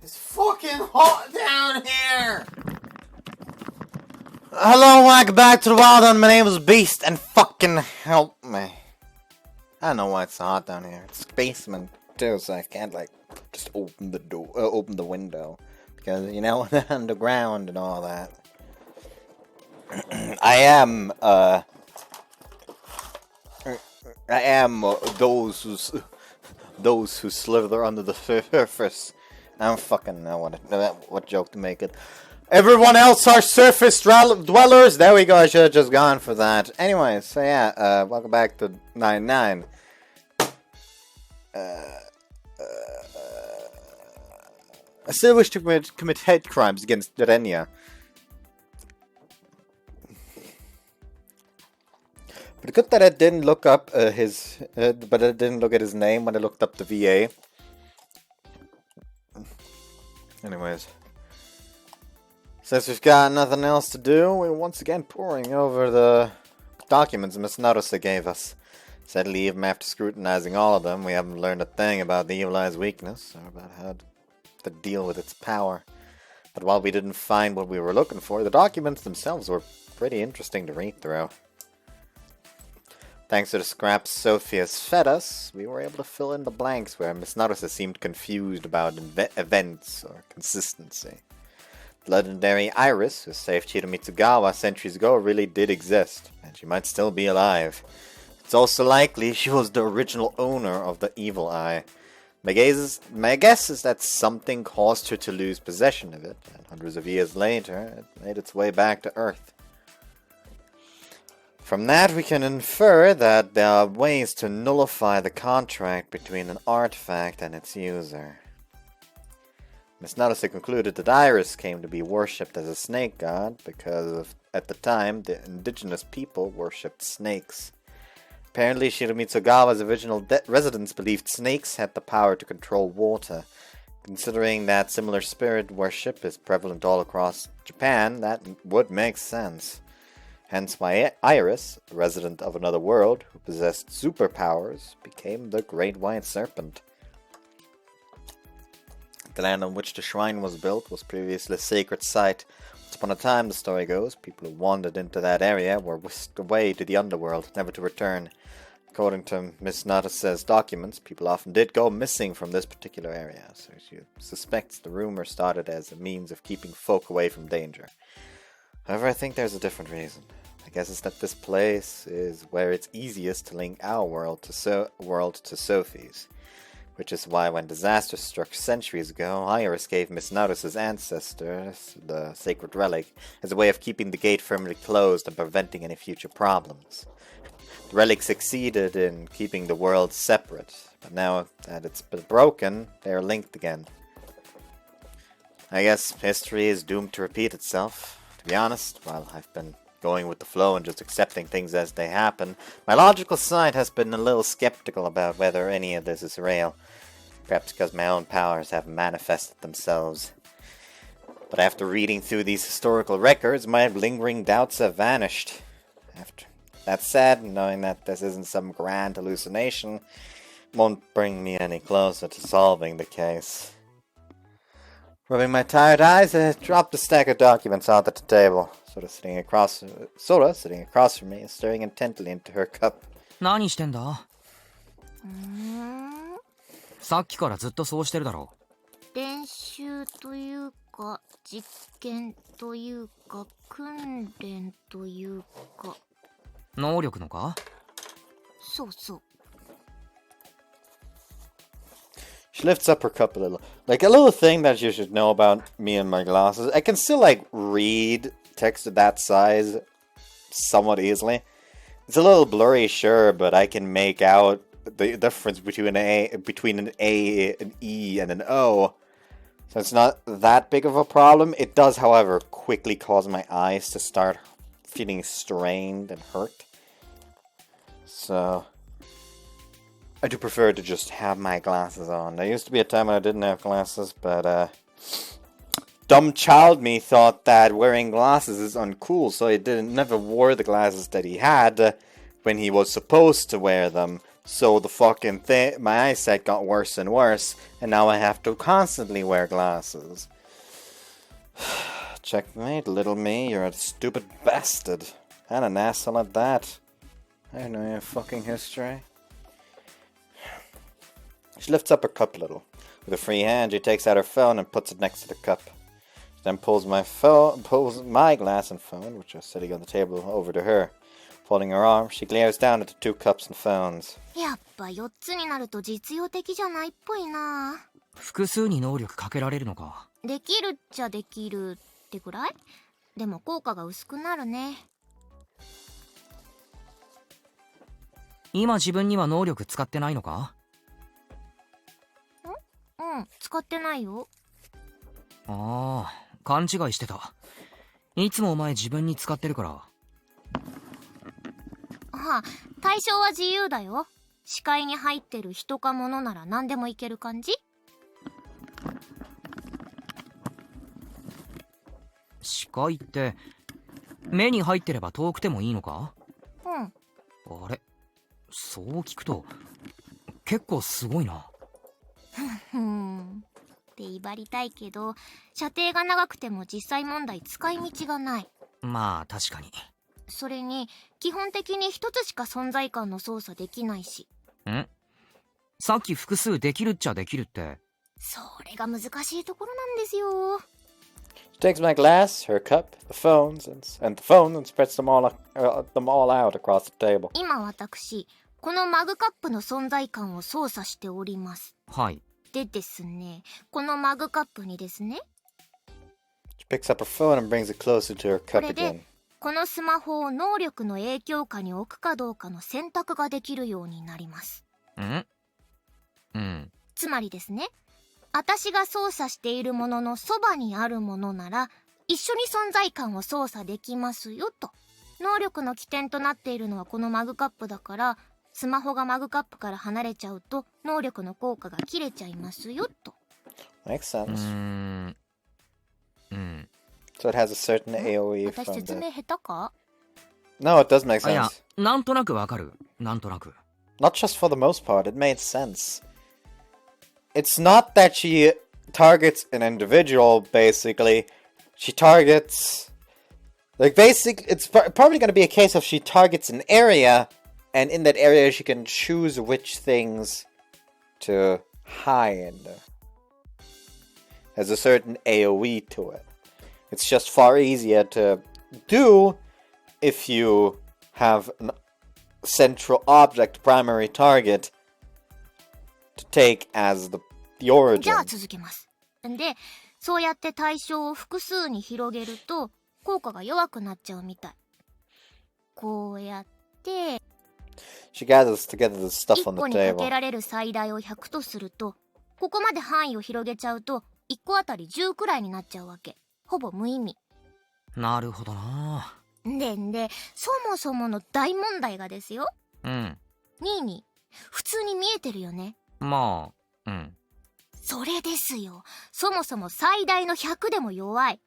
It's fucking hot down here! Hello, welcome back to the Wild. My name is Beast, and fucking help me. I don't know why it's so hot down here. It's basement too, so I can't like just open the door, open the window, because you know the underground and all that. I am those who slither under the surface. I don't fucking know what joke to make it. Everyone else are surface dwellers. There we go. I should have just gone for that. Anyway, so yeah, welcome back to 9-9. I still wish to commit hate crimes against Renya. But good that I didn't look up but I didn't look at his name when I looked up the VA. Anyways. Since we've got nothing else to do, we're once again poring over the documents Miss Narusa gave us. Sadly, even after scrutinizing all of them, we haven't learned a thing about the Evil Eye's weakness, or about how to deal with its power. But while we didn't find what we were looking for, the documents themselves were pretty interesting to read through. Thanks to the scraps Sophia's fed us, we were able to fill in the blanks where Miss Narusa seemed confused about events or consistency. The legendary Iris, who saved Chiro Mitsugawa centuries ago, really did exist, and she might still be alive. It's also likely she was the original owner of the Evil Eye. My guess is that something caused her to lose possession of it, and hundreds of years later, it made its way back to Earth. From that, we can infer that there are ways to nullify the contract between an artifact and its user. Miss Narusa concluded that Iris came to be worshipped as a snake god because, at the time, the indigenous people worshipped snakes. Apparently, Chiro Mitsugawa's original residents believed snakes had the power to control water. Considering that similar spirit worship is prevalent all across Japan, that would make sense. Hence why Iris, a resident of another world who possessed superpowers, became the Great White Serpent. The land on which the shrine was built was previously a sacred site. Once upon a time, the story goes, people who wandered into that area were whisked away to the underworld, never to return. According to Miss Narusa's documents, people often did go missing from this particular area, so she suspects the rumor started as a means of keeping folk away from danger. However, I think there's a different reason. I guess it's that this place is where it's easiest to link our world to Sophie's. Which is why when disaster struck centuries ago, Iris gave Miss Narusa's ancestors the sacred relic as a way of keeping the gate firmly closed and preventing any future problems. The relic succeeded in keeping the worlds separate, but now that it's been broken, they are linked again. I guess history is doomed to repeat itself. To be honest, while I've been going with the flow and just accepting things as they happen, my logical side has been a little skeptical about whether any of this is real. Perhaps because my own powers have manifested themselves. But after reading through these historical records, my lingering doubts have vanished. That said, knowing that this isn't some grand hallucination won't bring me any closer to solving the case. Rubbing my tired eyes, I dropped a stack of documents onto the table. Sora sitting across from me, staring intently into her cup. 何してんだ? さっきからずっとそうしてるだろう。練習というか、実験というか、訓練というか。能力のか? そうそう。 She lifts up her cup a little. Like, a little thing that you should know about me and my glasses. I can still, like, read text of that size somewhat easily. It's a little blurry, sure, but I can make out the difference between an A, an E, and an O. So it's not that big of a problem. It does, however, quickly cause my eyes to start feeling strained and hurt. So I do prefer to just have my glasses on. There used to be a time when I didn't have glasses, but dumb child me thought that wearing glasses is uncool, so he never wore the glasses that he had when he was supposed to wear them. So the fucking thing, my eyesight got worse and worse, and now I have to constantly wear glasses. Checkmate, little me, you're a stupid bastard. And an asshole at that. I know your fucking history. She lifts up her cup a little. With a free hand, she takes out her phone and puts it next to the cup. She then pulls my glass and phone, which are sitting on the table, over to her. Folding her arm, she glares down at the 2 cups and phones. やっぱ4つになると実用的じゃないっぽいな。複数に能力かけられるのか。できるっちゃできるってくらい？でも効果が薄くなるね。今自分には能力使ってないのか？うん、使ってないよ。ああ、勘違いしてた。いつもお前自分に使ってるから。はあ、対象は自由だよ。視界に入ってる人か物なら何でもいける感じ？視界って目に入ってれば遠くてもいいのか？うん。あれ、そう聞くと結構すごいな。ふんって威張りたいけど、射程が長くても実際問題使い道がない。まあ確かに。それに基本的に一つしか存在感の操作できないし。ん？さっき複数できるっちゃできるって。それが難しいところなんですよ。She takes my glass, her cup, the phones, and the phone and spreads them all out across the table. 今私、このマグカップの存在感を操作しております。はい。でですね、このマグカップにですね。She picks up her phone and brings it closer to her こ cup れ again. で、このスマホを能力の影響下に置くかどうかの選択ができるようになります。うん。つまりですね、私が操作しているもののそばにあるものなら一緒に存在感を操作できますよと。能力の起点となっているのはこのマグカップだから、スマホがマグカップから離れちゃうと能力の効果が切れちゃいますよと。 Makes sense. So it has a certain AoE 私 from 説明 the... 下手か？ No, it does make いや、 sense. なんとなくわかる。なんとなく。Not just for the most part, it made sense. It's not that she targets an individual, basically. She targets... it's probably going to be a case of she targets an area, and in that area she can choose which things to hide. Has a certain AoE to it. It's just far easier to do if you have an central object, primary target, to take as the じゃ origin. あ続けます。で、そうやって対象を複数に広げると効果が弱くなっちゃうみたい。こうやって She gathers together the stuff 1 on 個 the にかけ table. られる最大を100とすると、ここまで範囲を広げちゃうと1個あたり10くらいになっちゃうわけ。ほぼ無意味。なるほどな。で、そもそもの大問題がですよ。うん。ニーニー、普通に見えてるよね。まあ、うん。それですよ。そもそも最大の100でも弱い。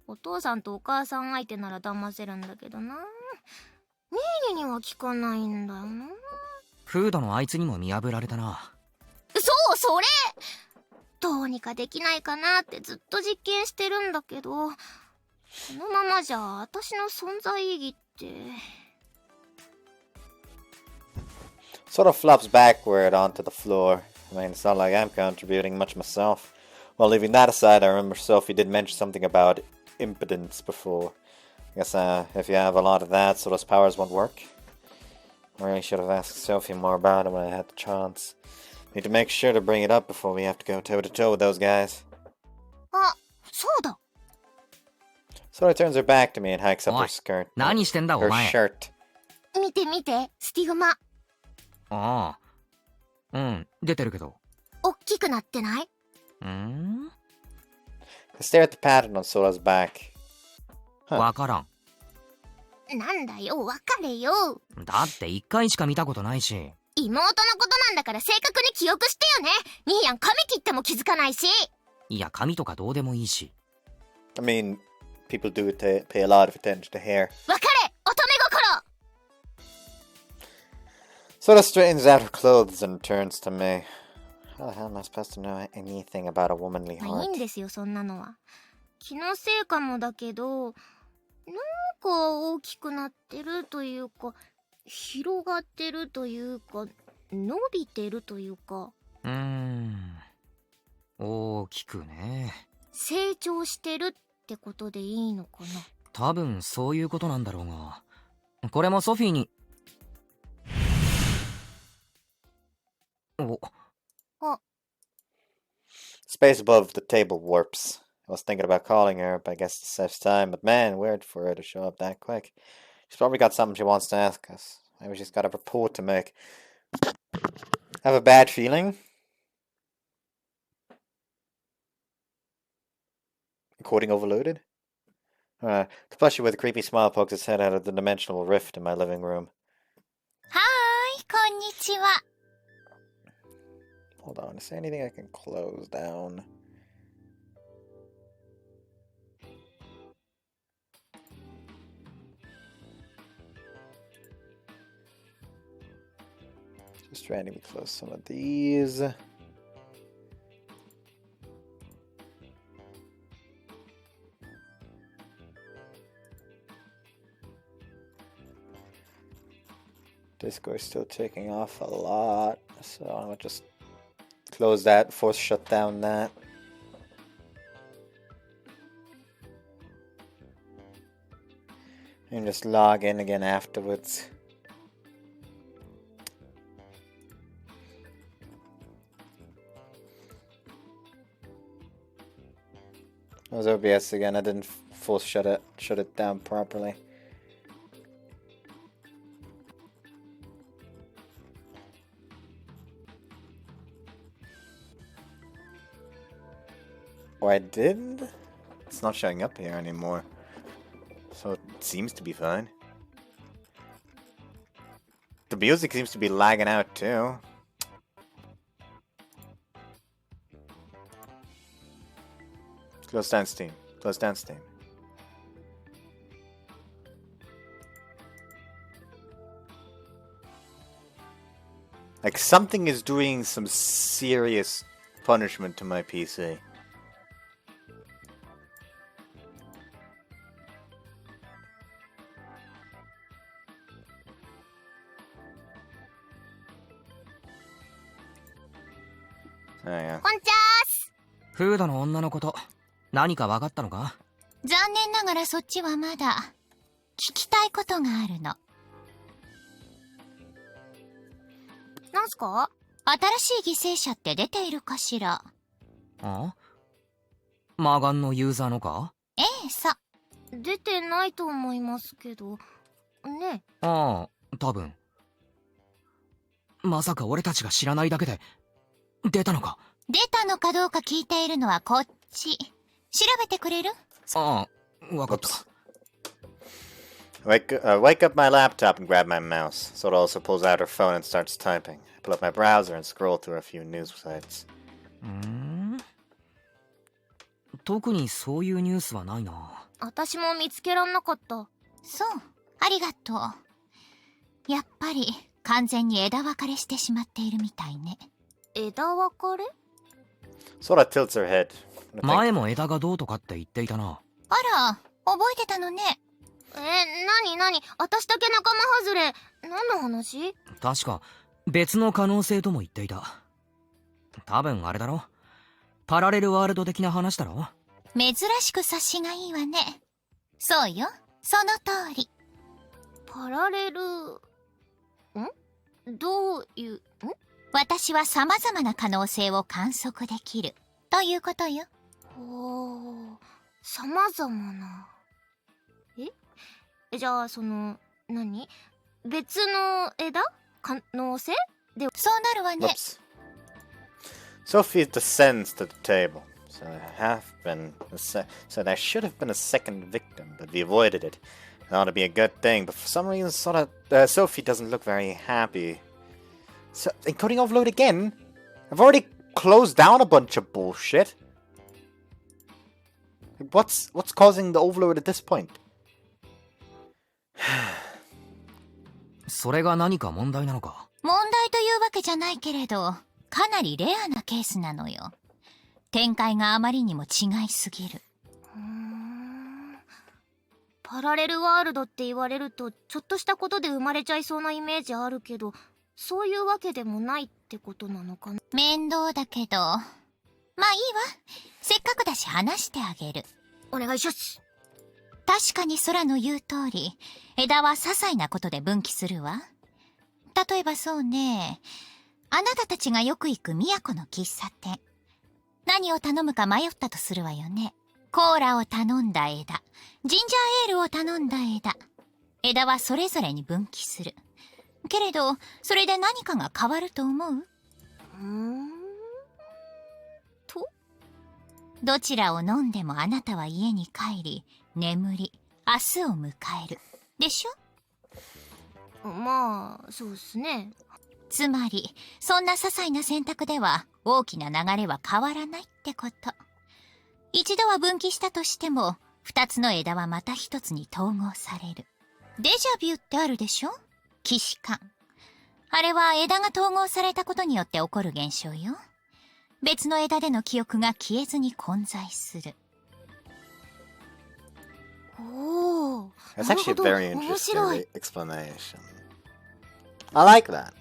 お父さんとお母さん相手なら騙せるんだけどな。ニーニーには効かないんだよな。フードのあいつにも見破られたな。そう、それ！どうにかできないかなってずっと実験してるんだけど、このままじゃ私の存在意義って。Sort of flops backward onto the floor. I mean, it's not like I'm contributing much myself. Well, leaving that aside, I remember Sophie did mention something about impotence before. I guess if you have a lot of that, so those powers won't work. I really should have asked Sophie more about it when I had the chance. Need to make sure to bring it up before we have to go toe-to-toe with those guys. あ、そうだ。 Sora turns her back to me and hikes up her Oi, skirt. 何してんだお Her 前。 shirt. 見て見て、スティグマ。ああ。うん、出てるけど。おっきくなってない？ I stare at the pattern on Sora's back. わからん。なんだよ、わかれよ。だって1回しか見たことないし。妹のことなんだから正確に記憶してよね。ニーヤン髪切っても気づかないし。いや、髪とかどうでもいいし。I mean, people do pay a lot of attention to hair. わかれ、乙女心。Sora straightens out her clothes and turns to me. How the hell am I supposed to know anything about a womanly まあいいん heart? ですよ、そんなのは。気のせいかもだけど、なんか大きくなってるというか、広がってるというか、伸びてるというか、大きくね。成長してるってことでいいのかな。多分そういうことなんだろうが、これもソフィーに。お、 Space above the table warps. I was thinking about calling her, but I guess it saves time. But man, weird for her to show up that quick. She's probably got something she wants to ask us. Maybe she's got a report to make. I have a bad feeling. Recording overloaded? Plushie with a creepy smile pokes his head out of the dimensional rift in my living room. はーい、こんにちは。 Hold on, is there anything I can close down? Just randomly close some of these. Discord is still taking off a lot, so I'm gonna just close that, force shut down that. And just log in again afterwards. That was OBS again. I didn't force shut it down properly. Oh, I did? It's not showing up here anymore. So it seems to be fine. The music seems to be lagging out too. Close down Steam. Close down Steam. Like something is doing some serious punishment to my PC. Oh, yeah. こんちゃーす。フードの女のこと、何か分かったのか？残念ながらそっちはまだ聞きたいことがあるの。なんすか？新しい犠牲者って出ているかしら？あ？マガンのユーザーのか？ええさ。出てないと思いますけど。ね。ああ、多分。まさか俺たちが知らないだけで出たのか？出たのかどうか聞いているのはこっち。調べてくれる？ああ、わかった。 Wake up my laptop and grab my mouse. Sora also pulls out her phone and starts typing. I pull up my browser and scroll through a few news sites. 特にそういうニュースはないな。私も見つけらんなかった。そう、ありがとう。やっぱり完全に枝分かれしてしまっているみたいね。枝分かれ？ Sora tilts her head. 前も枝がどうとかって言っていたな。あら、覚えてたのね。なに私だけ仲間外れ。何の話？確か別の可能性とも言っていた。多分あれだろ、パラレルワールド的な話だろ。珍しく察しがいいわね。そうよ、その通り。パラレルどういう私は様々な可能性を観測できるということよ。ほう、様々な。じゃあ何？別の枝？可能性？で、そうなるわね。 Whoops. Sophie descends to the table. So there should have been a second victim, but we avoided it. It ought to be a good thing, but for some reason, Sophie doesn't look very happy. So, encoding overload again? I've already closed down a bunch of bullshit. What's causing the overload at this point? それが何か問題なのか？問けじゃないけれど、かなりレアなケースなのよ。展開があまりにも違いすぎる。パラレルワールドって言われるとちょっとしたことで生まれちゃいそうなイメージあるけど、そういうわけでもないってことなのかな。面倒だけど、まあいいわ。せっかくだし話してあげる。お願いします。確かに空の言う通り、枝は些細なことで分岐するわ。例えばそうね、あなたたちがよく行く都の喫茶店。何を頼むか迷ったとするわよね。コーラを頼んだ枝、ジンジャーエールを頼んだ枝。枝はそれぞれに分岐する。けれど、それで何かが変わると思う？と？どちらを飲んでもあなたは家に帰り、眠り、明日を迎える。でしょ？まあ、そうっすね。つまり、そんな些細な選択では大きな流れは変わらないってこと。一度は分岐したとしても、二つの枝はまた一つに統合される。デジャビュってあるでしょ？既視感。あれは枝が統合されたことによって起こる現象よ。別の枝での記憶が消えずに混在する。おー、 That's なる actually ほ a ど。 very 面白い。 interesting explanation. I like that.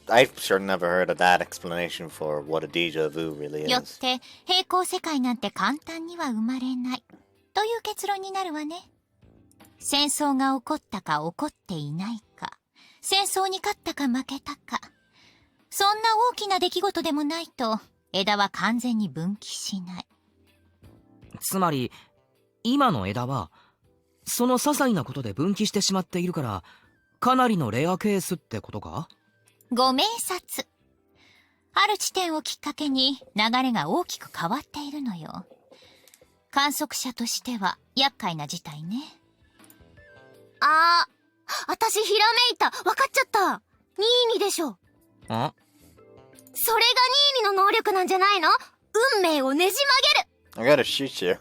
I've sure never heard of that explanation for what a deja vu really よっ is. て平行世界なんて簡単には生まれないという結論になるわね。戦争が起こったか起こっていないか、戦争に勝ったか負けたか、そんな大きな出来事でもないと枝は完全に分岐しない。つまり今の枝はその些細なことで分岐してしまっているから、かなりのレアケースってことか？ご明察。ある地点をきっかけに流れが大きく変わっているのよ。観測者としては厄介な事態ね。私ひらめいた。わかっちゃった。ニーニでしょ。あ、それがニーニの能力なんじゃないの？運命をねじ曲げる。 I gotta shoot you.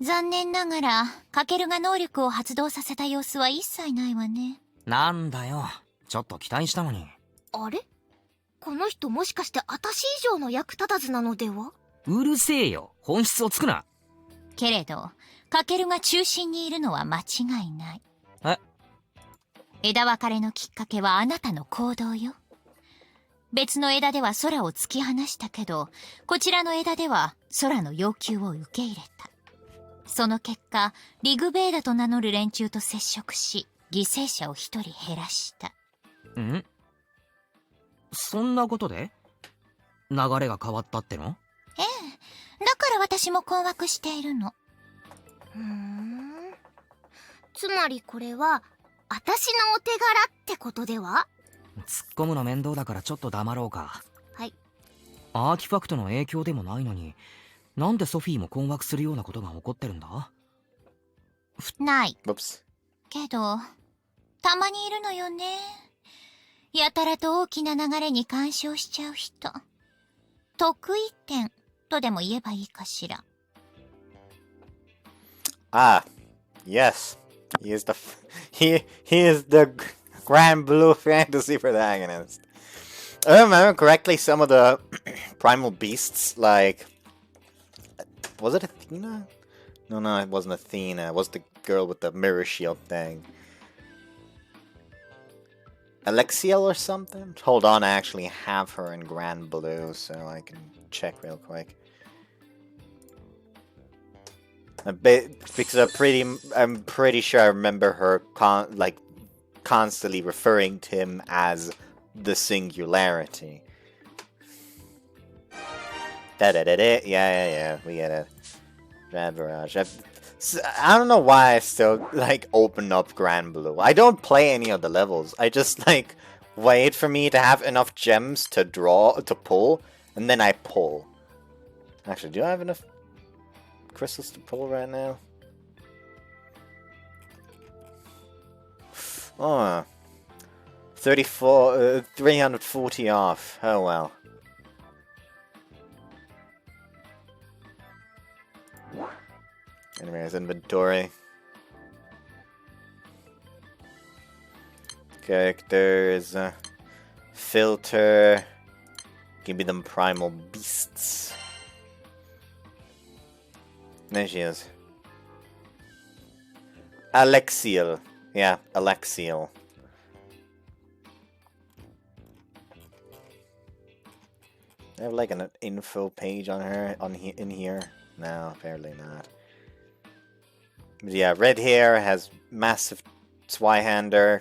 残念ながら、カケルが能力を発動させた様子は一切ないわね。なんだよ、ちょっと期待したのに。あれ？この人もしかして私以上の役立たずなのでは？うるせえよ、本質をつくな。けれど、カケルが中心にいるのは間違いない。え？枝分かれのきっかけはあなたの行動よ。別の枝では空を突き放したけど、こちらの枝では空の要求を受け入れた。その結果、リグベーダと名乗る連中と接触し、犠牲者を一人減らした。ん？そんなことで流れが変わったっての？ええ、だから私も困惑しているの。つまりこれは私のお手柄ってことでは？突っ込むの面倒だからちょっと黙ろうか。はい。アーティファクトの影響でもないのに、なんでソフィーも困惑するようなことが起こってるんだ？ない。 Whoops. けど、たまにいるのよね。やたらと大きな流れに干渉しちゃう人。得意点とでも言えばいいかしら。Ah, yes. He is the he is the Grand Blue Fantasy protagonist. If I remember correctly, some of the primal beasts, like, was it Athena? No, it wasn't Athena. It was the girl with the mirror shield thing. Alexiel or something? Hold on, I actually have her in Grand Blue, so I can check real quick. Because I'm pretty sure I remember her constantly referring to him as the Singularity. Yeah, we get it. Red Barrage. I don't know why I still open up Grand Blue. I don't play any of the levels. I just wait for me to have enough gems to pull, and then I pull. Actually, do I have enough crystals to pull right now? Oh, 340 off. Oh well. Anyways, inventory. Characters. Filter. Give me them primal beasts. There she is. Alexiel. Yeah, Alexiel. I have like an info page on her in here. No, apparently not. But yeah, red hair, has massive Zweihander.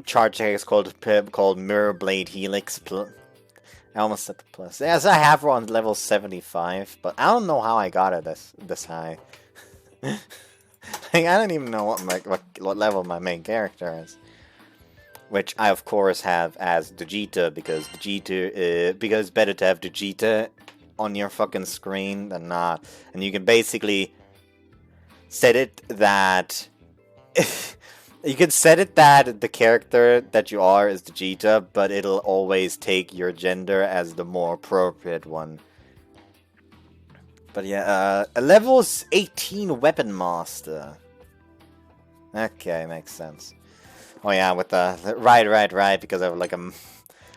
Charge tag is called Mirror Blade Helix. I almost said the plus. Yes, I have her on level 75, but I don't know how I got it this high. Like, I don't even know what level my main character is. Which I of course have as Vegeta, because because it's better to have Vegeta on your fucking screen than not. And you can basically set it that you can set it that the character that you are is Vegeta, but it'll always take your gender as the more appropriate one. But yeah, a level 18 Weapon Master. Okay, makes sense. Oh yeah, with the right, because I have like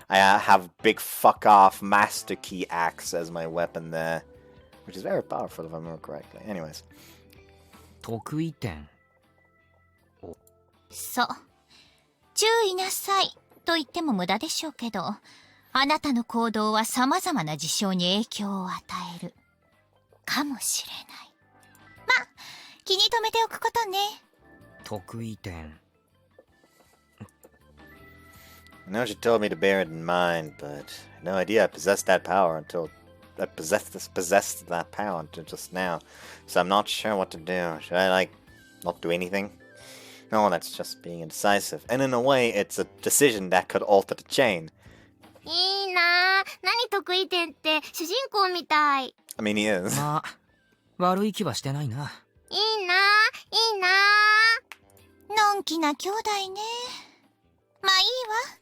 I have big fuck off Master Key Axe as my weapon there, which is very powerful if I remember correctly. Anyways. 得意点。そう。注意なさいと言っても無駄でしょうけど、あなたの行動は様々な事象に影響を与える。かもしれない。ま、気に留めておくことね。得意点。I know she told me to bear it in mind, but I had no idea I possessed that power until I possessed that power until just now. So I'm not sure what to do. Should I, like, not do anything? No, that's just being indecisive. And in a way, it's a decision that could alter the chain. いいなぁ。何得意点って主人公みたい。I mean, he is. まあ、悪い気はしてないな。いいなぁ。いいなぁ。のんきな兄弟ね。まあいいわ。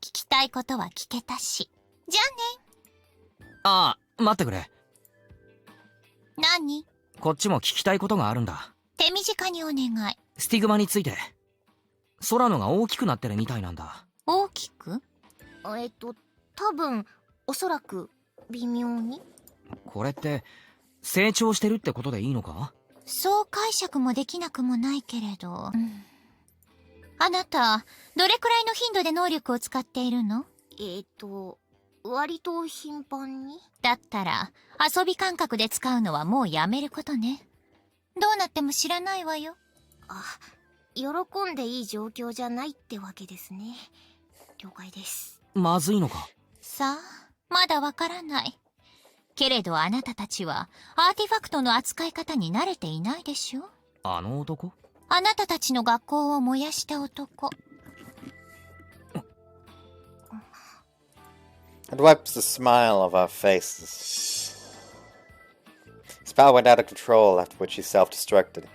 聞きたいことは聞けたし。じゃあね。ああ、待ってくれ。何？こっちも聞きたいことがあるんだ。手短にお願い。スティグマについて。空野が大きくなってるみたいなんだ。大きく？多分、おそらく、微妙に。これって、成長してるってことでいいのか？そう解釈もできなくもないけれど。あなた、どれくらいの頻度で能力を使っているの？割と頻繁に。だったら、遊び感覚で使うのはもうやめることね。どうなっても知らないわよ。あ、喜んでいい状況じゃないってわけですね。了解です。まずいのか？さあ、まだわからない。けれどあなたたちは、アーティファクトの扱い方に慣れていないでしょ？あの男？あなたたちの学校を燃やした男。It wipes the smile of our faces. His power went out of control, after which he self-destructed.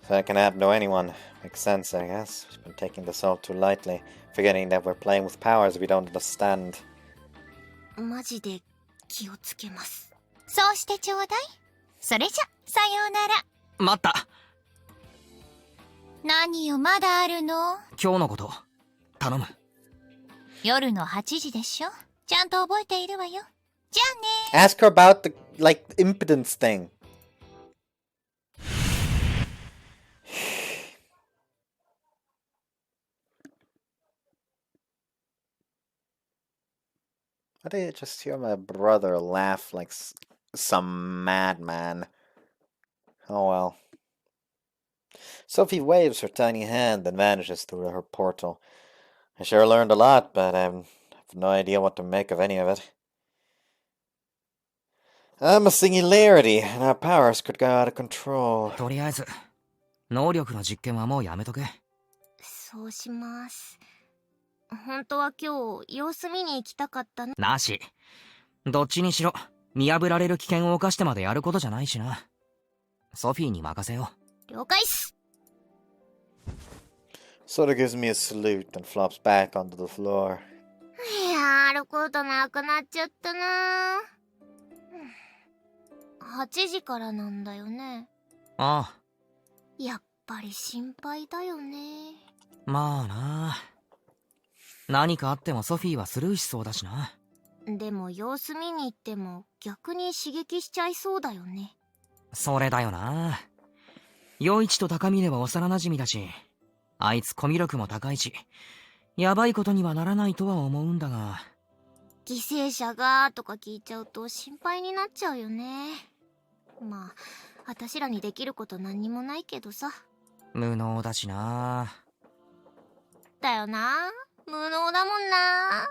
So I cannot know anyone. Makes sense, I guess. He's been taking this all too lightly, forgetting that we're playing with powers we don't understand. マジで気をつけます。そうしてちょうだい。それじゃ、さようなら。待った。何よ、まだあるの？今日のこと、頼む。夜の8時でしょ？ちゃんと覚えているわよ。じゃあね。Ask her about the, like, impotence thing. Why did I just hear my brother laugh like some madman? Oh well. Sophie waves her tiny hand and vanishes through her portal. I sure learned a lot, but I have no idea what to make of any of it. I'm a singularity, and our powers could go out of control. とりあえず、能力の実験はもうやめとけ。そうします。本当は今日、様子見に行きたかったの。なし。どっちにしろ、見破られる危険を冒してまでやることじゃないしな。ソフィーに任せよう。了解っす。Sora gives me a salute and flops back onto the floor. いやー、ることなくなっちゃったなー。8時からなんだよね。ああ。やっぱぱり心配だよね。まあな。何かあってもソフィーはスルーしそうだしな。でも様子見に行っても逆に刺激しちゃいそうだよね。それだよな。陽一と高峰は幼馴染だし、あいつコミュ力も高いし、やばいことにはならないとは思うんだが。犠牲者がとか聞いちゃうと心配になっちゃうよね。まあ私らにできること何にもないけどさ。無能だしな。だよな、無能だもんな。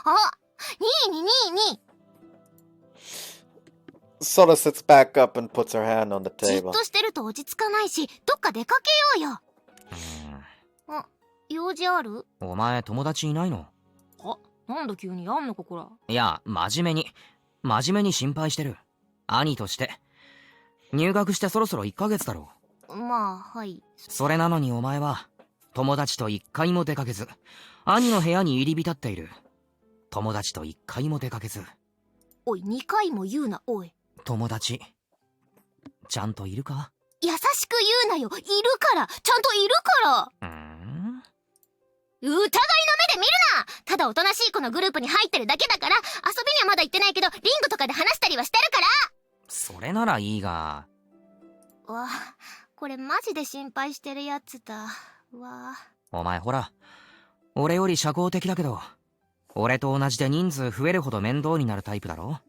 あ、222。 Sora sits back up and puts her hand on the じっ table. としてると落ち着かないし、どっか出かけようよ。あ、用事ある？お前友達いないの？あ、なんだ急にやんのかこら。いや、真面目に心配してる。兄として。入学してそろそろ1ヶ月だろう。まあ、はい。それなのにお前は、友達と一回も出かけず、兄の部屋に入り浸っている。友達と一回も出かけず。おい、2回も言うな、おい。友達、ちゃんといるか？優しく言うなよ。いるから。ちゃんといるから。疑いの目で見るな。ただおとなしい子のグループに入ってるだけだから、遊びにはまだ行ってないけど、リングとかで話したりはしてるから。それならいいが。わ、これマジで心配してるやつだ。わ。お前ほら、俺より社交的だけど、俺と同じで人数増えるほど面倒になるタイプだろ？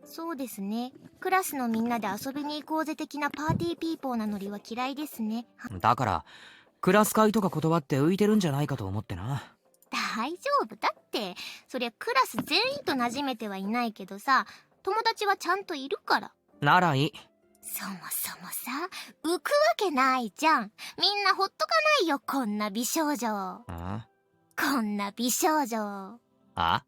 そうですね。クラスのみんなで遊びに行こうぜ的なパーティーピーポーなノリは嫌いですね。だから、クラス会とか断って浮いてるんじゃないかと思ってな。大丈夫だって。そりゃクラス全員と馴染めてはいないけどさ、友達はちゃんといるから。ならいい。そもそもさ、浮くわけないじゃん。みんなほっとかないよ、こんな美少女。こんな美少女。あ？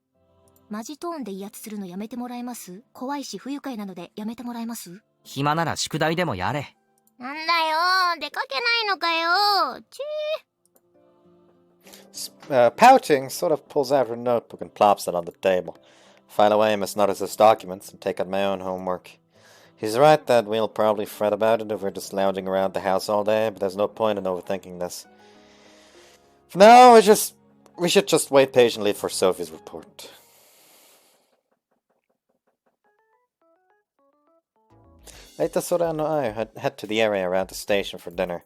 マジトーンで威圧するのやめてもらえます？怖いし不愉快なのでやめてもらえます？暇なら宿題でもやれ。なんだよ、出かけないのかよ。Pouting, Sora pulls out her notebook and plops it on the table. File away Miss Notice's documents and take out my own homework. He's right that we'll probably fret about it if we're just lounging around the house all day, but there's no point in overthinking this. For now, we should just wait patiently for Sophie's report. Later, Sora and I head to the area around the station for dinner.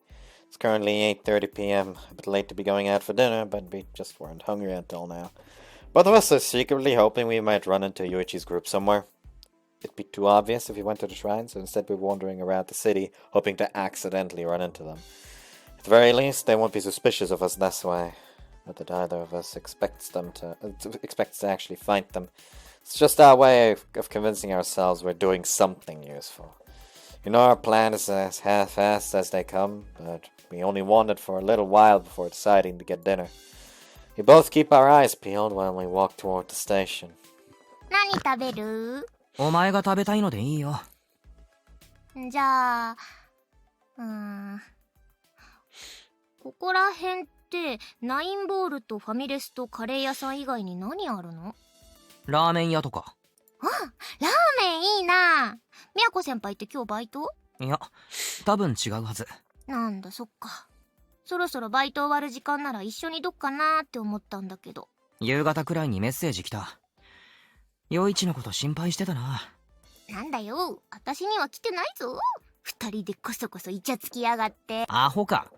It's currently 8:30 p.m. A bit late to be going out for dinner, but we just weren't hungry until now. Both of us are secretly hoping we might run into Yuichi's group somewhere. It'd be too obvious if we went to the shrine, so instead we're wandering around the city, hoping to accidentally run into them. At the very least, they won't be suspicious of us this way. Not that either of us expects to actually find them. It's just our way of convincing ourselves we're doing something useful. You know, our plan is as half-assed as they come, but we only wandered for a little while before deciding to get dinner. We both keep our eyes peeled while we walk toward the station. 何食べる？お前が食べたいのでいいよ。じゃあ、ここら辺ってナインボールとファミレスとカレー屋さん以外に何あるの？ラーメン屋とか。ラーメンいいな。みやこ先輩って今日バイト？いや、多分違うはず。なんだそっか。そろそろバイト終わる時間なら一緒にどっかなーって思ったんだけど。夕方くらいにメッセージ来た。陽一のこと心配してたな。なんだよ、私には来てないぞ。二人でこそこそイチャつきやがって。アホか。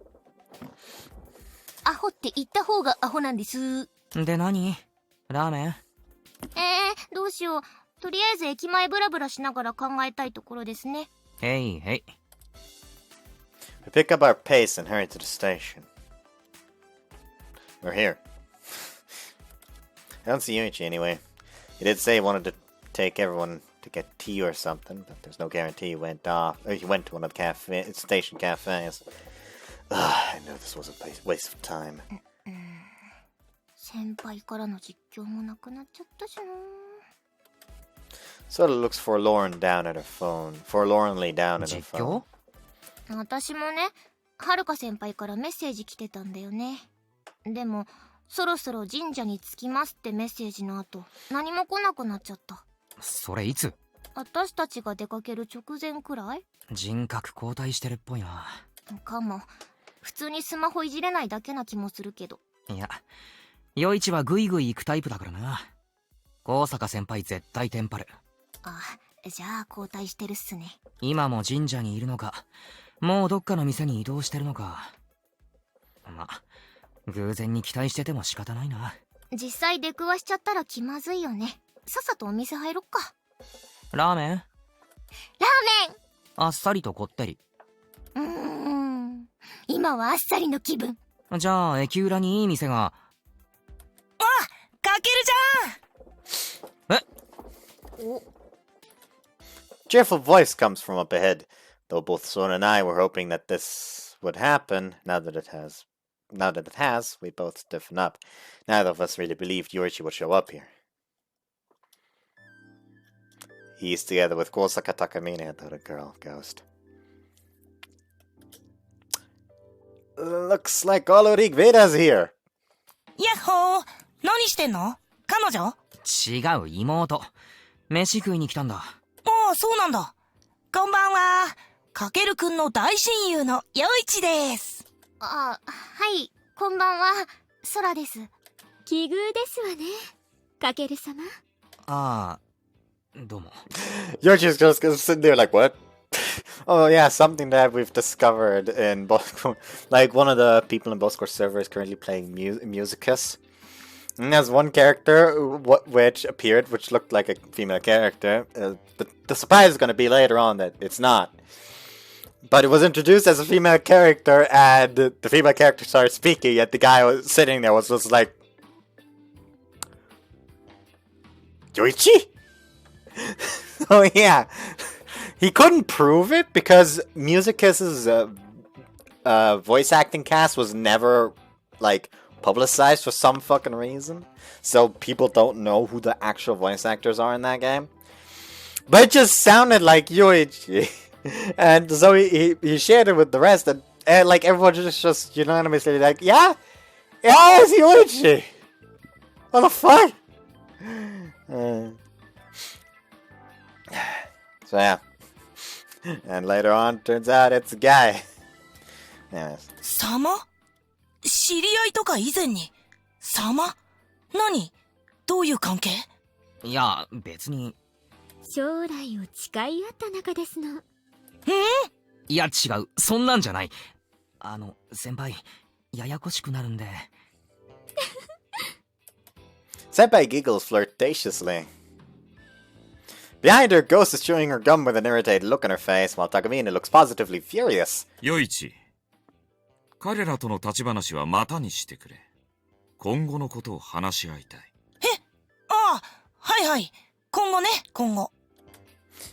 アホって言った方がアホなんです。で何？ラーメン？どうしよう。とりあえず駅前ブラブラしながら考えたいところですね。へいへい。We pick up our pace and hurry to the station. We're here. I don't see Yuichi anyway. He did say he wanted to take everyone to get tea or something, but there's no guarantee he went to one of the station cafes. I knew this was a waste of time. 先輩からの実況もなくなっちゃったしな。Sora looks forlornly down at her phone. 実況？私もね、はるか先輩からメッセージ来てたんだよね。でも、そろそろ神社に着きますってメッセージの後、何も来なくなっちゃった。それいつ？私たちが出かける直前くらい人格交代してるっぽいな。かも。普通にスマホいじれないだけな気もするけど。いや、余一はグイグイ行くタイプだからな。高坂先輩絶対テンパる。あ、じゃあ交代してるっすね。今も神社にいるのか、もうどっかの店に移動してるのか。ま、偶然に期待してても仕方ないな。実際出くわしちゃったら気まずいよね。さっさとお店入ろっか。ラーメン？ラーメン！あっさりとこってり。今はあっさりの気分。じゃあ駅裏にいい店が。かけるじゃん。お、 Cheerful voice comes from up ahead, though both Sora and I were hoping that this would happen. Now that it has, we both stiffen up. Neither of us really believed Yoichi would show up here. He's together with Kosaka Takamine, the girl ghost. Looks like Olorik Veda's here. やっほー。何してんの？彼女？違う、妹。飯食いに来たんだ。おお、そうなんだ。こんばんは。かけるくんの大親友の陽一です。あ、はい、こんばんは、空です。奇遇ですわね、かける様。ああ、どうも。Yoichi's just sitting there like, what? Oh yeah, something that we've discovered in Bosco. Like, one of the people in Bosco server is currently playing Musicus. And there's one character which appeared, which looked like a female character. The surprise is going to be later on that it's not. But it was introduced as a female character, and the female character started speaking, yet the guy was sitting there was just like... Yoichi? Oh yeah. He couldn't prove it because Musicus's voice acting cast was never, like, publicized for some fucking reason. So people don't know who the actual voice actors are in that game. But it just sounded like Yoichi. And so he shared it with the rest, and like, everyone just unanimously like, yeah? Yeah, it's Yoichi! What the fuck? So yeah. And later on, turns out it's a guy. Anyways. 様？知り合いとか以前に。様？何？どういう関係？いや、別に。将来を誓い合った仲ですの。いや、違う。そんなんじゃない。先輩、ややこしくなるんで。Senpai giggles flirtatiously. Behind her, Ghost is chewing her gum with an irritated look on her face, while Takamine looks positively furious. ヨイチ、彼らとの立ち話はまたにしてくれ。今後のことを話し合いたい。ああ、はいはい。今後ね、今後。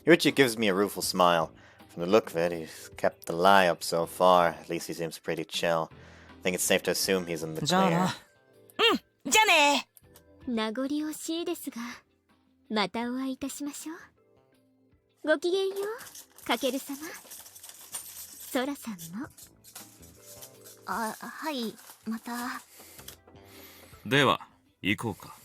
Yoichi gives me a rueful smile. From the look of it, he's kept the lie up so far. At least he seems pretty chill. I think it's safe to assume he's in the じゃあ clear. な。じゃあね。名残惜しいですが、またお会いいたしましょう。ごきげんよう、かける様。ソラさんも。あ、はい、また。では、行こうか。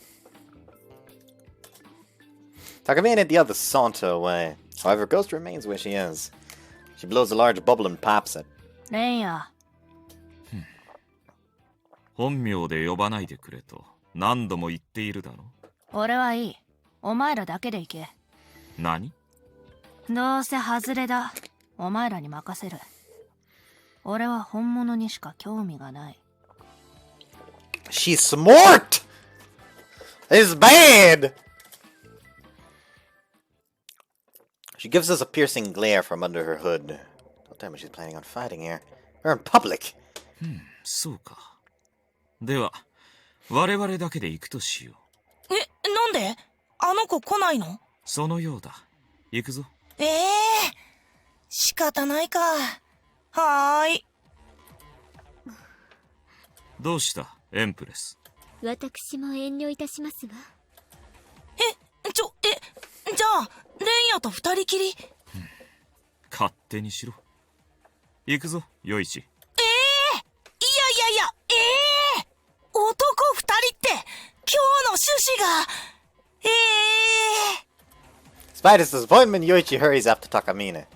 Takamine and the others saunter away. However, Ghost remains where she is. She blows a large bubble and pops it. レイヤ。本名で呼ばないでくれと何度も言っているだろ。俺はいい。お前らだけで行け。何？どうせ外れだ。お前らに任せる。俺は本物にしか興味がない。She's smart! It's bad! She gives us a piercing glare from under her hood. Don't tell me she's planning on fighting here. We're in public. そうか。では、我々だけで行くとしよう。なんで？あの子来ないの？そのようだ。行くぞ。仕方ないか。はーい。どうしたエンプレス。私も遠慮いたしますわ。じゃあ、レンヤと二人きり？勝手にしろ。行くぞ、ヨイチ。いや、男二人って、今日の趣旨が、Despite his disappointment, Yoichi hurries after Takamine.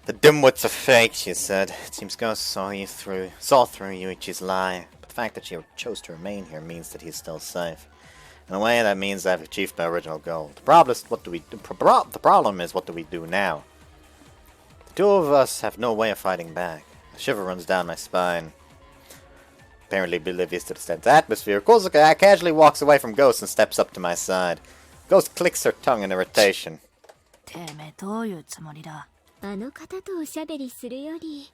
The dimwits are fake, she said. It seems Ghost saw through Yuichi's lie. But the fact that she chose to remain here means that he's still safe. In a way, that means I've achieved my original goal. The problem is, what do we do now? The two of us have no way of fighting back. A shiver runs down my spine. Apparently oblivious to the tense atmosphere, Kozuka casually walks away from Ghost and steps up to my side. Ghost clicks her tongue in irritation. てめえどういうつもりだ。あの方とおしゃべりするより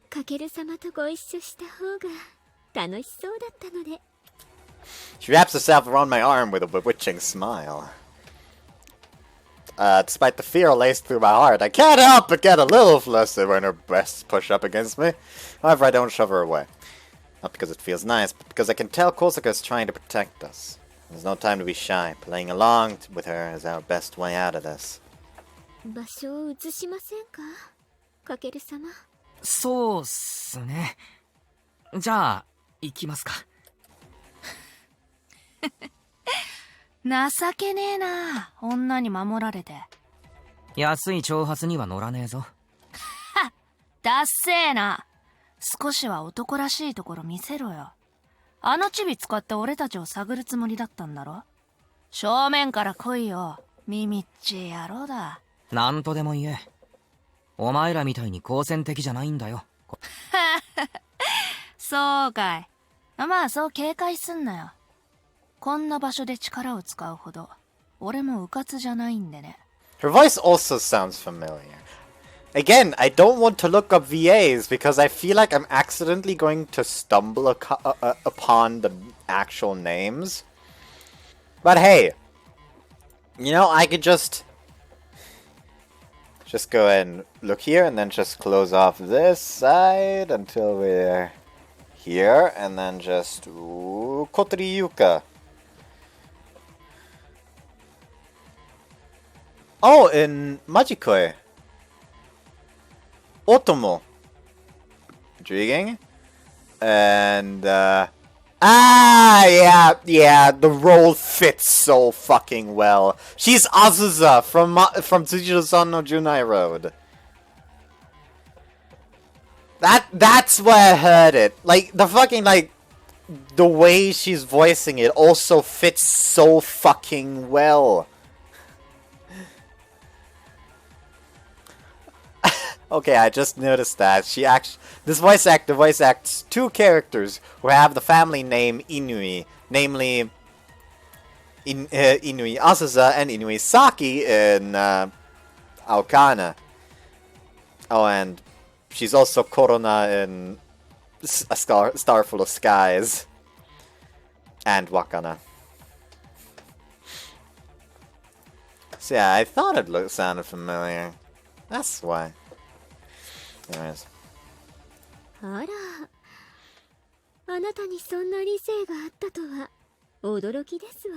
かける様とご一緒した方が楽しそうだったので She wraps herself around my arm with a bewitching smile. Despite the fear laced through my heart, I can't help but get a little flustered when her breasts push up against me. However, I don't shove her away. Not because it feels nice, but because I can tell Kozuka is trying to protect us. There's no time to be shy. Playing along with her is our best way out of this. 場所を移しませんかかける様そうっすね。じゃあ、行きますか。情けねえな、女に守られて。安い挑発には乗らねえぞ。はっ、だっせえな。少しは男らしいところ見せろよ。あのチビ使って俺たちを探るつもりだったんだろ。正面から来いよ、耳っちい野郎だ。なんとでも言え。お前らみたいに好戦的じゃないんだよ。そうかい。まあそう警戒すんなよ。こんな場所で力を使うほど俺もうかつじゃないんでね。Her voice also sounds familiar. Again, I don't want to look up VAs because I feel like I'm accidentally going to stumble upon the actual names. But hey, you know, I could just go ahead and look here and then just close off this side until we're here and then just Kotori Yuka. Oh, in Majikoi. Otomo. Intriguing. And, yeah, the role fits so fucking well. She's Azusa from Tsuchido-san no Junai Road. That's where I heard it. Like, the fucking, like, the way she's voicing it also fits so fucking well. Okay, I just noticed that this voice actor voice acts two characters who have the family name Inui, namely Inui Azusa and Inui Saki in Aokana. Oh, and she's also Korona in A Star Full of Skies and Wakana. So yeah, I thought it sounded familiar. That's why. Anyways. あらあなたにそんな理性があったとは驚きですわ。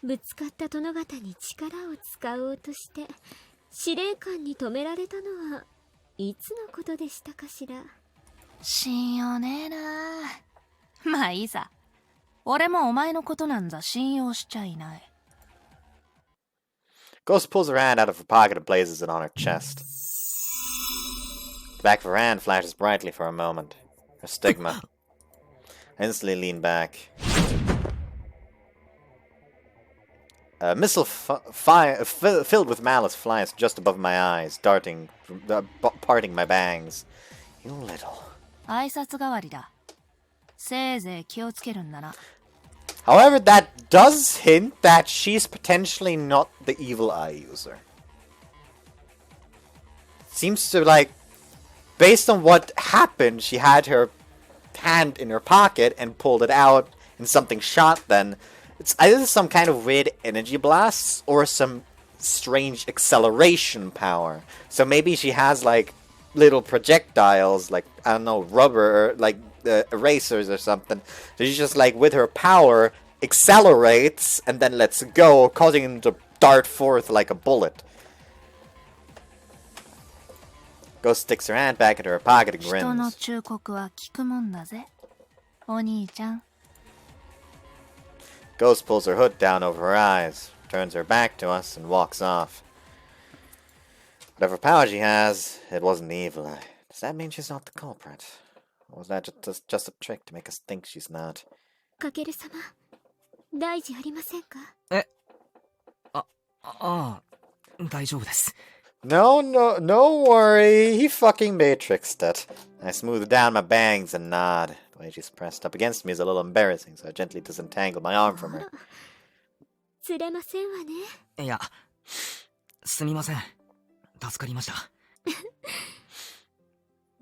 ぶつかった殿方に力を使おうとして司令官に止められたのはいつのことでしたかしら。信用ねえな。まあいいさ。俺もお前のことなんざ信用しちゃいない。 Ghost pulls her hand out of her pocket and places it on her chest. The back of her hand flashes brightly for a moment. Her stigma. I instantly lean back. A missile filled with malice flies just above my eyes, parting my bangs. You little. 挨拶代わりだ。せいぜい気をつけるんだな。 However, that does hint that she's potentially not the evil eye user. Seems to, like, based on what happened, she had her hand in her pocket and pulled it out and something shot then. It's either some kind of weird energy blasts or some strange acceleration power. So maybe she has, like, little projectiles, like, I don't know, rubber, or, like, erasers or something. So she just, like, with her power, accelerates and then lets go, causing him to dart forth like a bullet. Ghost sticks her hand back into her pocket and 人の grins. 忠告は聞くもんだぜ。お兄ちゃん。 Ghost pulls her hood down over her eyes. turns her back to us and walks off. Whatever power she has, it wasn't the evil eye. Does that mean she's not the culprit? Or was that just a trick to make us think she's not? かける様、大事ありませんか？大丈夫です。No worry. He fucking matrixed it. I smooth down my bangs and nod. The way she's pressed up against me is a little embarrassing, so I gently disentangle my arm from her. 釣れませんわね。いや、すみません。助かりました。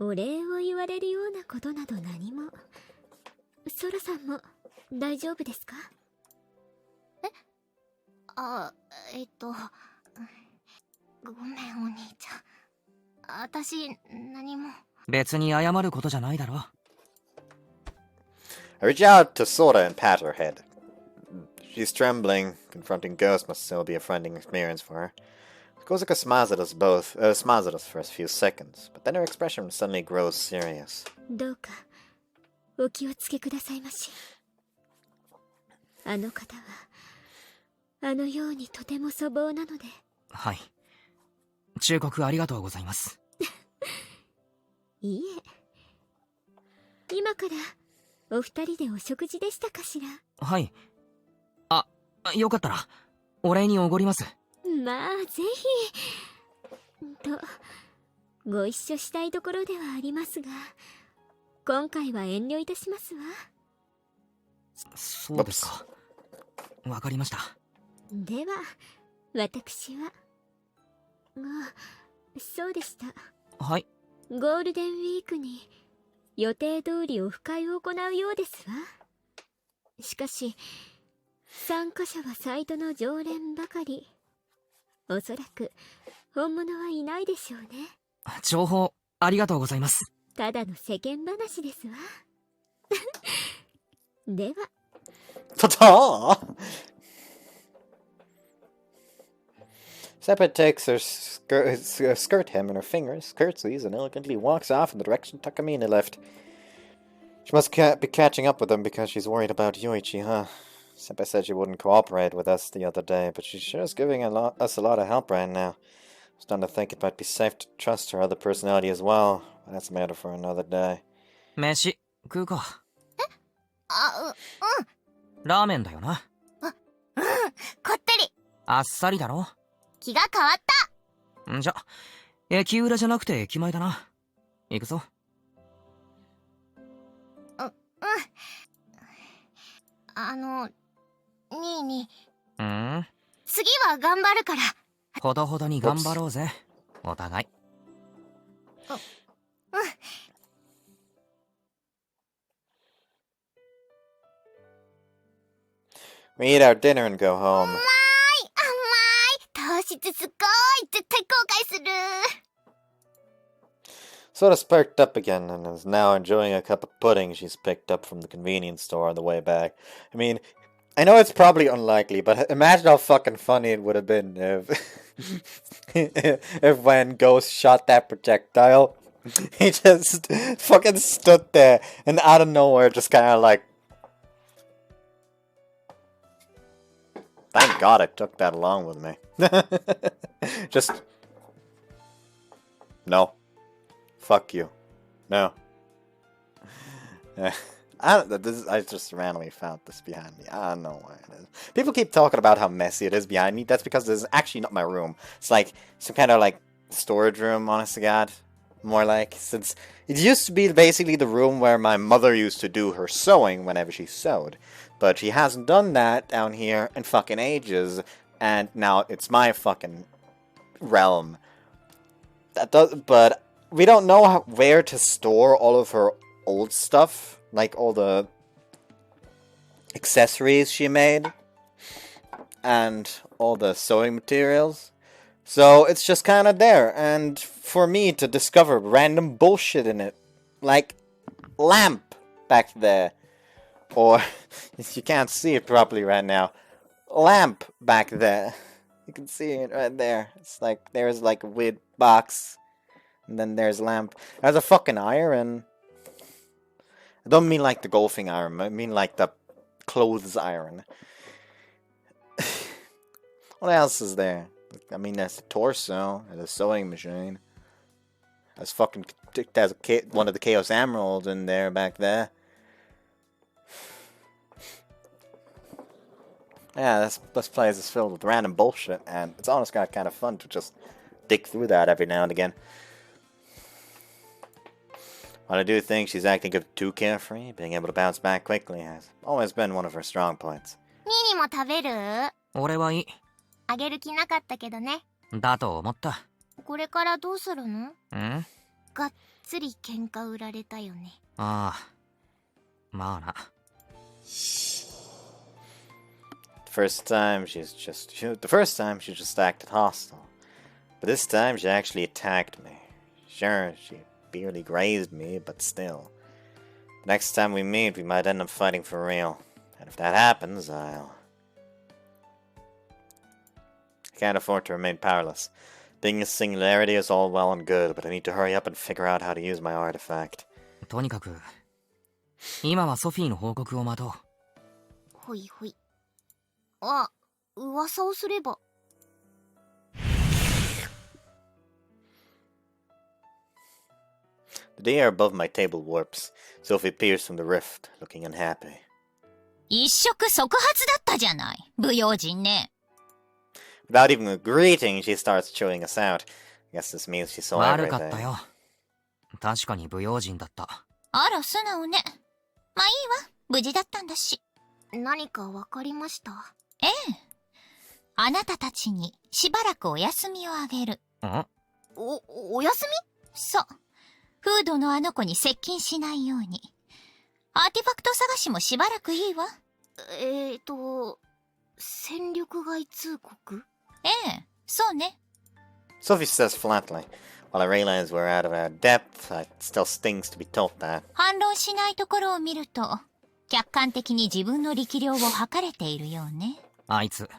お礼を言われるようなことなど何も。ソラさんも大丈夫ですか？ごめんお兄ちゃん。私、何も。別に謝ることじゃないだろ。I reach out to Sora and pat her head. She's trembling. Confronting Ghost must still be a frightening experience for her. Kozaka smiles at us for a few seconds, but then her expression suddenly grows serious. どうかお気をつけくださいまし。あの方はあのようにとても粗暴なので。はい。忠告ありがとうございます。いいえ。今からお二人でお食事でしたかしら。はい。よかったらお礼におごります。まあぜひとご一緒したいところではありますが、今回は遠慮いたしますわ。そうですか。わかりました。では私は。そうでした。はい。ゴールデンウィークに予定通りオフ会を行うようですわ。しかし参加者はサイトの常連ばかり。おそらく本物はいないでしょうね。情報ありがとうございます。ただの世間話ですわ。では。Ta-ta! Seppa takes her skirt hem in her fingers, curtsies, and elegantly walks off in the direction Takamine left. She must be catching up with them because she's worried about Yoichi, huh? Seppa said she wouldn't cooperate with us the other day, but she sure is giving us a lot of help right now. I was starting to think it might be safe to trust her other personality as well, but that's a matter for another day. 飯食うか。うん。ラーメンだよな。こってり。あっさりだろ。気が変わった。んじゃ、駅裏じゃなくて駅前だな。行くぞ。ニーニー。次は頑張るから。ほどほどに頑張ろうぜ。お互い。We eat our dinner and go home. 甘い糖質すごい絶対後悔する。Soda's perked up again and is now enjoying a cup of pudding she's picked up from the convenience store on the way back. I mean, I know it's probably unlikely, but imagine how fucking funny it would have been if when Ghost shot that projectile, he just fucking stood there and out of nowhere just kind of like... Thank God I took that along with me. Just... No. Fuck you. No. I just randomly found this behind me. I don't know why it is. People keep talking about how messy it is behind me. That's because this is actually not my room. It's like some kind of like storage room, honest to God. More like, since it used to be basically the room where my mother used to do her sewing whenever she sewed. But she hasn't done that down here in fucking ages. And now it's my fucking realm. But we don't know where to store all of her old stuff. Like all the accessories she made. And all the sewing materials. So it's just kind of there. And for me to discover random bullshit in it. Like lamp back there. Or, you can't see it properly right now. Lamp back there. You can see it right there. It's like, there's like a weird box. And then there's lamp. There's a fucking iron. I don't mean like the golfing iron. I mean like the clothes iron. What else is there? I mean, there's the torso, and the sewing machine. There's one of the Chaos Emeralds in there back there. Yeah, this place is filled with random bullshit, and it's honestly kind of fun to just dig through that every now and again. While I do think she's acting a bit too carefree, being able to bounce back quickly has always been one of her strong points. ミニも食べる？俺はいい。あげる気なかったけどね。だと思った。これからどうするの？ん？がっつり喧嘩売られたよね。ああ。まあな。The first time she just acted hostile. But this time she actually attacked me. Sure, she barely grazed me, but still. Next time we meet, we might end up fighting for real. And if that happens, I can't afford to remain powerless. Being a singularity is all well and good, but I need to hurry up and figure out how to use my artifact. とにかく、今はソフィーの報告を待とう。ほいほい。あ、噂をすれば。The air above my table warps. Sophie peers from the rift, looking unhappy. 一触即発だったじゃない。不用心ね。Without even a greeting, she starts chewing us out. I guess this means she saw 悪かった everything. よ。確かに不用心だった。あら、素直ね。まあいいわ。無事だったんだし。何かわかりました？ええ。あなたたちにしばらくお休みをあげる。ん？お休そう。フードのあの子に接近しないように。アーティファクト探しもしばらくいいわ。戦力外通告？ええ、そうね。Sophie says flatly. While I realize we're out of our depth, it still stings to be told that. 反論しないところを見ると、客観的に自分の力量を測れているようね。あいつ、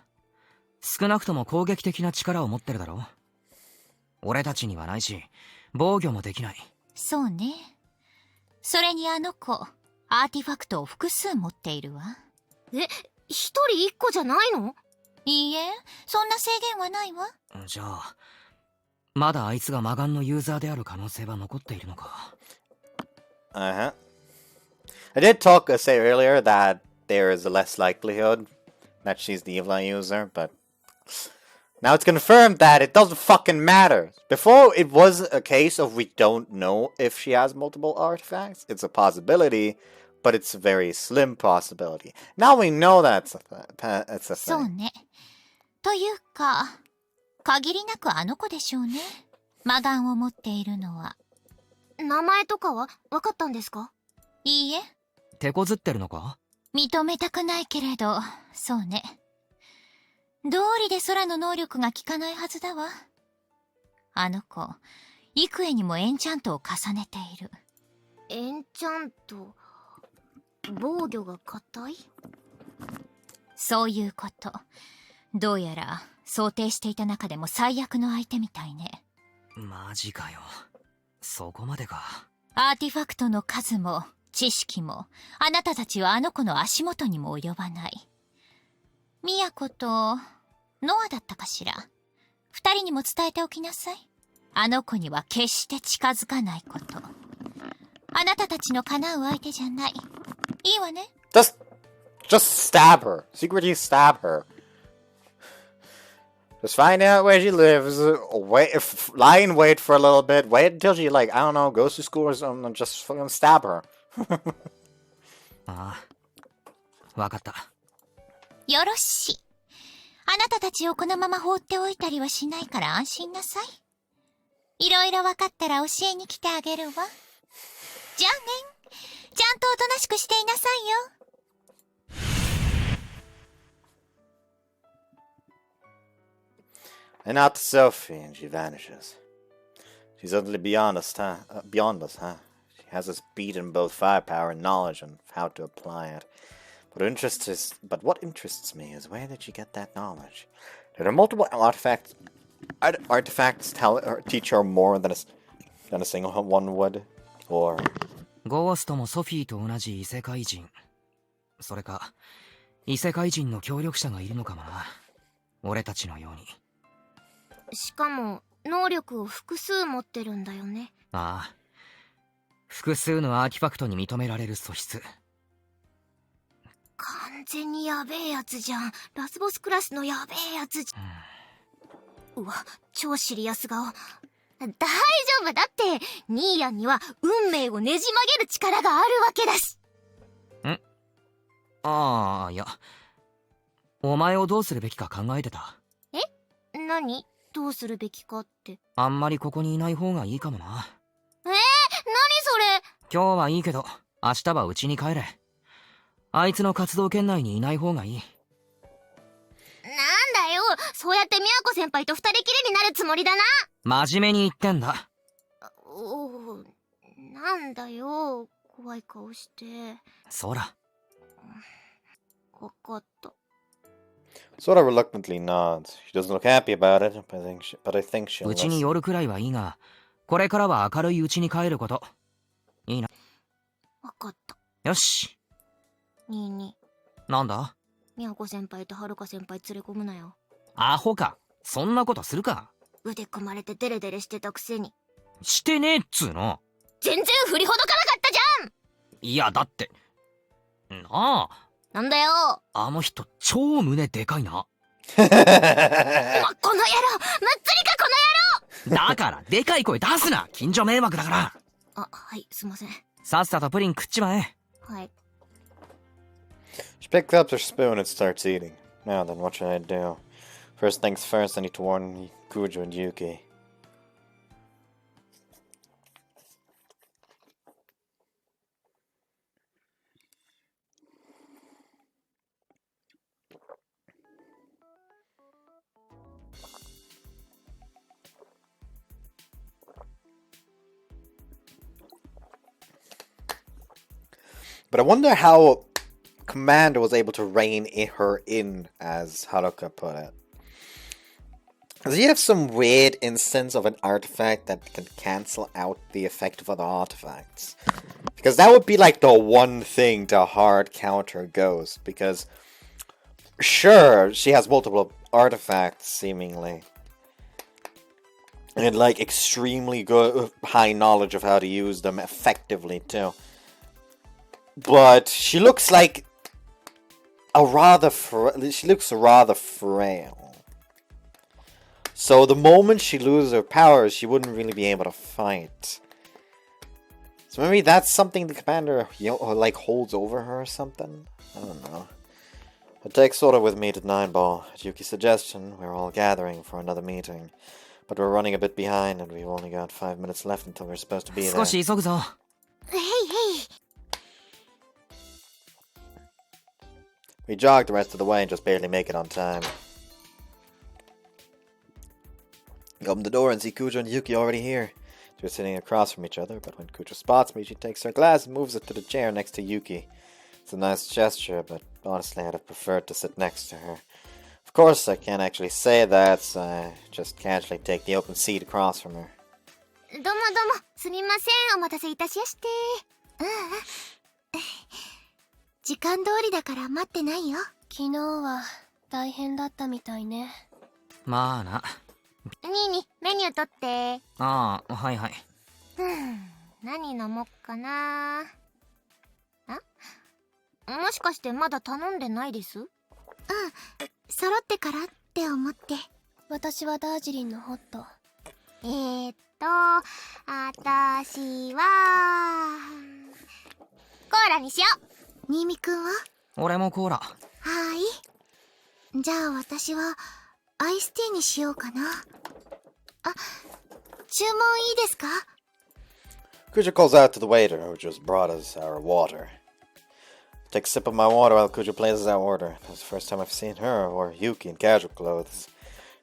少なくとも攻撃的な力を持ってるだろ。俺たちにはないし、防御もできない。そうね。それにあの子、アーティファクトを複数持っているわ。一人一個じゃないの？いいえ、そんな制限はないわ。じゃあ、まだあいつが魔眼のユーザーである可能性は残っているのか。Uh-huh. I did say earlier that there is a less likelihood that she's the Evil Eye user, but now it's confirmed that it doesn't fucking matter. Before, it was a case of we don't know if she has multiple artifacts. It's a possibility, but it's a very slim possibility. Now we know that's it's a thing. そうね。というか、限りなくあの子でしょうね。魔眼を持っているのは。名前とかは分かったんですか？いいえ。手こずってるのか？認めたくないけれど、そうね。道理で空の能力が効かないはずだわ。あの子、幾重にもエンチャントを重ねている。エンチャント、防御が硬い？そういうこと。どうやら想定していた中でも最悪の相手みたいね。マジかよ。そこまでか。アーティファクトの数も知識もあなたたちはあの子の足元にも及ばない。ミヤコとノアだったかしら。二人にも伝えておきなさい。あの子には決して近づかないこと。あなたたちの叶う相手じゃない。いいわね。Just stab her. Secretly stab her. Just find out where she lives. Lie in wait for a little bit. Wait until she, I don't know, goes to school or something, and just fucking stab her. ああ、わかった。よろしい。あなたたちをこのまま放っておいたりはしないから安心なさい。いろいろわかったら教えに来てあげるわ。じゃあね。ちゃんとおとなしくしていなさいよ。And out to Sophie, and she vanishes. She's utterly beyond us, huh? She has us beaten both firepower and knowledge on how to apply it. But what interests me is where did she get that knowledge? Did her multiple artifacts teach her more than a single one would? Or ゴーストもソフィーと同じ異世界人。それか、異世界人の協力者がいるのかもな。俺たちのように。しかも能力を複数持ってるんだよね。ああ、複数のアーティファクトに認められる素質。完全にやべえやつじゃん。ラスボスクラスのやべえやつじゃん。うわ、超シリアス顔。大丈夫だって、ニーヤンには運命をねじ曲げる力があるわけだし。ああ、いや、お前をどうするべきか考えてた。何？どうするべきかって。あんまりここにいない方がいいかもな。何それ？今日はいいけど、明日は家に帰れ。あいつの活動圏内にいない方がいい。なんだよ、そうやってみやこ先輩と二人きりになるつもりだな。真面目に言ってんだ。おお、なんだよ、怖い顔して。そら。わかった。Sora reluctantly nods. She doesn't look happy about it, but I think she'll うちに listen. 夜くらいはいいが、これからは明るいうちに帰ること。いいな。わかった。よし。になんだ？みやこ先輩とはるか先輩連れ込むなよ。アホか。そんなことするか。腕組まれてデレデレしてたくせに。してねえっつーの。全然振りほどかなかったじゃん。いや、だって。なあ。なんだよ。あの人、超胸でかいな。この野郎、むっつりかこのだから、でかい声出すな。近所迷惑だから。あ、はい、すいません。さっさとプリン食っちまえ。はい。She picks up her spoon and starts eating. Now then, what should I do? First things first, I need to warn Kujo and Yuki. But I wonder how Commander was able to rein her in, as Haruka put it. Does he have some weird instance of an artifact that can cancel out the effect of other artifacts? Because that would be like the one thing to hard counter Ghost. Because, sure, she has multiple artifacts, seemingly. And like extremely good, high knowledge of how to use them effectively, too. But she looks like she looks rather frail. So the moment she loses her powers, she wouldn't really be able to fight. So maybe that's something the commander, like holds over her or something? I don't know. I take Sora with me to Nine Ball. At Yuki's suggestion, we're all gathering for another meeting. But we're running a bit behind and we've only got 5 minutes left until we're supposed to be there. 少し急ぐぞ。へいへい。We jog the rest of the way and just barely make it on time. We open the door and see Kujo and Yuki already here. They're sitting across from each other, but when Kujo spots me, she takes her glass and moves it to the chair next to Yuki. It's a nice gesture, but honestly I'd have preferred to sit next to her. Of course, I can't actually say that, so I just casually take the open seat across from her. どうもどうも、すみません、お待たせいたしやして。時間通りだから待ってないよ。昨日は大変だったみたいね。まあな。にメニュー取って。ああ、はいはい。何飲もっかな。もしかしてまだ頼んでないです？揃ってからって思って。私はダージリンのホット。私はコーラにしよう。新見くんは？俺もコーラ。はい。じゃあ私はアイスティーにしようかな。あ、注文いいですか？ Kujo calls out to the waiter who just brought us our water. Take a sip of my water while Kujo places our order. That's the first time I've seen her or Yuki in casual clothes.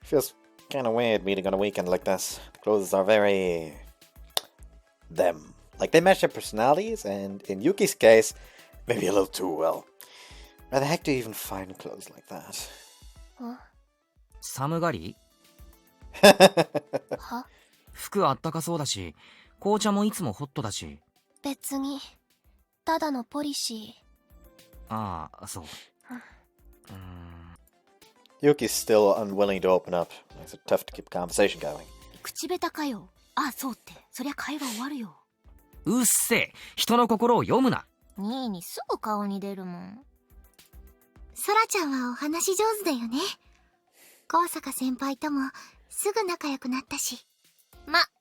It feels kind of weird meeting on a weekend like this. The clothes are very them. Like they match their personalities, and in Yuki's case, maybe a little too well. Where the heck do you even find clothes like that? 寒がり？は？服あったかそうだし、紅茶もいつもホットだし。別に、ただのポリシー。ああ、そう。Yuki's still unwilling to open up. Makes it tough to keep conversation going. 口下手かよ。あ、そうって。そりゃ会話終わるよ。うっせえ、人の心を読むな。ニーにすぐ顔に出るもん。ソラちゃんはお話上手だよね。高坂先輩ともすぐ仲良くなったし。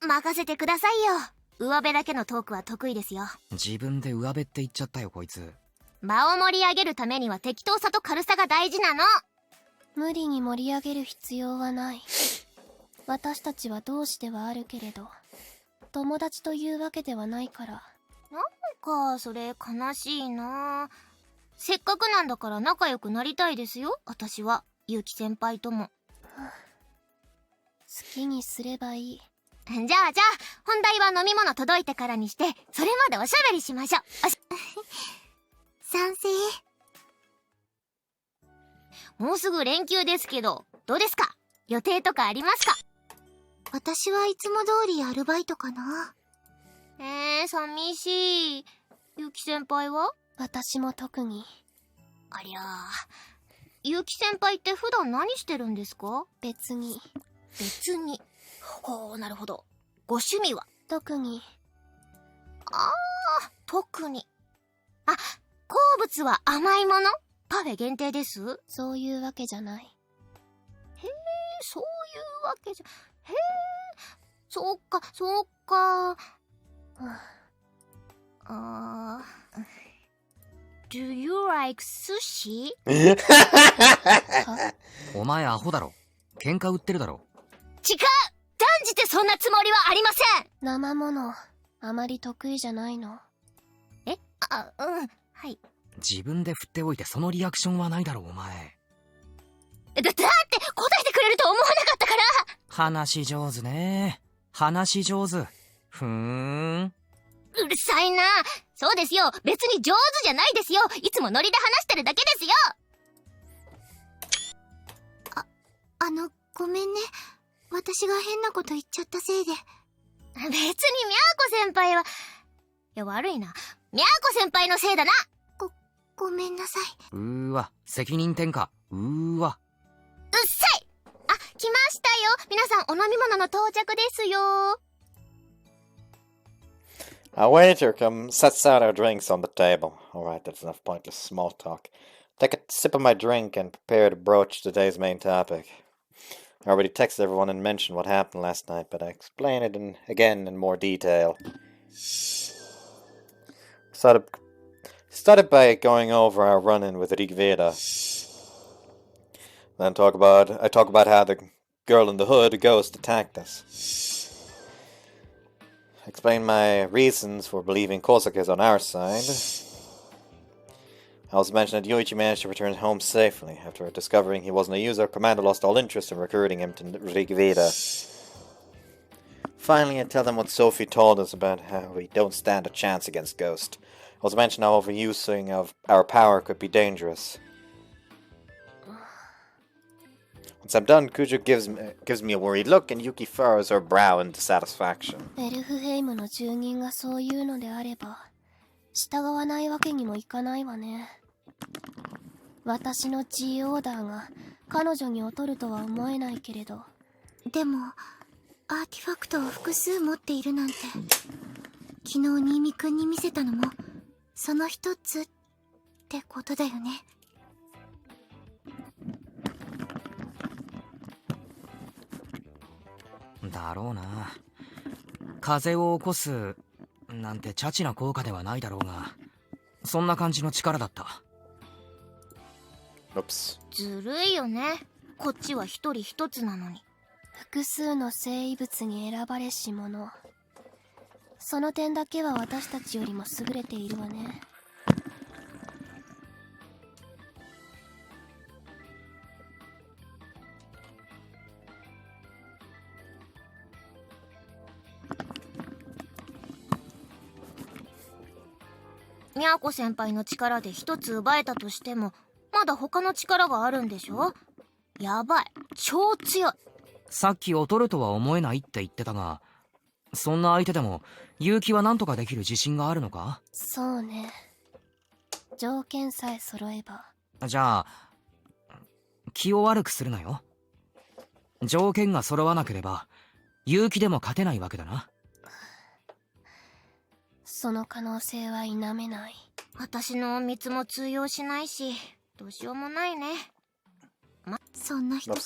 任せてくださいよ。上辺だけのトークは得意ですよ。自分で上辺って言っちゃったよこいつ。場を盛り上げるためには適当さと軽さが大事なの。無理に盛り上げる必要はない。私たちは同志ではあるけれど、友達というわけではないから。なんかそれ悲しいな。せっかくなんだから仲良くなりたいですよ、私は。結城先輩とも。好きにすればいい。じゃあ本題は飲み物届いてからにして、それまでおしゃべりしましょう。賛成。もうすぐ連休ですけど、どうですか？予定とかありますか？私はいつも通りアルバイトかな。寂しい。ゆき先輩は？私も特に。ありゃあ。ゆき先輩って普段何してるんですか？別に。別に。ほう、なるほど。ご趣味は？特に。特に。あ、好物は甘いもの？パフェ限定です？そういうわけじゃない。へえ、そういうわけじゃ。へえ、そうか。Do you like sushi? お前アホだろ。喧嘩売ってるだろ。違う！断じてそんなつもりはありません！生もの、あまり得意じゃないの。はい。自分で振っておいてそのリアクションはないだろお前。だって答えてくれると思わなかったから！話上手ね。話上手。ふーん。うるさいな。そうですよ。別に上手じゃないですよ。いつもノリで話してるだけですよ。ごめんね。私が変なこと言っちゃったせいで。別にみゃーこ先輩は。いや、悪いな。みゃーこ先輩のせいだな。ごめんなさい。わ、責任転嫁。わ。うっさい！来ましたよ。皆さんお飲み物の到着ですよ。A waiter sets out our drinks on the table. Alright, that's enough pointless small talk. Take a sip of my drink and prepare to broach today's main topic. I already texted everyone and mentioned what happened last night, but I explain it again in more detail. Started by going over our run-in with Rigveda. Then I talk about how the girl in the hood, Ghost, attacked us. Explain my reasons for believing Kosaka is on our side. I also mentioned that Yoichi managed to return home safely. After discovering he wasn't a user, Commander lost all interest in recruiting him to Rigveda. Finally, I tell them what Sophie told us about how we don't stand a chance against Ghost. I also mentioned how overusing of our power could be dangerous. Once I'm done, Kujo gives me a worried look, and Yuki furrows her brow in dissatisfaction. エルフヘイムの住人がそう言うのであれば、従わないわけにもいかないわね。私の G オーダーが彼女に劣るとは思えないけれど。でも、アーティファクトを複数持っているなんて。昨日新見くんに見せたのも、その一つってことだよね。だろうな。風を起こすなんてチャチな効果ではないだろうが、そんな感じの力だった。ずるいよね。こっちは一人一つなのに。複数の生異物に選ばれし者。その点だけは私たちよりも優れているわね。みゃーこ先輩の力で一つ奪えたとしても、まだ他の力があるんでしょ？やばい。超強い。さっき劣るとは思えないって言ってたが、そんな相手でも結城は何とかできる自信があるのか？そうね。条件さえ揃えば。じゃあ気を悪くするなよ。条件が揃わなければ勇気でも勝てないわけだな。その可能性は否めない。私の隠密も通用しないし、どうしようもないね。そんな人が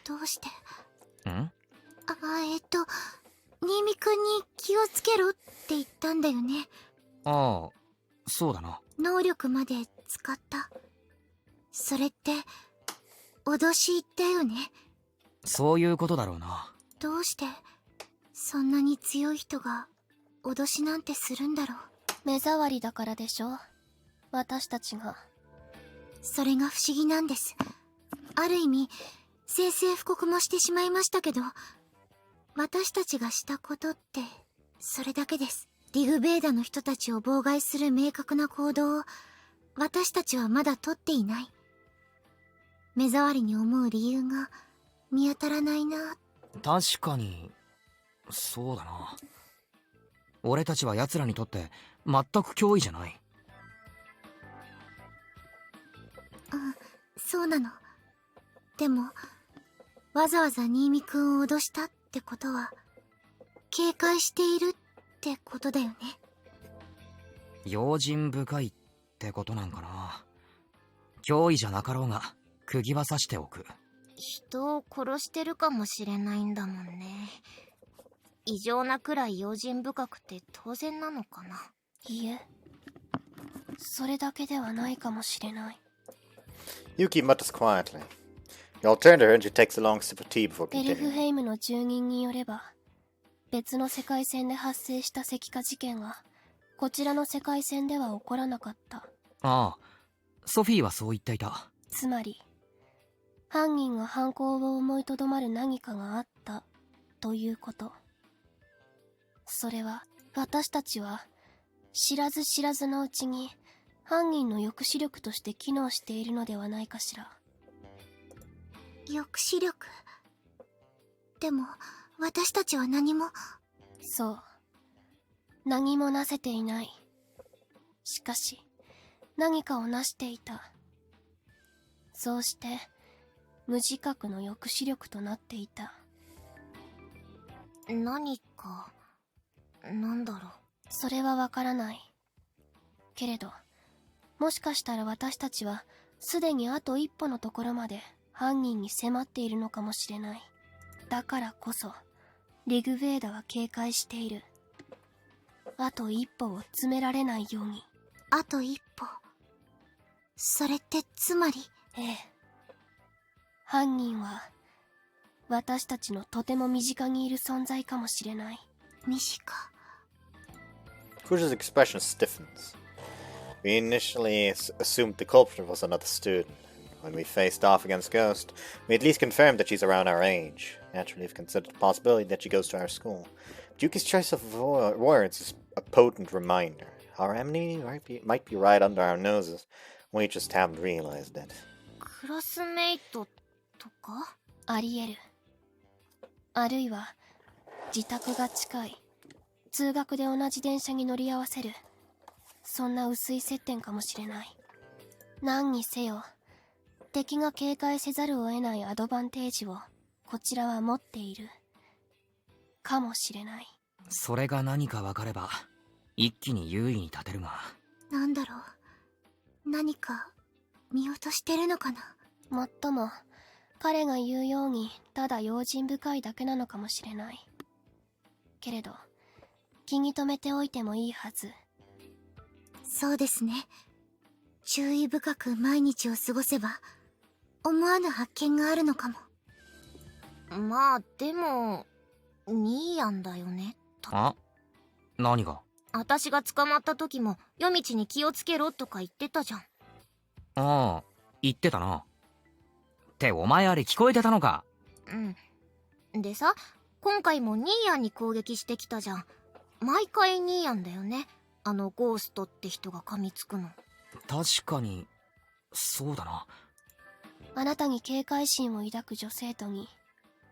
どうして。ん？新見くんに気をつけろって言ったんだよね。ああ、そうだな。能力まで使った。それって脅しだよね。そういうことだろうな。どうしてそんなに強い人が脅しなんてするんだろう。目障りだからでしょ、私たちが。それが不思議なんです。ある意味宣戦布告もしてしまいましたけど、私たちがしたことってそれだけです。リグベーダの人たちを妨害する明確な行動を私たちはまだ取っていない。目障りに思う理由が見当たらないな。確かにそうだな。俺たちは奴らにとって全く脅威じゃない。そうなの。でもわざわざ新見くんを脅したってことは警戒しているってことだよね。用心深いってことなんかな。脅威じゃなかろうが釘は刺しておく。人を殺してるかもしれないんだもんね。異常なくらい用心深くて当然なのかな。いえ、それだけではないかもしれない。 Yuki mutters quietly. You all turn to her and she takes a long sip of tea before エルフ continuing. ヘイムの住人によれば、別の世界線で発生した石化事件がこちらの世界線では起こらなかった。ああ、ソフィーはそう言っていた。つまり犯人が犯行を思いとどまる何かがあったということ。それは私たちは知らず知らずのうちに犯人の抑止力として機能しているのではないかしら。抑止力。でも私たちは何も。そう、何もなせていない。しかし何かをなしていた。そうして無自覚の抑止力となっていた。何か、なんだろう。それはわからない。けれどもしかしたら私たちはすでにあと一歩のところまで犯人に迫っているのかもしれない。だからこそリグベーダは警戒している。あと一歩を詰められないように。あと一歩。それってつまり。ええ、犯人は私たちのとても身近にいる存在かもしれない。身近。Kuja's expression stiffens. We initially assumed the culprit was another student. When we faced off against Ghost, we at least confirmed that she's around our age. Naturally, we've considered the possibility that she goes to our school. But Yuki's choice of words is a potent reminder. Our enemy might be right under our noses. We just haven't realized it. クラスメイトとか？あり得る。あるいは自宅が近い、通学で同じ電車に乗り合わせる、そんな薄い接点かもしれない。何にせよ敵が警戒せざるを得ないアドバンテージをこちらは持っているかもしれない。それが何か分かれば一気に優位に立てるが。なんだろう。何か見落としてるのかな。もっとも彼が言うようにただ用心深いだけなのかもしれない。けれど気に留めておいてもいいはず。そうですね。注意深く毎日を過ごせば思わぬ発見があるのかも。まあでもニーヤンだよね。あ？何が？私が捕まった時も夜道に気をつけろとか言ってたじゃん。ああ、言ってたな。ってお前あれ聞こえてたのか？うん。でさ、今回もニーヤンに攻撃してきたじゃん。毎回ニーヤンだよね。あのゴーストって人が噛みつくの。確かにそうだな。あなたに警戒心を抱く女生徒に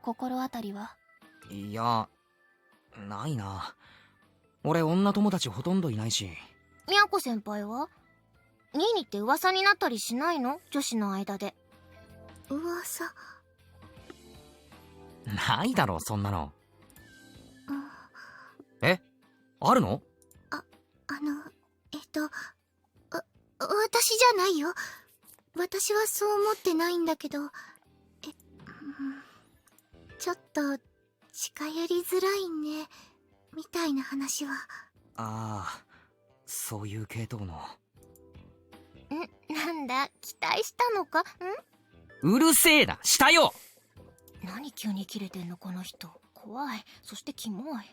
心当たりは？いや、ないな。俺女友達ほとんどいないし。みやこ先輩は？ニーニって噂になったりしないの？女子の間で。噂。ないだろ、そんなの。うん、え、あるの？私じゃないよ。私はそう思ってないんだけど、ちょっと近寄りづらいね、みたいな話は。ああ、そういう系統の。なんだ、期待したのか？うるせえな、したよ。何急にキレてんのこの人。怖い。そしてキモい。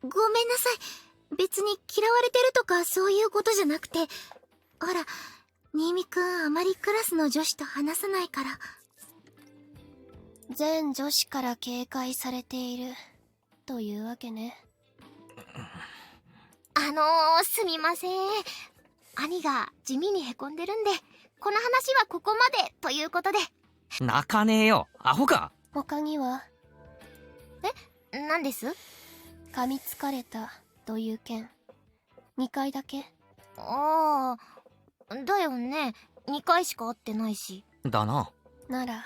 ごめんなさい。別に嫌われてるとかそういうことじゃなくて、ほら、新見くんあまりクラスの女子と話さないから。全女子から警戒されているというわけね。すみません。兄が地味にへこんでるんで、この話はここまでということで。泣かねえよ、アホか。他には？何です？噛みつかれたという件、2回だけ。ああ、だよね。2回しか会ってないし。だな。なら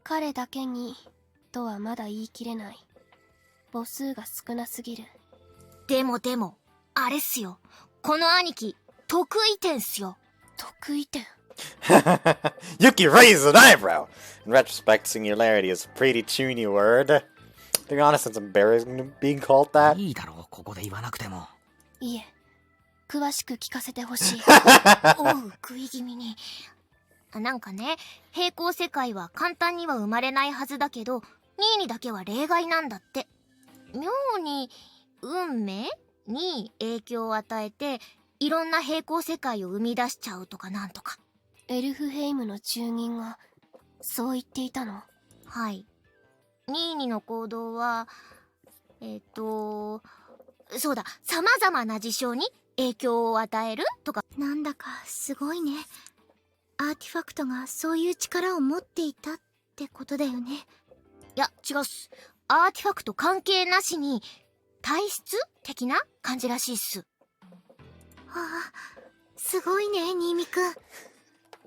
彼だけにとはまだ言い切れない。母数が少なすぎる。でもあれっすよ、この兄貴得意点っすよ。得意点。Yuki raised an eyebrow. In retrospect, singularity is a pretty chuny word. To be honest, it's embarrassing being called that. いいだろう、ここで言わなくても。いえ、詳しく聞かせてほしい。おう、食い気味に。なんかね、平行世界は簡単には生まれないはずだけど、ニーニだけは例外なんだって。妙に運命に影響を与えて、いろんな平行世界を生み出しちゃうとかなんとか。エルフヘイムの住人がそう言っていたの？はい。ニーニの行動は、そうだ、様々な事象に影響を与えるとか。なんだかすごいね。アーティファクトがそういう力を持っていたってことだよね。いや、違うっす。アーティファクト関係なしに、体質的な感じらしいっす。ああ、すごいね、新見くん。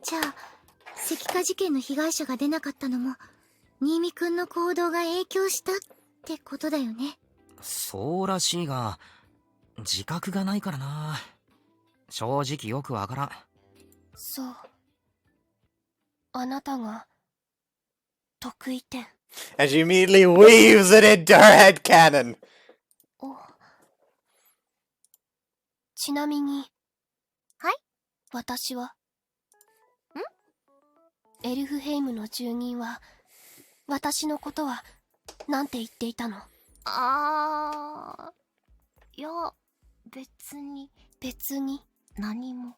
じゃあ、石化事件の被害者が出なかったのも、新見くんの行動が影響したってことだよね。そうらしいが、自覚がないからな。正直よくわからん。そう。あなたが得意点。And she immediately weaves it into her head cannon. お。ちなみに。はい？私は？エルフヘイムの住人は、私のことは、なんて言っていたの？いや、別に。別に？何も。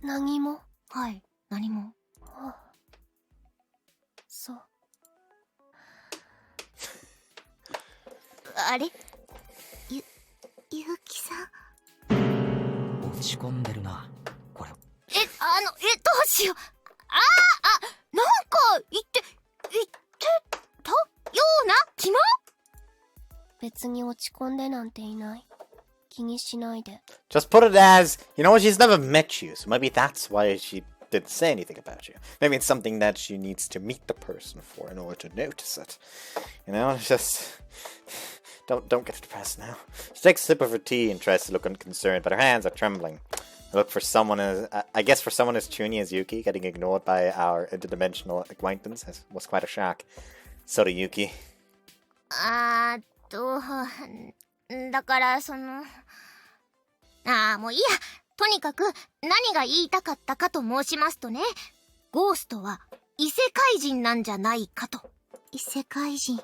何も？はい、何も。はあ、そう。あれ？ゆきさん。落ち込んでるな、これ。どうしよう。なんか、言ってたような気も？別に落ち込んでなんていない。気にしないで。 Just put it as, you know, she's never met you, so maybe that's why she didn't say anything about you. Maybe it's something that she needs to meet the person for in order to notice it. You know, it's just... Don't get depressed now. She takes a sip of her tea and tries to look unconcerned, but her hands are trembling. I guess for someone as chuny as Yuki, getting ignored by our interdimensional acquaintance was quite a shock. So to Yuki. だからもういいや。とにかく何が言いたかったかと申しますとね、ゴーストは異世界人なんじゃないかと。異世界人。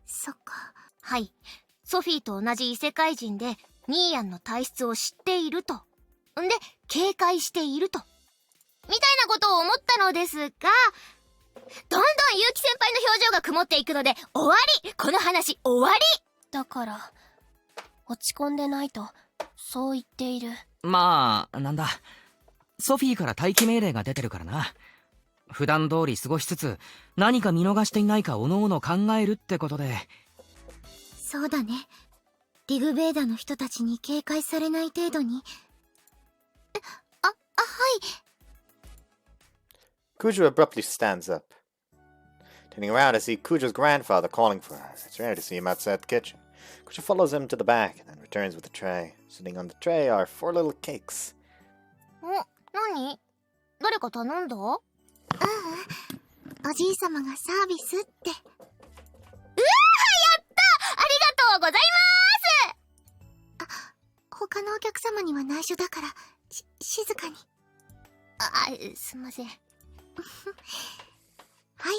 そっか。はい。ソフィーと同じ異世界人で、ニーヤンの体質を知っていると。んで、警戒していると。みたいなことを思ったのですが、どんどん結城先輩の表情が曇っていくので、終わり！この話、終わり！だから、落ち込んでないと、そう言っている。まあ、なんだ。ソフィーから待機命令が出てるからな。普段通り過ごしつつ、何か見逃していないかおのおの考えるってことで。そうだね。リグベーダの人たちに警戒されない程度に。はい。Kujo abruptly stands up. Turning around, I see Kujo's grandfather calling for her. It's rare to see him outside the kitchen. Kujo follows him to the back and then returns with a tray. Sitting on the tray are 4 little cakes. 何？誰か頼んだ？おじいさまがサービスって。ありがとうございます。他のお客様には内緒だから、静かに。すんません。はい、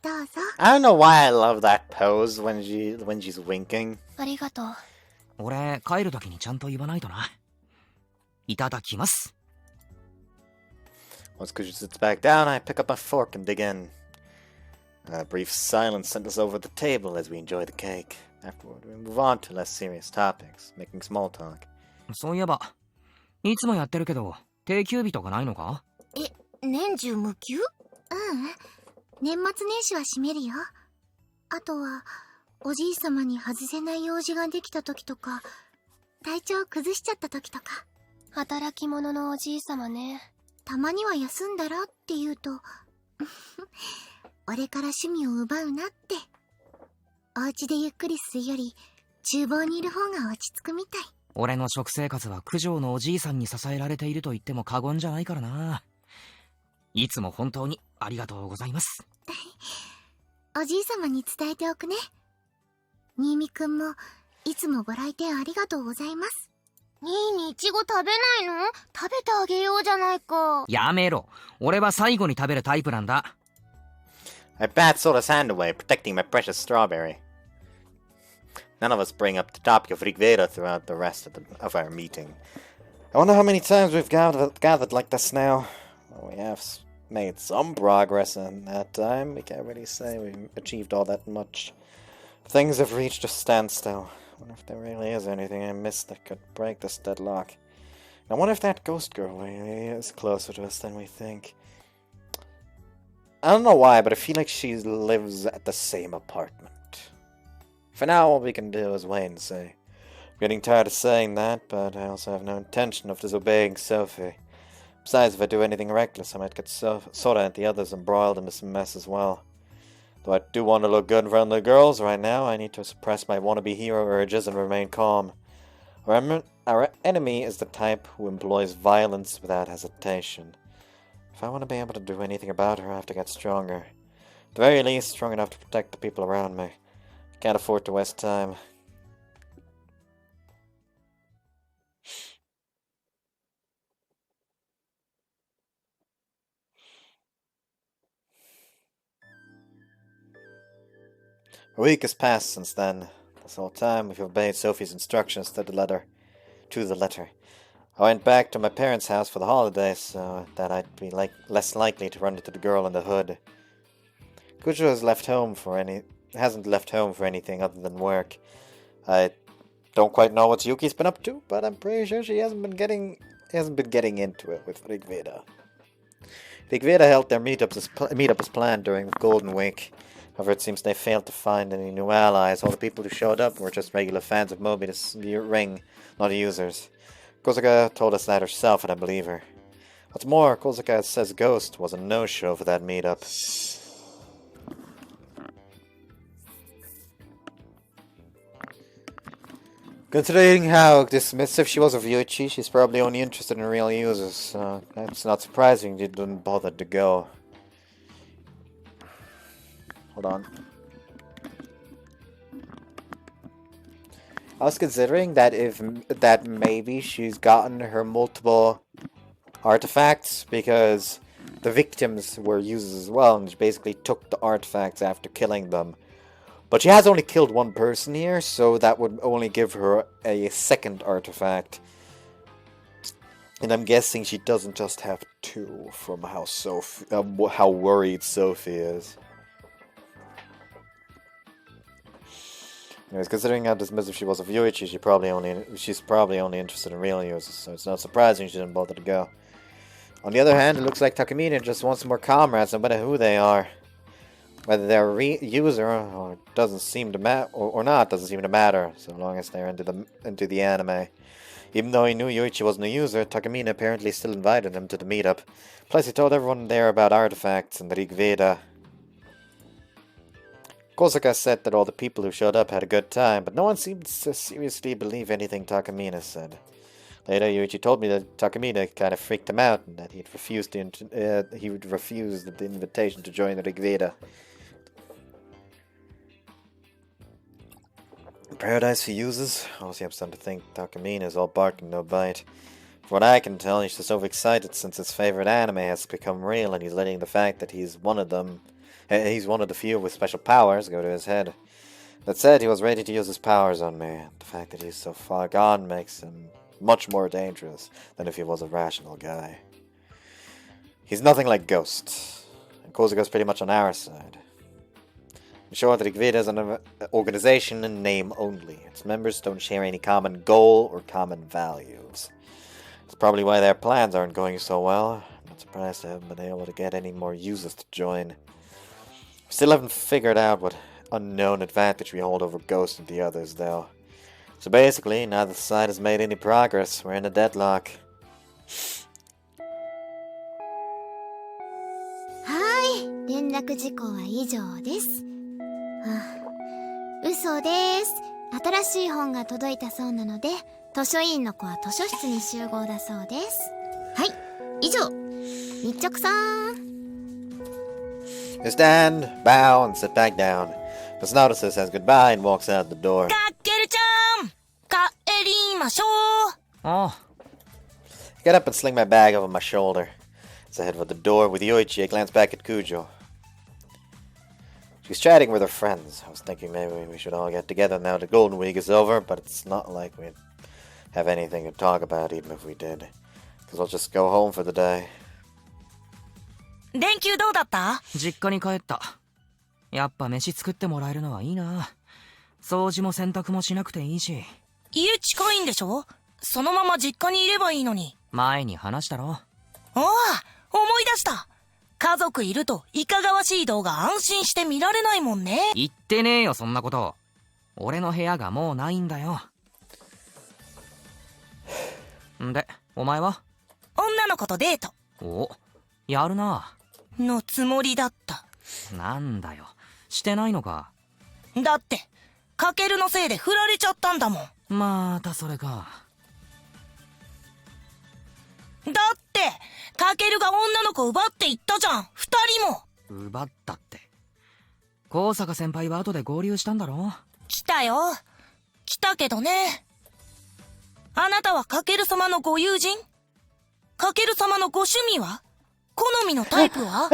どうぞ。I don't know why I love that pose when she's winking. ありがとう。俺、帰るときにちゃんと言わないとな。いただきます。Once Kujo sits back down, I pick up my fork and dig in. A brief silence sent us over the table as we enjoy the cake. Afterward, we move on to less serious topics, making small talk. そういえば、いつもやってるけど、定休日とかないのか？年中無休？年末年始は閉めるよ。あとは、おじいさまに外せない用事ができた時とか、体調崩しちゃった時とか。働き者のおじいさまね。たまには休んだらって言うと、俺から趣味を奪うなって。お家でゆっくりするより、厨房にいる方が落ち着くみたい。俺の食生活は九条のおじいさんに支えられていると言っても過言じゃないからな。いつも本当にありがとうございます。おじいさまに伝えておくね。新見くんも、いつもご来店ありがとうございます。ニーニーイチゴ食べないの？食べてあげようじゃないか。やめろ。俺は最後に食べるタイプなんだ。I bat Soda's hand away, protecting my precious strawberry. None of us bring up the topic of Rigveda throughout the rest of our meeting. I wonder how many times we've gathered like this now. Well, we have made some progress in that time. We can't really say we've achieved all that much. Things have reached a standstill. I wonder if there really is anything I missed that could break this deadlock. I wonder if that ghost girl really is closer to us than we think. I don't know why, but I feel like she lives at the same apartment. For now, all we can do is wait and see. I'm getting tired of saying that, but I also have no intention of disobeying Sophie. Besides, if I do anything reckless, I might get Soda and the others embroiled into some mess as well. Though I do want to look good in front of the girls right now, I need to suppress my wannabe hero urges and remain calm. Our enemy is the type who employs violence without hesitation. If I want to be able to do anything about her, I have to get stronger. At the very least, strong enough to protect the people around me. I can't afford to waste time. A week has passed since then. This whole time we've obeyed Sophie's instructions to the letter. I went back to my parents' house for the holidays, so that I'd be less likely to run into the girl in the hood. Kujo hasn't left home for anything other than work. I don't quite know what Yuki's been up to, but I'm pretty sure she hasn't been getting into it with Rigveda. Rigveda held their meetup as planned during the Golden Week. However, it seems they failed to find any new allies. All the people who showed up were just regular fans of Mobius Ring, not users. Kozaka told us that herself, and I believe her. What's more, Kozaka says Ghost was a no-show for that meetup. Considering how dismissive she was of Yuichi, she's probably only interested in real users, so it's not surprising she didn't bother to go. Hold on. I was considering that maybe she's gotten her multiple artifacts because the victims were users as well, and she basically took the artifacts after killing them. But she has only killed one person here, so that would only give her a second artifact. And I'm guessing she doesn't just have two from how worried Sophie is. Anyways, considering how dismissive she was of Yuichi, she's probably only interested in real users, so it's not surprising she didn't bother to go. On the other hand, it looks like Takamine just wants more comrades, no matter who they are. Whether they're a user or doesn't seem to matter, so long as they're into the anime. Even though he knew Yoichi wasn't a user, Takamine apparently still invited him to the meetup. Plus he told everyone there about artifacts and the Rig Veda. Kosaka said that all the people who showed up had a good time, but no one seemed to seriously believe anything Takamine said. Later, Yoichi told me that Takamine kind of freaked him out and that he would refuse the invitation to join the Rig Veda. Paradise for users? Honestly, I'm starting to think Takamine is all bark and no bite. From what I can tell, he's just overexcited since his favorite anime has become real and he's letting the fact that he's one of the few with special powers go to his head. That said, he was ready to use his powers on me. The fact that he's so far gone makes him much more dangerous than if he was a rational guy. He's nothing like Ghost, and Kozaka's pretty much on our side. I'm sure that Rig Veda is an organization in name only. Its members don't share any common goal or common values. That's probably why their plans aren't going so well. I'm not surprised they haven't been able to get any more users to join. We still haven't figured out what unknown advantage we hold over Ghost and the others, though. So basically, neither side has made any progress. We're in a deadlock. はい、連絡事項は以上です。嘘です。新しい本が届いたそうなので、図書委員の子は図書室に集合だそうです。はい、以上。日直さん。You stand, bow, and sit back down. Miss Nautilus says goodbye and walks out the door. かけるちゃん帰りましょうああ I get up and sling my bag over my shoulder. As I head for the door with Yoichi, I glance back at Kujo. She's chatting with her friends. I was thinking maybe we should all get together now that Golden Week is over, but it's not like we'd have anything to talk about even if we did. Because we'll just go home for the day. 連休どうだった？実家に帰った。やっぱ飯作ってもらえるのはいいな。掃除も洗濯もしなくていいし。家近いんでしょ？そのまま実家にいればいいのに。前に話したろ。ああ、思い出した。家族いるといかがわしい動画安心して見られないもんね。言ってねえよそんなこと。俺の部屋がもうないんだよ。んで、お前は？女の子とデート。お、やるな。のつもりだった。なんだよ、してないのか。だって、カケルのせいで振られちゃったんだもん。またそれか。だって、カケルが女の子奪っていったじゃん、二人も。奪ったって。高坂先輩は後で合流したんだろ？来たよ。来たけどね。あなたはカケル様のご友人？カケル様のご趣味は？好みのタイプは？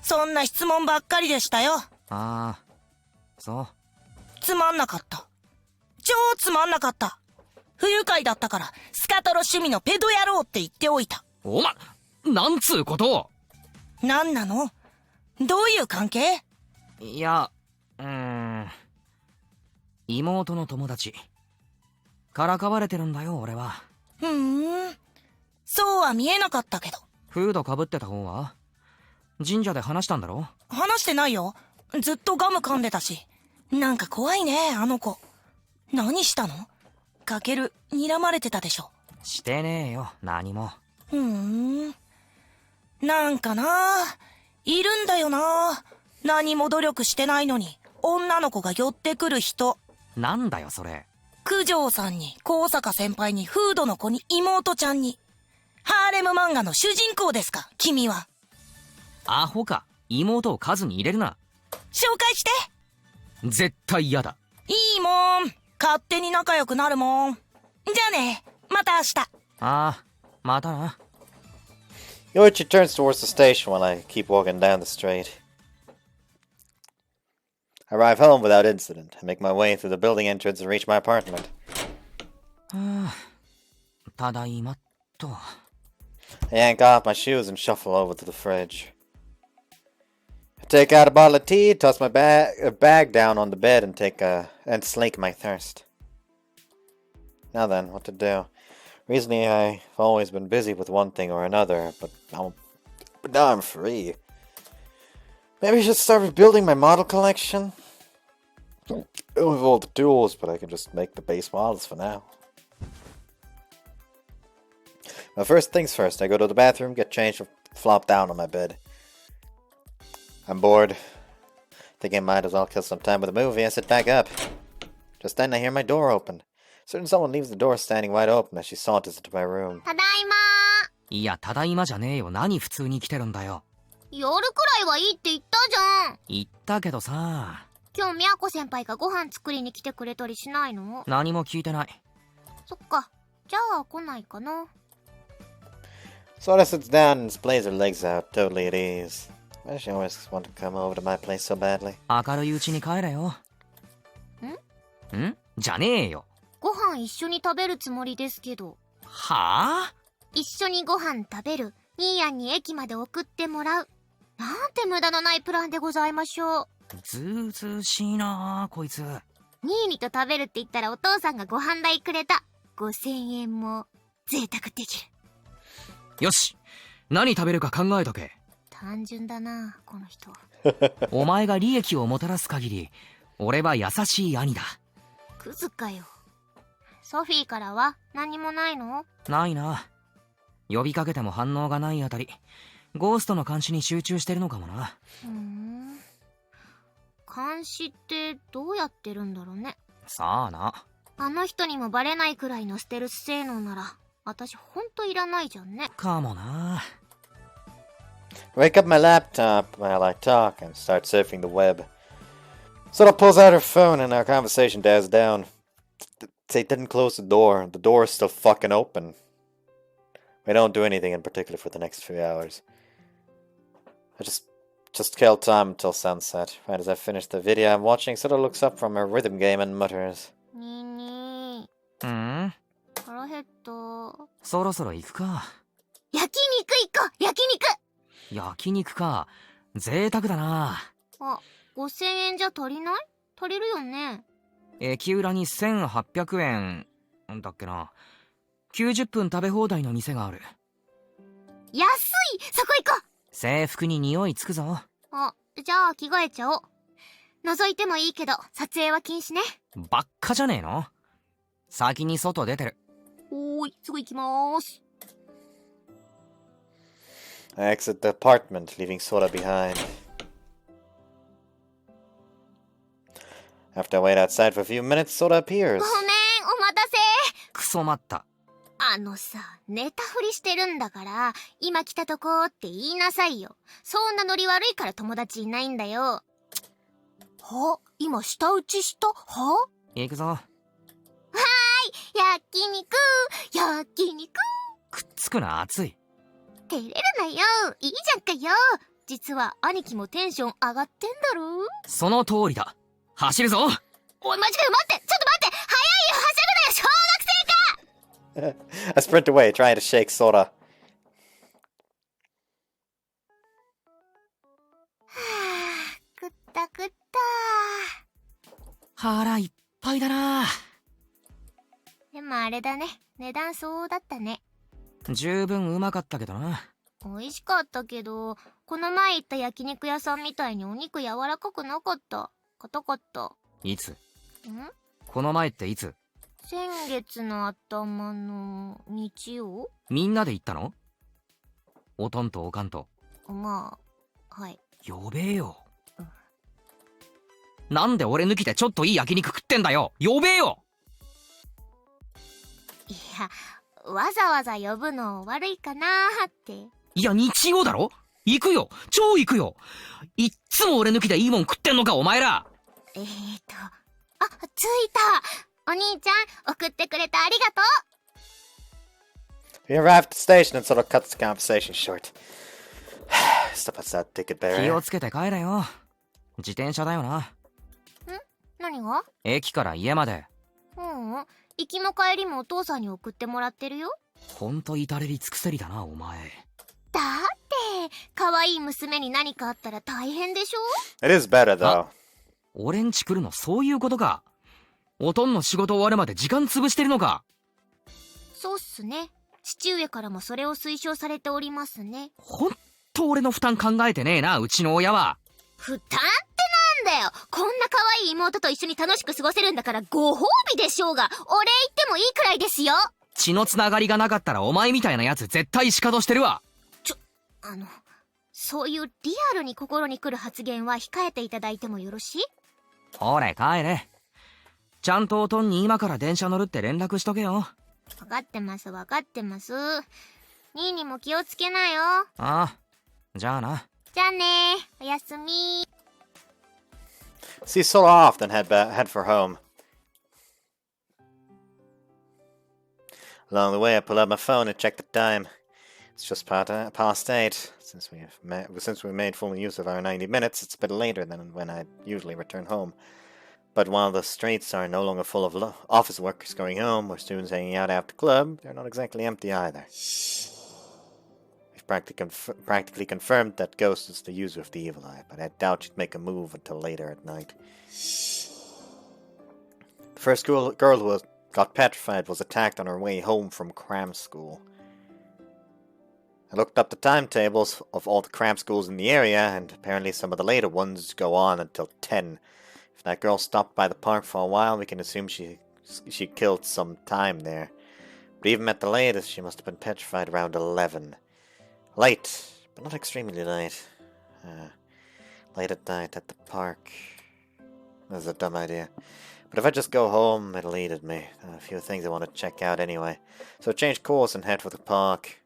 そんな質問ばっかりでしたよ。ああ、そう。つまんなかった。超つまんなかった。不愉快だったから、スカトロ趣味のペド野郎って言っておいた。おま、なんつうことなんなの？どういう関係？いや、妹の友達。からかわれてるんだよ、俺は。そうは見えなかったけど。フードかぶってた方は？神社で話したんだろ？話してないよ。ずっとガム噛んでたし。なんか怖いね、あの子。何したの？かける、睨まれてたでしょ。してねえよ、何も。なんかな、いるんだよな。何も努力してないのに、女の子が寄ってくる人。なんだよ、それ。九条さんに、高坂先輩に、フードの子に、妹ちゃんに。ハーレム漫画の主人公ですか、君は。アホか、妹を数に入れるな。紹介して。絶対嫌だ。いいもん。勝手に仲良くなるもん。じゃあね、また明日。ああ、またな。Yoichi turns towards the station while I keep walking down the street. I arrive home without incident. I make my way through the building entrance and reach my apartment. ただいまっと。I yank off my shoes and shuffle over to the fridge. I take out a bottle of tea, toss my bag down on the bed, and slake my thirst. Now then, what to do? Recently, I've always been busy with one thing or another, but now I'm free. Maybe I should start rebuilding my model collection? With all the tools, but I can just make the base models for now. Well, first things first, I go to the bathroom, get changed, and flop down on my bed. I'm bored. Thinking I might as well kill some time with a movie, I sit back up. Just then I hear my door open. Certain someone leaves the door standing wide open as she saunters into my room. ただいまいや、ただいまじゃねえよ。何普通に来てるんだよ。ー。夜くらいはいいって言ったじゃん。言ったけどさ。今日みやこ先輩がご飯作りに来てくれたりしないの？何も聞いてない。そっか。じゃあ来ないかな。Sora sits down and displays her legs out, totally at ease. Why does she always want to come over to my place so badly? 明るいうちに帰れよ。んじゃねえよ。ご飯一緒に食べるつもりですけど。はあ？一緒にご飯食べる。ニーヤンに駅まで送ってもらう。なんて無駄のないプランでございましょう。ずうずうしいなあ、こいつ。ニーニと食べるって言ったらお父さんがご飯代くれた。5000円も贅沢できる。よし、何食べるか考えとけ。単純だなこの人。お前が利益をもたらす限り、俺は優しい兄だ。クズかよ。ソフィーからは何もないの？ないな。呼びかけても反応がないあたり、ゴーストの監視に集中してるのかもな。監視ってどうやってるんだろうね。さあな。あの人にもバレないくらいのステルス性能なら、私ほんといらないじゃんね。かもな。Wake up my laptop while I talk and start surfing the web. Sora pulls out her phone and our conversation dies down. They didn't close the door. The door is still fucking open. We don't do anything in particular for the next few hours. I just kill time until sunset. Right as I finish the video I'm watching, Sora looks up from her rhythm game and mutters. にーにん？腹減った。そろそろ行くか。焼肉行こう！焼肉！焼肉か。贅沢だな。あ、5000円じゃ足りない？足りるよね。駅裏に1800円だっけな。90分食べ放題の店がある。安い！そこ行こう！制服に匂いつくぞ。あ、じゃあ着替えちゃおう。覗いてもいいけど、撮影は禁止ね。ばっかじゃねえの？先に外出てる。おーい、すぐ行きまーす。I exit the apartment, leaving Sora behind. After I wait outside for a few minutes, Sora appears. ごめん、お待たせ。クソ待った。あのさ、寝たふりしてるんだから、今来たとこって言いなさいよ。そんなノリ悪いから友達いないんだよ。は？今舌打ちした？は？行くぞ。はーい、焼肉。くっつくな、熱い。照れるなよ。いいじゃんかよ。実は兄貴もテンション上がってんだろ？その通りだ。走るぞ。おい、マジかよ、待って、ちょっと待って、早いよ、はしゃぐなよ、小学生か。 I sprint away, trying to shake Sora. はぁ、食った。腹いっぱいだな。でもあれだね、値段相応だったね。十分うまかったけどな。美味しかったけど、この前行った焼肉屋さんみたいにお肉柔らかくなかった。硬かった。いつ？ん？この前っていつ？先月の頭の日曜？みんなで行ったの？おとんとおかんと。まあ、はい。呼べよ。なんで俺抜きでちょっといい焼肉食ってんだよ。呼べよ。いや、わざわざ呼ぶの悪いかなーって。いや、日曜だろ？行くよ。超行くよ。いっつも俺抜きでいいもん食ってんのか、お前ら。あ、着いた。お兄ちゃん、送ってくれてありがとう。 We arrive at the station and Sora cuts the conversation short. Step outside the ticket 気 barrier. をつけて帰れよ。自転車だよな。何が？駅から家まで。行きも帰りもお父さんに送ってもらってるよ。ほんと至れり尽くせりだな、お前。だって可愛い娘に何かあったら大変でしょ？ It is better though. 俺んち来るのそういうことか。おとんの仕事終わるまで時間潰してるのか。そうっすね。父上からもそれを推奨されておりますね。ほんと俺の負担考えてねえな、うちの親は。負担ってなんだよ。こんな可愛い妹と一緒に楽しく過ごせるんだからご褒美でしょうが。お礼言ってもいいくらいですよ。血のつながりがなかったらお前みたいなやつ絶対仕方してるわ。そういうリアルに心に来る発言は控えていただいてもよろしい？ほれ帰れ。ちゃんとおとんに今から電車乗るって連絡しとけよ。分かってます分かってます。ニーにも気をつけなよ。ああ、じゃあな。じゃあね、おやすみ。 See Sora off, then head for home. Along the way, I pull out my phone and check the time. It's just past 8. Since we made full use of our 90 minutes, it's a bit later than when I usually return home. But while the streets are no longer full of office workers going home or students hanging out after club, they're not exactly empty either. We've practically confirmed that Ghost is the user of the Evil Eye, but I doubt she'd make a move until later at night. The first girl who got petrified was attacked on her way home from cram school. I looked up the timetables of all the cram schools in the area, and apparently some of the later ones go on until 10. If that girl stopped by the park for a while, we can assume she killed some time there. But even at the latest, she must have been petrified around 11. Late, but not extremely late. Late at night at the park. That's a dumb idea. But if I just go home, it'll eat at me. There are a few things I want to check out anyway. So change course and head for the park.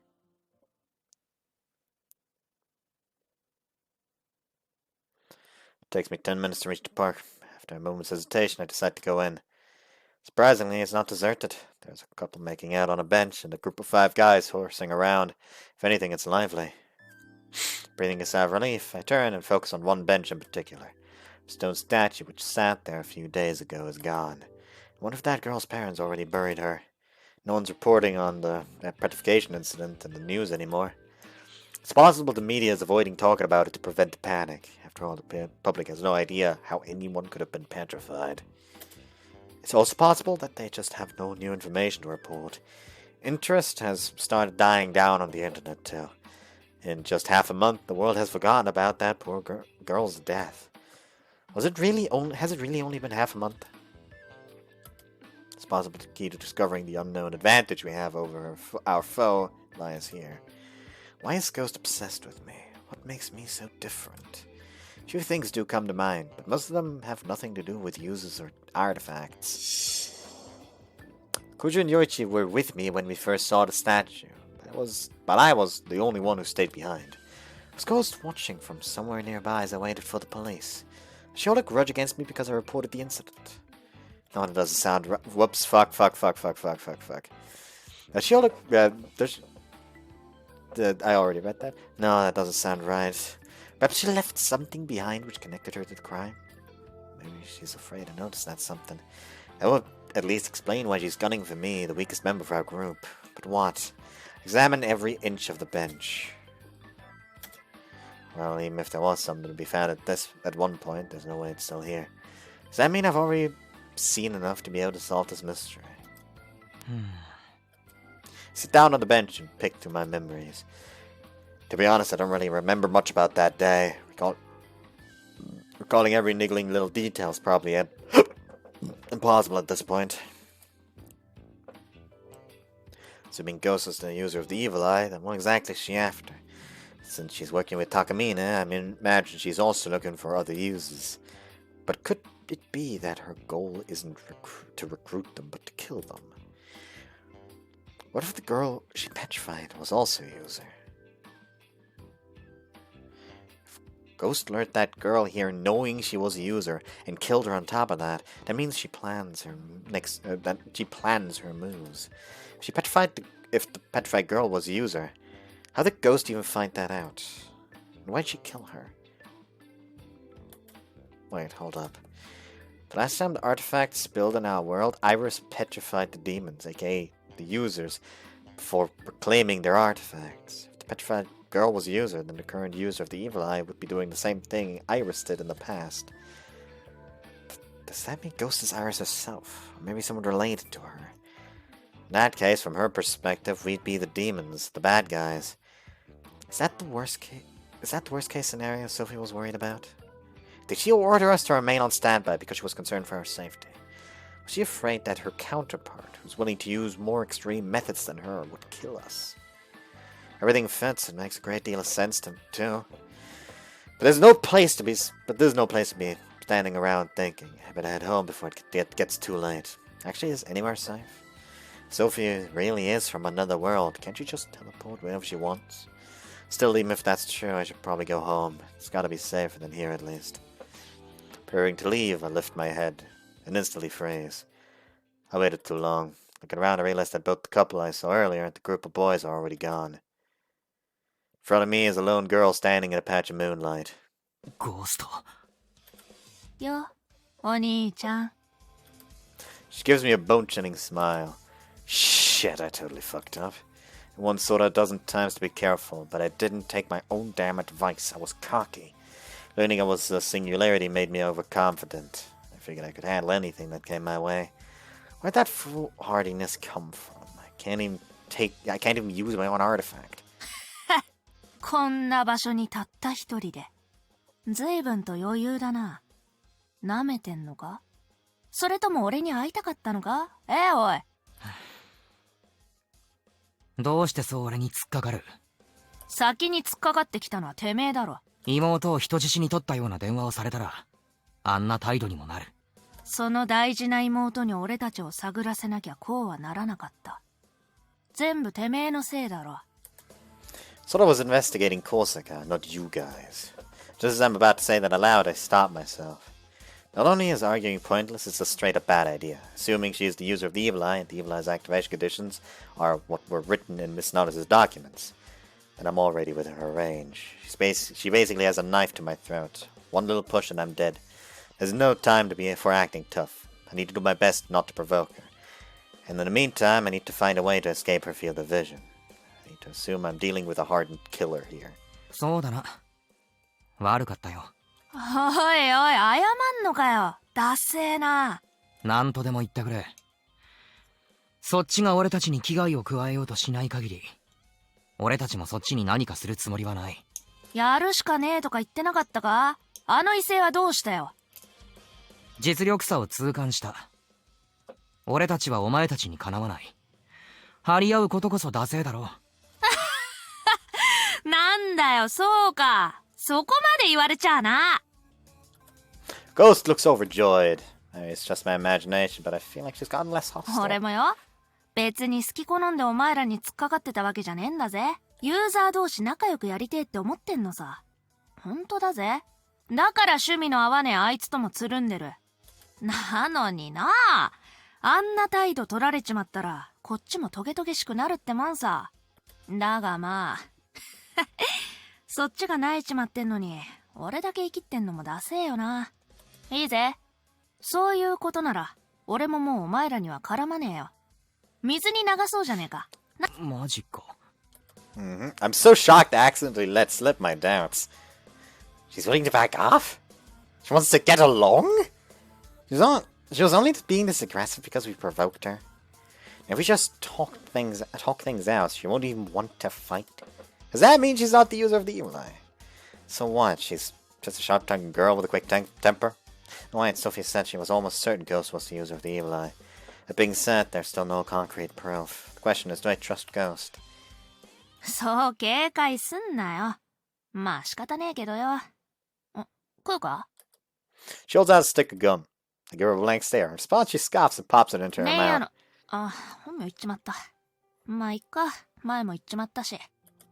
It takes me 10 minutes to reach the park. After a moment's hesitation, I decide to go in. Surprisingly, it's not deserted. There's a couple making out on a bench and a group of 5 guys horsing around. If anything, it's lively. Breathing a sigh of relief, I turn and focus on one bench in particular. The stone statue which sat there a few days ago is gone. I wonder if that girl's parents already buried her. No one's reporting on the petrification incident in the news anymore. It's possible the media is avoiding talking about it to prevent the panic. After all, the public has no idea how anyone could have been petrified. It's also possible that they just have no new information to report. Interest has started dying down on the internet too. In just half a month, the world has forgotten about that poor girl's death. Has it really only been half a month? It's possible the key to discovering the unknown advantage we have over our foe lies here. Why is Ghost obsessed with me? What makes me so different? Few things do come to mind, but most of them have nothing to do with uses or artifacts. Kuju and Yoichi were with me when we first saw the statue, but I was the only one who stayed behind. Was Ghost watching from somewhere nearby as I waited for the police? Does she hold a grudge against me because I reported the incident? No, it doesn't sound right. Whoops, fuck. Does she hold a... I already read that. No, that doesn't sound right. Perhaps she left something behind which connected her to the crime. Maybe she's afraid to notice that something. That would at least explain why she's gunning for me, the weakest member of our group. But what? Examine every inch of the bench. Well, even if there was something to be found at one point, there's no way it's still here. Does that mean I've already seen enough to be able to solve this mystery? Sit down on the bench and pick through my memories. To be honest, I don't really remember much about that day. Recalling every niggling little detail is probably impossible at this point. Assuming Ghost is the user of the Evil Eye, then what exactly is she after? Since she's working with Takamine, I imagine she's also looking for other users. But could it be that her goal isn't to recruit them, but to kill them? What if the girl she petrified was also a user? If Ghost lured that girl here knowing she was a user and killed her on top of that, that means she plans her moves. If the petrified girl was a user, how did Ghost even find that out? And why'd she kill her? Wait, hold up. The last time the artifact spilled in our world, Iris petrified the demons, aka the users, before proclaiming their artifacts. If the petrified girl was a user, then the current user of the Evil Eye would be doing the same thing Iris did in the past. Does that mean Ghost is Iris herself? Or maybe someone related to her? In that case, from her perspective, we'd be the demons, the bad guys. Is that the worst case scenario Sophie was worried about? Did she order us to remain on standby because she was concerned for our safety? Was she afraid that her counterpart, who's willing to use more extreme methods than her, would kill us? Everything fits and makes a great deal of sense to me, too. But there's no place to be standing around thinking. I better head home before it gets too late. Actually, is anywhere safe? Sophie really is from another world. Can't she just teleport wherever she wants? Still, even if that's true, I should probably go home. It's gotta be safer than here, at least. Preparing to leave, I lift my head and instantly freeze. I waited too long. Looking around, I realized that both the couple I saw earlier and the group of boys are already gone. In front of me is a lone girl standing in a patch of moonlight. Ghost. よ、お兄ちゃん。 She gives me a bone-chilling smile. Shit, I totally fucked up. I once thought a dozen times to be careful, but I didn't take my own damn advice. I was cocky. Learning I was a singularity made me overconfident. I figured I could handle anything that came my way. Where'd that foolhardiness come from? I can't even use my own artifact. こんな場所にたった一人で。随分と余裕だな。舐めてんのか？それとも俺に会いたかったのか？おい。どうしてそう俺に突っかかる？先に突っかかってきたのはてめえだろ。妹を人質に取ったような電話をされたら、あんな態度にもなる。その大事な妹に俺たちを探らせなきゃこうはならなかった。全部てめえのせいだろ。Sora was investigating Korsica, not you guys. Just as I'm about to say that aloud, I stop myself. Not only is arguing pointless, it's a straight-up bad idea. Assuming she is the user of the Evil Eye, and the Evil Eye's activation conditions are what were written in Miss Notice's documents. And I'm already within her range. She basically has a knife to my throat. One little push and I'm dead. There's no time for acting tough. I need to do my best not to provoke her. And in the meantime, I need to find a way to escape her field of vision. I need to assume I'm dealing with a hardened killer here. そうだな。悪かったよ。おいおい、謝んのかよ。ダッセーな。なんとでも言ってくれ。そっちが俺たちに危害を加えようとしない限り、俺たちもそっちに何かするつもりはない。やるしかねえとか言ってなかったか？あの威勢はどうしたよ。実力差を痛感した。俺たちはお前たちにかなわない。張り合うことこそダセーだろ。なんだよ、そうか。そこまで言われちゃあな。Ghost looks overjoyed. It's just my imagination, but I feel like she's gotten less hostile. 俺もよ。別に好き好んでお前らに突っかかってたわけじゃねえんだぜ。ユーザー同士仲良くやりてえって思ってんのさ。ほんとだぜ。だから趣味の合わねえあいつともつるんでる。なのになあ。あんな態度取られちまったら、こっちもトゲトゲしくなるってもんさ。だがまあ。そっちが萎えちまってんのに、俺だけ生きってんのもダセえよな。いいぜ。そういうことなら、俺ももうお前らには絡まねえよ。水に流そうじゃねえか。マジか。I'm so shocked I accidentally let slip my doubts. She's willing to back off? She wants to get along? She was only being this aggressive because we provoked her. If we just talk things out, she won't even want to fight. Does that mean she's not the user of the Evil Eye? So what? She's just a sharp-tongued girl with a quick temper? No, Aunt Sophie said she was almost certain Ghost was the user of the Evil Eye. That being said, there's still no concrete proof. The question is, do I trust Ghost? そう警戒すんなよ。まあ仕方ねえけどよ。食うか？ She holds out a stick of gum. I give her a blank stare. In response, she scoffs and pops it into her ねえ mouth. 本名言っちまった。まあいっか。前も言っちまったし。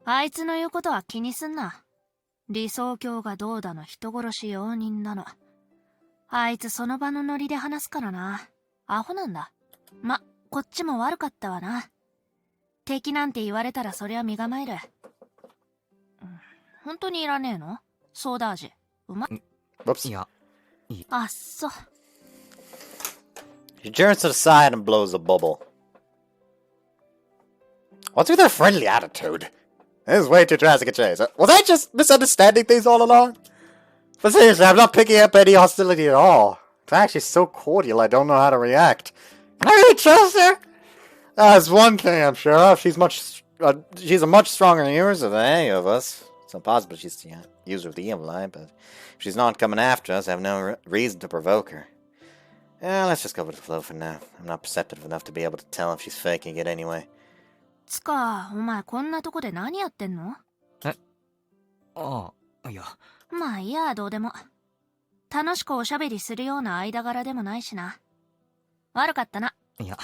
あいつの言うことは気にすんな。理想郷がどうだの人殺し容認だの。あいつその場のノリで話すからな。アホなんだ。ま、こっちも悪かったわな。敵なんて言われたらそりゃ身構える。本当にいらねえの？ソーダ味。うまい。Whoops. いや、あっそ。She turns to the side and blows a bubble. What's with her friendly attitude? This is way too drastic a change. Was I just misunderstanding things all along? But seriously, I'm not picking up any hostility at all. It's actually so cordial I don't know how to react. Can I really trust her? That's one thing I'm sure of. She's a much stronger user than any of us. It's not possible she's the user of the evil eye, but if she's not coming after us, I have no reason to provoke her. Let's just go with the flow for now. I'm not perceptive enough to be able to tell if she's faking it anyway. つか、お前こんなとこで何やってんの？ああ、いや。まあいいや、どうでも。楽しくおしゃべりするような間柄でもないしな。悪かったな。いや、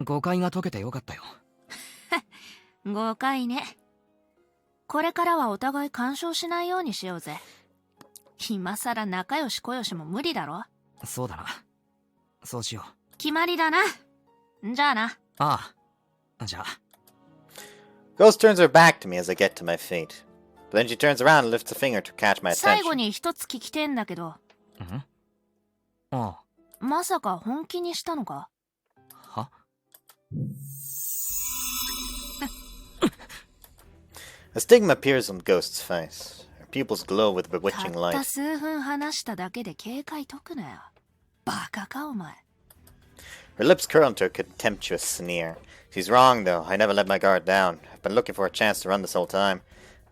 誤解が解けてよかったよ。誤解ね。これからはお互い干渉しないようにしようぜ。今さら仲良し小良しも無理だろ。そうだな。そうしよう。決まりだな。じゃあな。ああ。じゃあ。Ghost turns her back to me as I get to my feet. But then she turns around and lifts a finger to catch my 最後 attention. に一つ聞きてんだけど。ん？ああ。まさか本気にしたのか？は？ A stigma appears on Ghost's face. Her pupils glow with bewitching た light. った数分話しただけで警戒解くなよ。バカかお前。Her lips curl into a contemptuous sneer. She's wrong, though. I never let my guard down. I've been looking for a chance to run this whole time.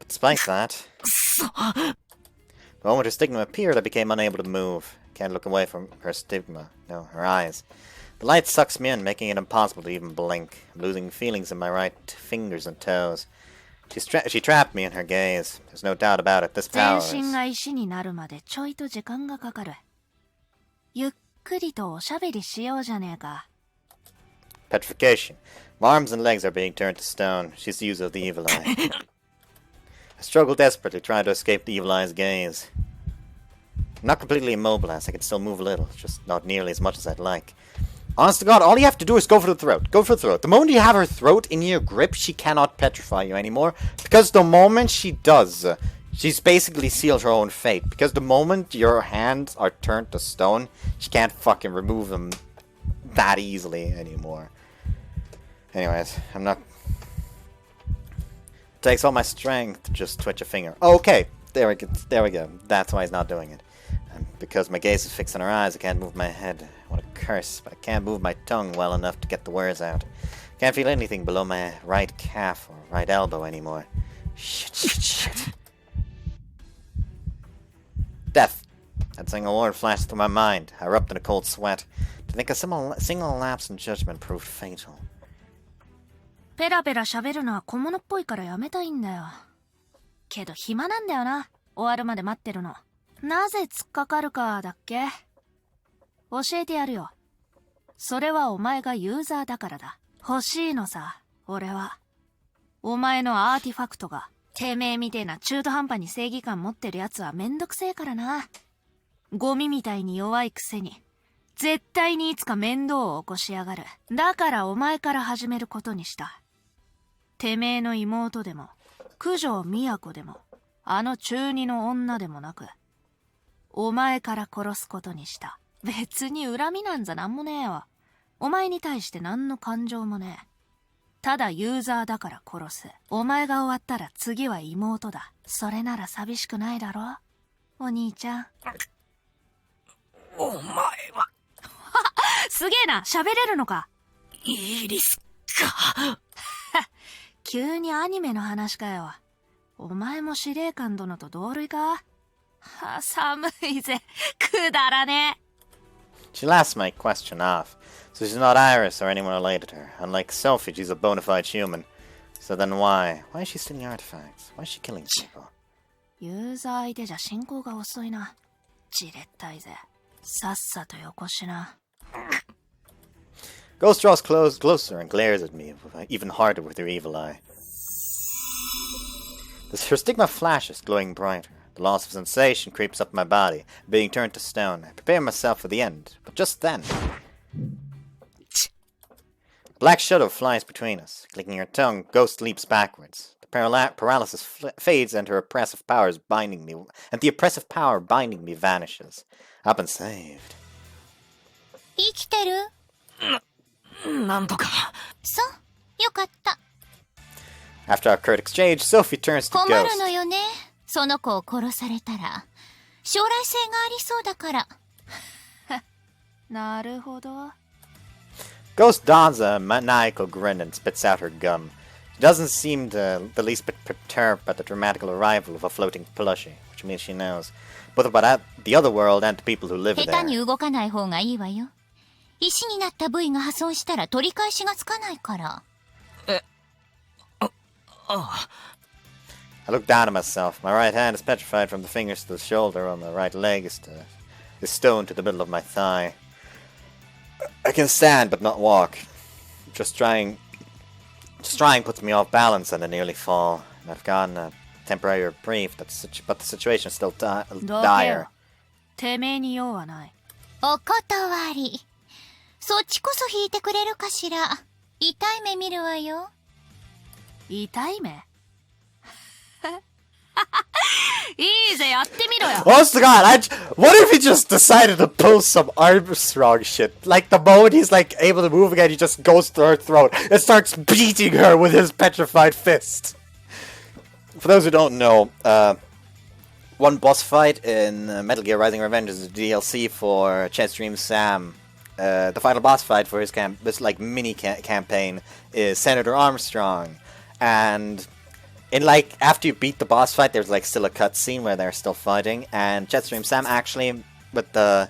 But despite that... The moment her stigma appeared, I became unable to move. Can't look away from her stigma. No, her eyes. The light sucks me in, making it impossible to even blink. I'm losing feelings in my right fingers and toes. She trapped me in her gaze. There's no doubt about it. This power 全身 is... が石になるまでちょいと時間がかかる。ゆっくりとおしゃべりしようじゃねえか。Petrification. My arms and legs are being turned to stone. She's the user of the evil eye. I struggle desperately, trying to escape the evil eye's gaze. I'm not completely immobilized. I can still move a little, just not nearly as much as I'd like. Honest to God, all you have to do is go for the throat. Go for the throat. The moment you have her throat in your grip, she cannot petrify you anymore. Because the moment she does, she's basically sealed her own fate. Because the moment your hands are turned to stone, she can't fucking remove them that easily anymore. Anyways, I'm not... It takes all my strength to just twitch a finger. Okay, there we go. That's why he's not doing it. And because my gaze is fixed on her eyes, I can't move my head. What a curse, but I can't move my tongue well enough to get the words out. Can't feel anything below my right calf or right elbow anymore. Shit. Death. That single word flashed through my mind. I erupted in a cold sweat. To think a single lapse in judgment proved fatal. ペラペラ喋るのは小物っぽいからやめたいんだよ。けど暇なんだよな。終わるまで待ってるの。なぜ突っかかるかだっけ？教えてやるよ。それはお前がユーザーだからだ。欲しいのさ、俺は。お前のアーティファクトが。てめえみてえな中途半端に正義感持ってるやつはめんどくせえからな。ゴミみたいに弱いくせに。絶対にいつか面倒を起こしやがる。だからお前から始めることにした。てめえの妹でも、九条都でも、あの中二の女でもなく、お前から殺すことにした。別に恨みなんざなんもねえよ。お前に対して何の感情もねえ。ただユーザーだから殺す。お前が終わったら次は妹だ。それなら寂しくないだろ？お兄ちゃん。お前は。すげえな、喋れるのか。イリスか。急にアニメの話かよ。お前も司令官殿と同類か？寒いぜ。くだらねえ。She laughs my question off. So she's not Iris or anyone related to her. Unlike Sophie, she's a bona fide human. So then why? Why is she stealing artifacts? Why is she killing people? ユーザー相手じゃ進行が遅いな。じれったいぜ。さっさとよこしな。Ghost draws closer and glares at me, even harder with her evil eye. Her stigma flashes, glowing brighter. The loss of sensation creeps up my body, being turned to stone. I prepare myself for the end, but just then... Black shadow flies between us. Clicking her tongue, Ghost leaps backwards. The paralysis fades and the oppressive power binding me vanishes. I've been saved. 生きてる？なんとか。そう、よかった。After our curt exchange, Sophie turns to 困 Ghost. るのよね。その子を殺されたら将来性がありそうだから。なるほど。Ghost dons a maniacal grin and spits out her gum. She doesn't seem the least bit perturbed by the dramatical arrival of a floating plushie, which means she knows both about the other world and the people who live 下 there. 手に動かない方がいいわよ。石になった部位が破損したら取り返しがつかないから。I look down at myself. My right hand is petrified from the fingers to the shoulder, while my right leg is stoned to the middle of my thigh. I can stand but not walk. Just trying puts me off balance and I nearly fall. And I've gotten a temporary reprieve, but the situation is still dire. てめえに用はない。お断り。そっちこそ引いてくれるかしら。痛い目見るわよ。痛い目いいぜ、やってみろよ。Honest to God, what if he just decided to pull some Armstrong shit? Like, the moment he's, like, able to move again, he just goes to her throat and starts beating her with his petrified fist. For those who don't know, one boss fight in Metal Gear Rising Revenge is a DLC for Jetstream Sam. The final boss fight for this like mini campaign is Senator Armstrong, and in like after you beat the boss fight, there's like still a cutscene where they're still fighting, and Jetstream Sam actually, with the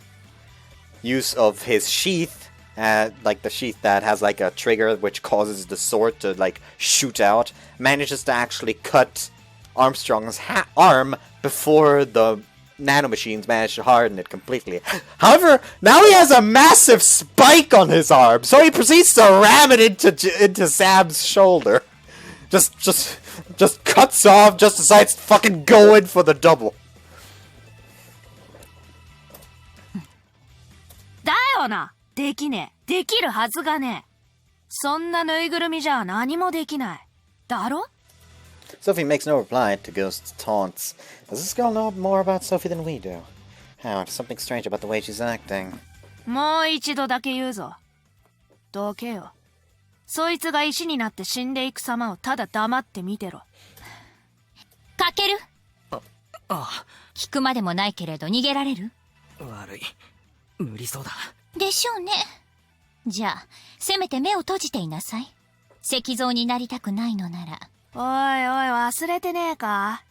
use of his sheath, like the sheath that has like a trigger which causes the sword to like shoot out, manages to actually cut Armstrong's arm before the nanomachines manage to harden it completely. However, now he has a massive spike on his arm, so he proceeds to ram it into Sam's shoulder. Just cuts off, just decides to fucking go in for the double. だよな。できねえ。できるはずがねえ。そんなぬいぐるみじゃ何もできない。だろ? Sophie makes no reply to Ghost's taunts. Does this girl know more about Sophie than we do? There's something strange about the way she's acting. もう一度だけ言うぞ。どけよ。そいつが石になって死んでいく様をただ黙って見てろ。かける？聞くまでもないけれど逃げられる？悪い。無理そうだ。でしょうね。じゃあ、せめて目を閉じていなさい。石像になりたくないのなら。おいおい、忘れてねえか？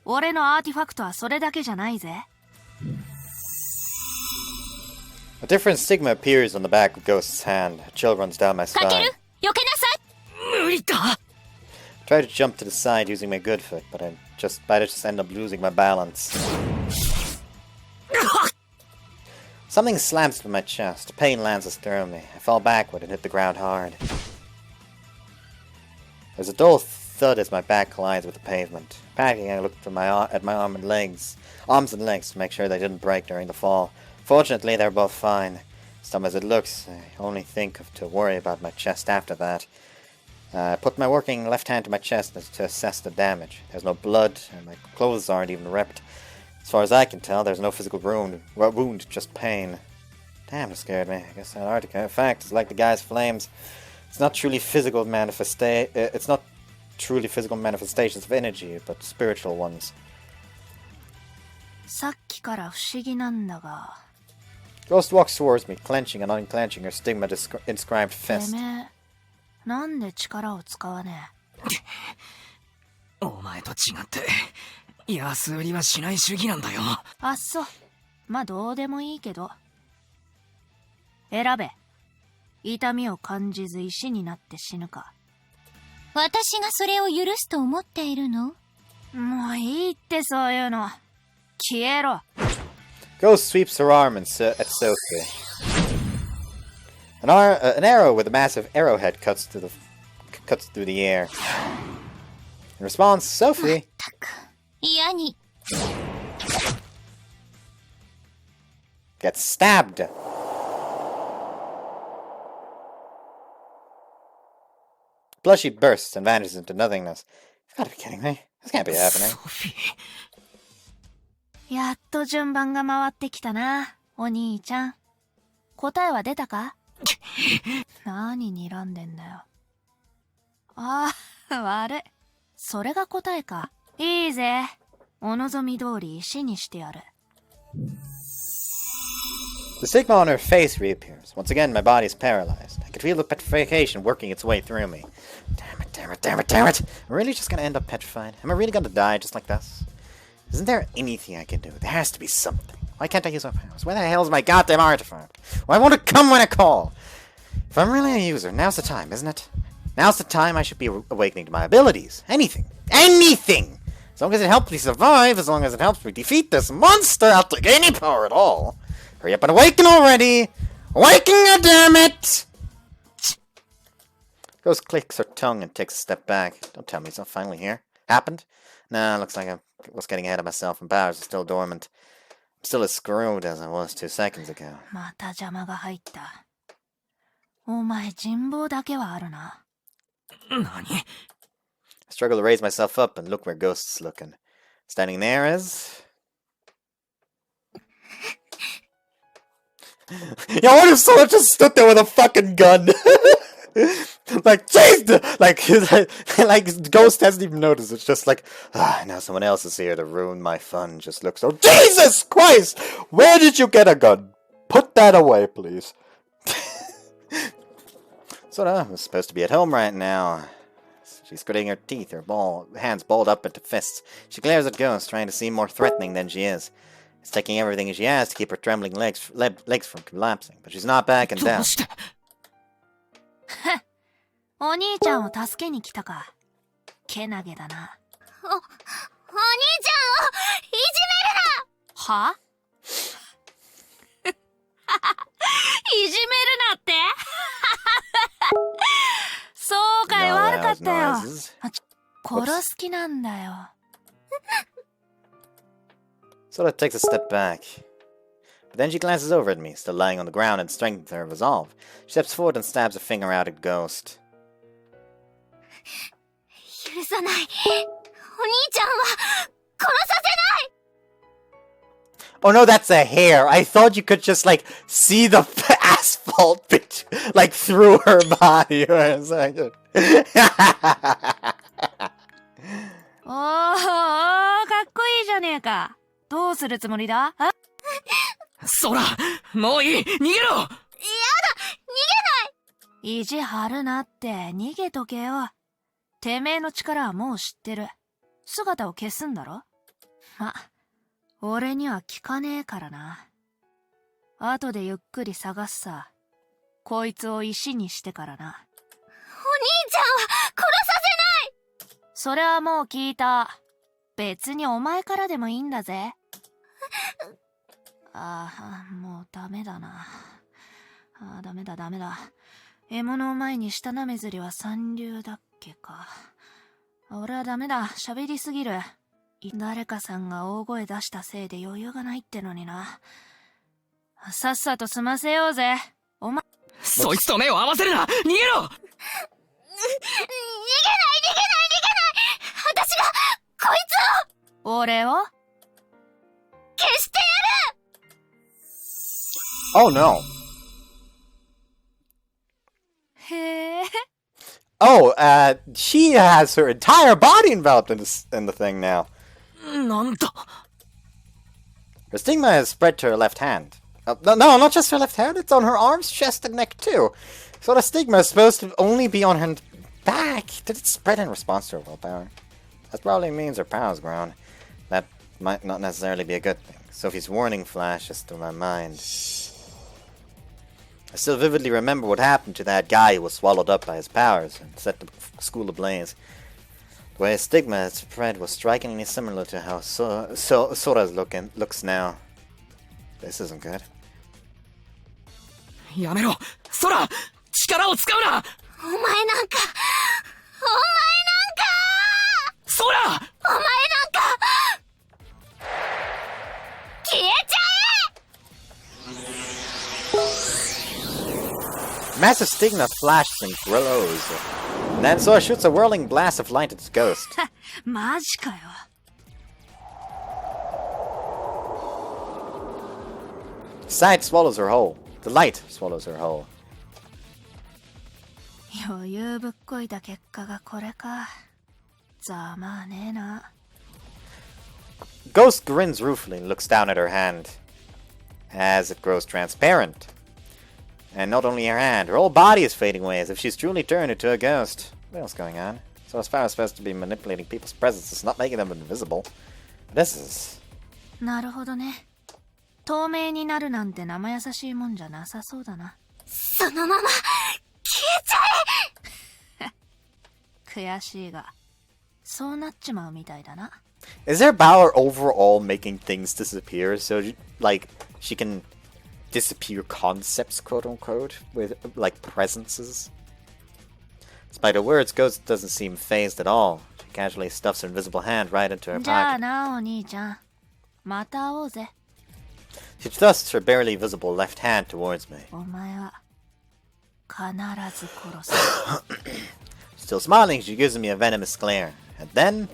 俺のアーティファクトはそれだけじゃないぜ。A different stigma appears on the back of Ghost's hand. A chill runs down my spine. かける？避けなさい！無理だ！ I try to jump to the side using my good foot, but I just end up losing my balance. Something slams into my chest. Pain lands through me. I fall backward and hit the ground hard. There's a dull thud as my back collides with the pavement. Panicking, I looked at my arms and legs to make sure they didn't break during the fall. Fortunately, they're both fine. As dumb as it looks, I only think to worry about my chest after that. I put my working left hand to my chest to assess the damage. There's no blood, and my clothes aren't even ripped. As far as I can tell, there's no physical wound, just pain. Damn, it scared me. I guess Antarctica, in fact, is like the guy's flames. It's not truly physical manifestations of energy, but spiritual ones. さっきから不思議なんだが。Ghost walks towards me, clenching and unclenching her stigma-inscribed て fist. めえ、なんで力を使わねお前と違って安売りはしない主義なんだよ。え。あっそ。まあどうでもいいけど。選べ。痛みを感じず石になって死ぬか。私がそれを許すと思っているの？もういいってそういうの。消えろ。Ghost sweeps her arm at Sophie. An arrow with a massive arrowhead cuts through the air. In response, Sophie 嫌に。 gets stabbed. Blushy bursts and vanishes into nothingness. You've got to be kidding me. This can't be happening. ソフィー。やっと順番が回ってきたな、お兄ちゃん。答えは出たか？何睨んでんだよ。ああ、悪い。それが答えか。いいぜ。お望み通り石にしてやる。The stigma on her face reappears. Once again, my body is paralyzed. I can feel the petrification working its way through me. Damn it. Damn it, damn it, damn it! Am I really just gonna end up petrified? Am I really gonna die just like this? Isn't there anything I can do? There has to be something. Why can't I use my powers? Where the hell is my goddamn artifact? Why won't it come when I call? If I'm really a user, now's the time, isn't it? Now's the time I should be awakening to my abilities. Anything. Anything! As long as it helps me survive, as long as it helps me defeat this monster, I'll take any power at all. Hurry up and awaken already! Awaken, goddammit! Ghost clicks her tongue and takes a step back. Don't tell me it's not finally here. Happened? Nah, looks like I was getting ahead of myself and powers are still dormant. I'm still as screwed as I was 2 seconds ago. また邪魔が入った。お前人望だけはあるな。何？ I struggle to raise myself up and look where Ghost is looking. Standing there is... Yeah, what if someone just stood there with a fucking gun? Like, Jesus! Like, Ghost hasn't even noticed. It's just like, now someone else is here to ruin my fun. Just looks so... Jesus Christ! Where did you get a gun? Put that away, please. Sora was supposed to be at home right now. She's gritting her teeth, her hands balled up into fists. She glares at Ghost, trying to seem more threatening than she is. It's taking everything she has to keep her trembling legs from collapsing, but she's not backing down. お兄ちゃんを助けに来たか。けなげだな。お兄ちゃんをいじは？いじめるなってそうかい、悪かったよ。殺す気なんだよ。Sora takes a step back. But then she glances over at me, still lying on the ground and strengthens her resolve. She steps forward and stabs a finger out at Ghost. 許さない。お兄ちゃんは殺させない。 Oh no, that's a hair. I thought you could just, like, see the asphalt bit, like, through her body for a second. おー、かっこいいじゃねえか。どうするつもりだ？ソラ、もういい、逃げろ！やだ、逃げない。意地張るなって逃げとけよ。てめえの力はもう知ってる。姿を消すんだろ？ま、俺には効かねえからな。後でゆっくり探すさ。こいつを石にしてからな。お兄ちゃんは殺させない。それはもう聞いた。別にお前からでもいいんだぜ。もうダメだな。ダメだ。獲物を前に舌なめずりは三流だっけか。俺はダメだ。喋りすぎる。誰かさんが大声出したせいで余裕がないってのにな。さっさと済ませようぜ。お前。そいつと目を合わせるな！逃げろ！逃げない。私がこいつを。俺を？消してやる！ Oh no. へえ。Oh, she has her entire body enveloped in the thing now. なんだ？ Her stigma is spread to her left hand. No, not just her left hand, it's on her arms, chest, and neck too. So the stigma is supposed to only be on her back. Did it spread in response to her willpower? That probably means her power's grown. That might not necessarily be a good thing. Sophie's warning flashes through my mind. I still vividly remember what happened to that guy who was swallowed up by his powers and set the school ablaze. The way his stigma had spread was strikingly similar to how Sora's looks now. This isn't good. やめろ！ソラ！力を使うな！お前なんかソラ！お前なんか消えちゃえ！ Massive stigma flashes and glows. And then Sora shoots a whirling blast of light at his ghost. マジかよ。Sight swallows her whole. The light swallows her whole. 余裕ぶっこいた結果がこれか。ざまあねえな。Ghost grins ruefully and looks down at her hand as it grows transparent. And not only her hand, her whole body is fading away as if she's truly turned into a ghost. What else going on? So as far as supposed to be manipulating people's presences, not making them invisible. This is... なるほどね。透明になるなんて生優しいもんじゃなさそうだな。そのまま消えちゃ悔しいが、そうなっちまうみたいだな。Is there power overall making things disappear? So, like, she can disappear concepts, quote unquote, with, like, presences? Despite her words, Ghost doesn't seem phased at all. She casually stuffs her invisible hand right into her じゃあ pocket. な、お兄ちゃん。また会おうぜ。She thrusts her barely visible left hand towards me. お前は、必ず殺す。Still smiling, she gives me a venomous glare. And then...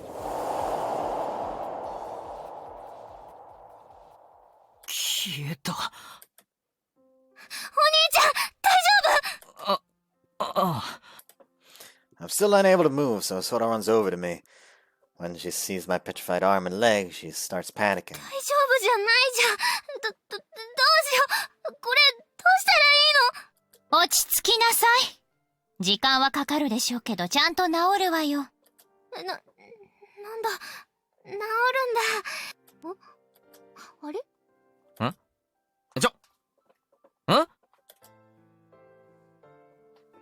消えた。お兄ちゃん大丈夫？あ I'm still unable to move, so Sora runs over to me. When she sees my petrified arm and leg, she starts panicking. 大丈夫じゃないじゃん。どうしよう。これどうしたらいいの？落ち着きなさい。時間はかかるでしょうけど、ちゃんと治るわよ。なんだ、治るんだ。あれ？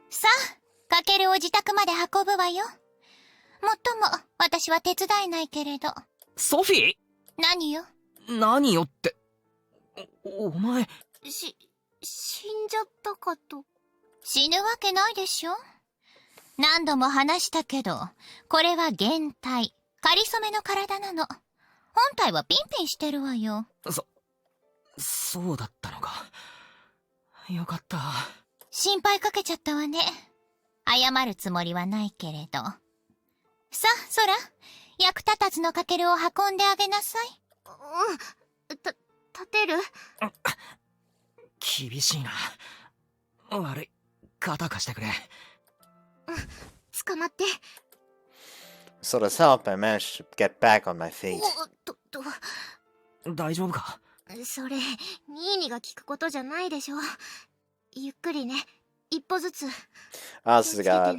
さあ、かけるを自宅まで運ぶわよ。もっとも、私は手伝えないけれど。ソフィー？何よ？何よって。お前。死んじゃったかと。死ぬわけないでしょ。何度も話したけど、これは幻体、かりそめの体なの。本体はピンピンしてるわよ。そうだったのか。よかった。心配かけちゃったわね。謝るつもりはないけれど。さあ、ソラ、役立たずのかけるを運んであげなさい。立てる？厳しいな。悪い。肩貸してくれ。捕まって。Sora's help, I managed to get back on my feet. 大丈夫か？それ、ニーニが聞くことじゃないでしょ。ゆっくりね。一歩ずつ。Oh, this is God.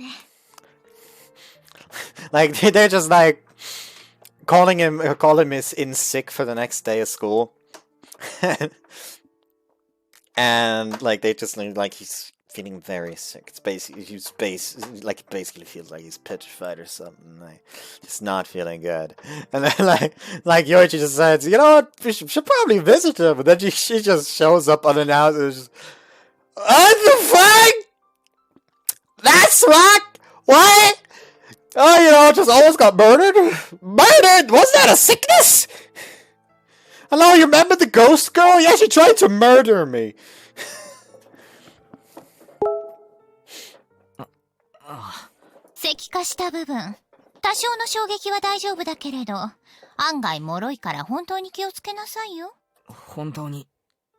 Like, they're just like calling him in sick for the next day of school. And like they just like he's feeling very sick. It's basically like it basically feels like he's petrified or something. Like just not feeling good. And then like Yoichi just says, you know what, we should probably visit him. But then she just shows up unannounced and just, what the fuck? That's what? Oh, you know, just almost got murdered. Murdered? Wasn't that a sickness? Hello, you remember the ghost girl? Yeah, she tried to murder me. 石化した部分、多少の衝撃は大丈夫だけれど、案外脆いから本当に気をつけなさいよ。本当に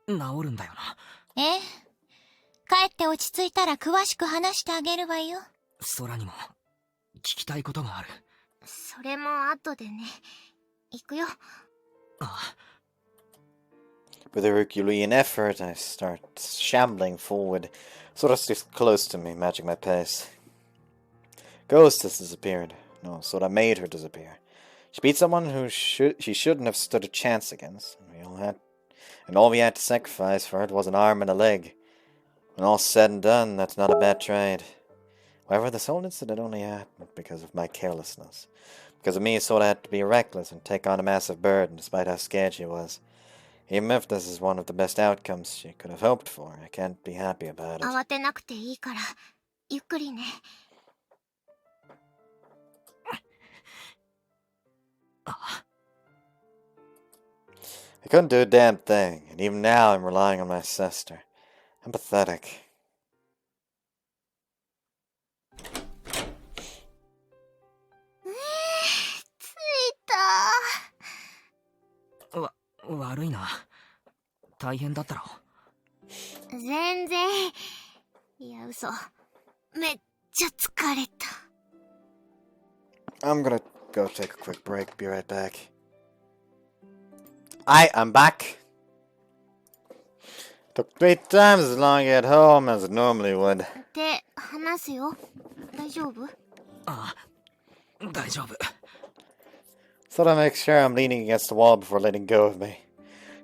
治るんだよな。ええ。帰って落ち着いたら詳しく話してあげるわよ。空にも聞きたいことがある。それも後でね。行くよ。With a Herculean effort, I start shambling forward. Sora sticks close to me, matching my pace. Ghost has disappeared. No, Sora made her disappear. She beat someone who she shouldn't have stood a chance against. All we had to sacrifice for it was an arm and a leg. When all's said and done, that's not a bad trade. However, this whole incident only happened because of my carelessness. Because of me, Sora had to be reckless and take on a massive burden, despite how scared she was. Even if this is one of the best outcomes she could have hoped for, I can't be happy about it. 慌てなくていいから、ゆっくりね。I couldn't do a damn thing, and even now I'm relying on my sister. I'm pathetic. 着いた。悪いな。大変だったろ。全然。いや、嘘。めっちゃ疲れた。I'm gonna go take a quick break. Be right back. I'm back. Took 3 times as long to get home as it normally would. で、話すよ。大丈夫？ああ、大丈夫。 Sora makes sure I'm leaning against the wall before letting go of me.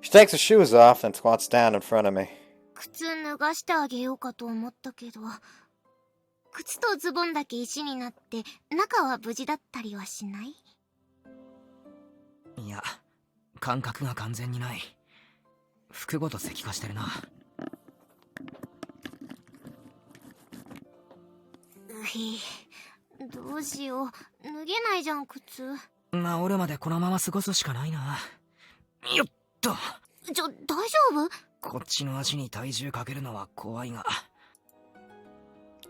She takes her shoes off and squats down in front of me. 靴脱がしてあげようかと思ったけど、靴とズボンだけ石になって中は無事だったりはしない？いや、感覚が完全にない。服ごと石化してるな。どうしよう、脱げないじゃん靴。治るまでこのまま過ごすしかないな。よっと。大丈夫？こっちの足に体重かけるのは怖いが。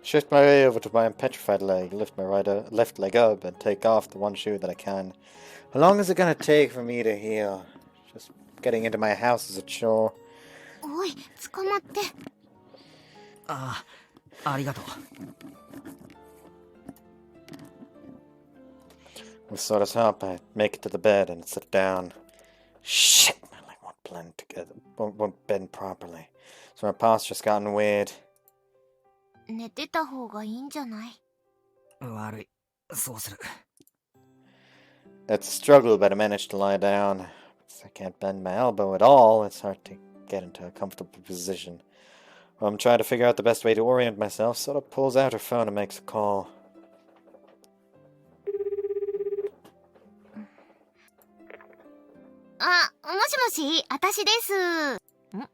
Shift my way over to my petrified leg, lift my left leg up, and take off the one shoe that I can. How long is it gonna take for me to heal? Just getting into my house is a chore. おい、捕まって。ああ、ありがとう。 With Sora's help, I make it to the bed and sit down. Shit! My leg won't bend properly. So my posture's gotten weird. 寝てた方がいいんじゃない？悪い。そうする。 It's a struggle, but I managed to lie down. Since I can't bend my elbow at all, it's hard to get into a comfortable position. While I'm trying to figure out the best way to orient myself, Sora pulls out her phone and makes a call. もしもし、私です。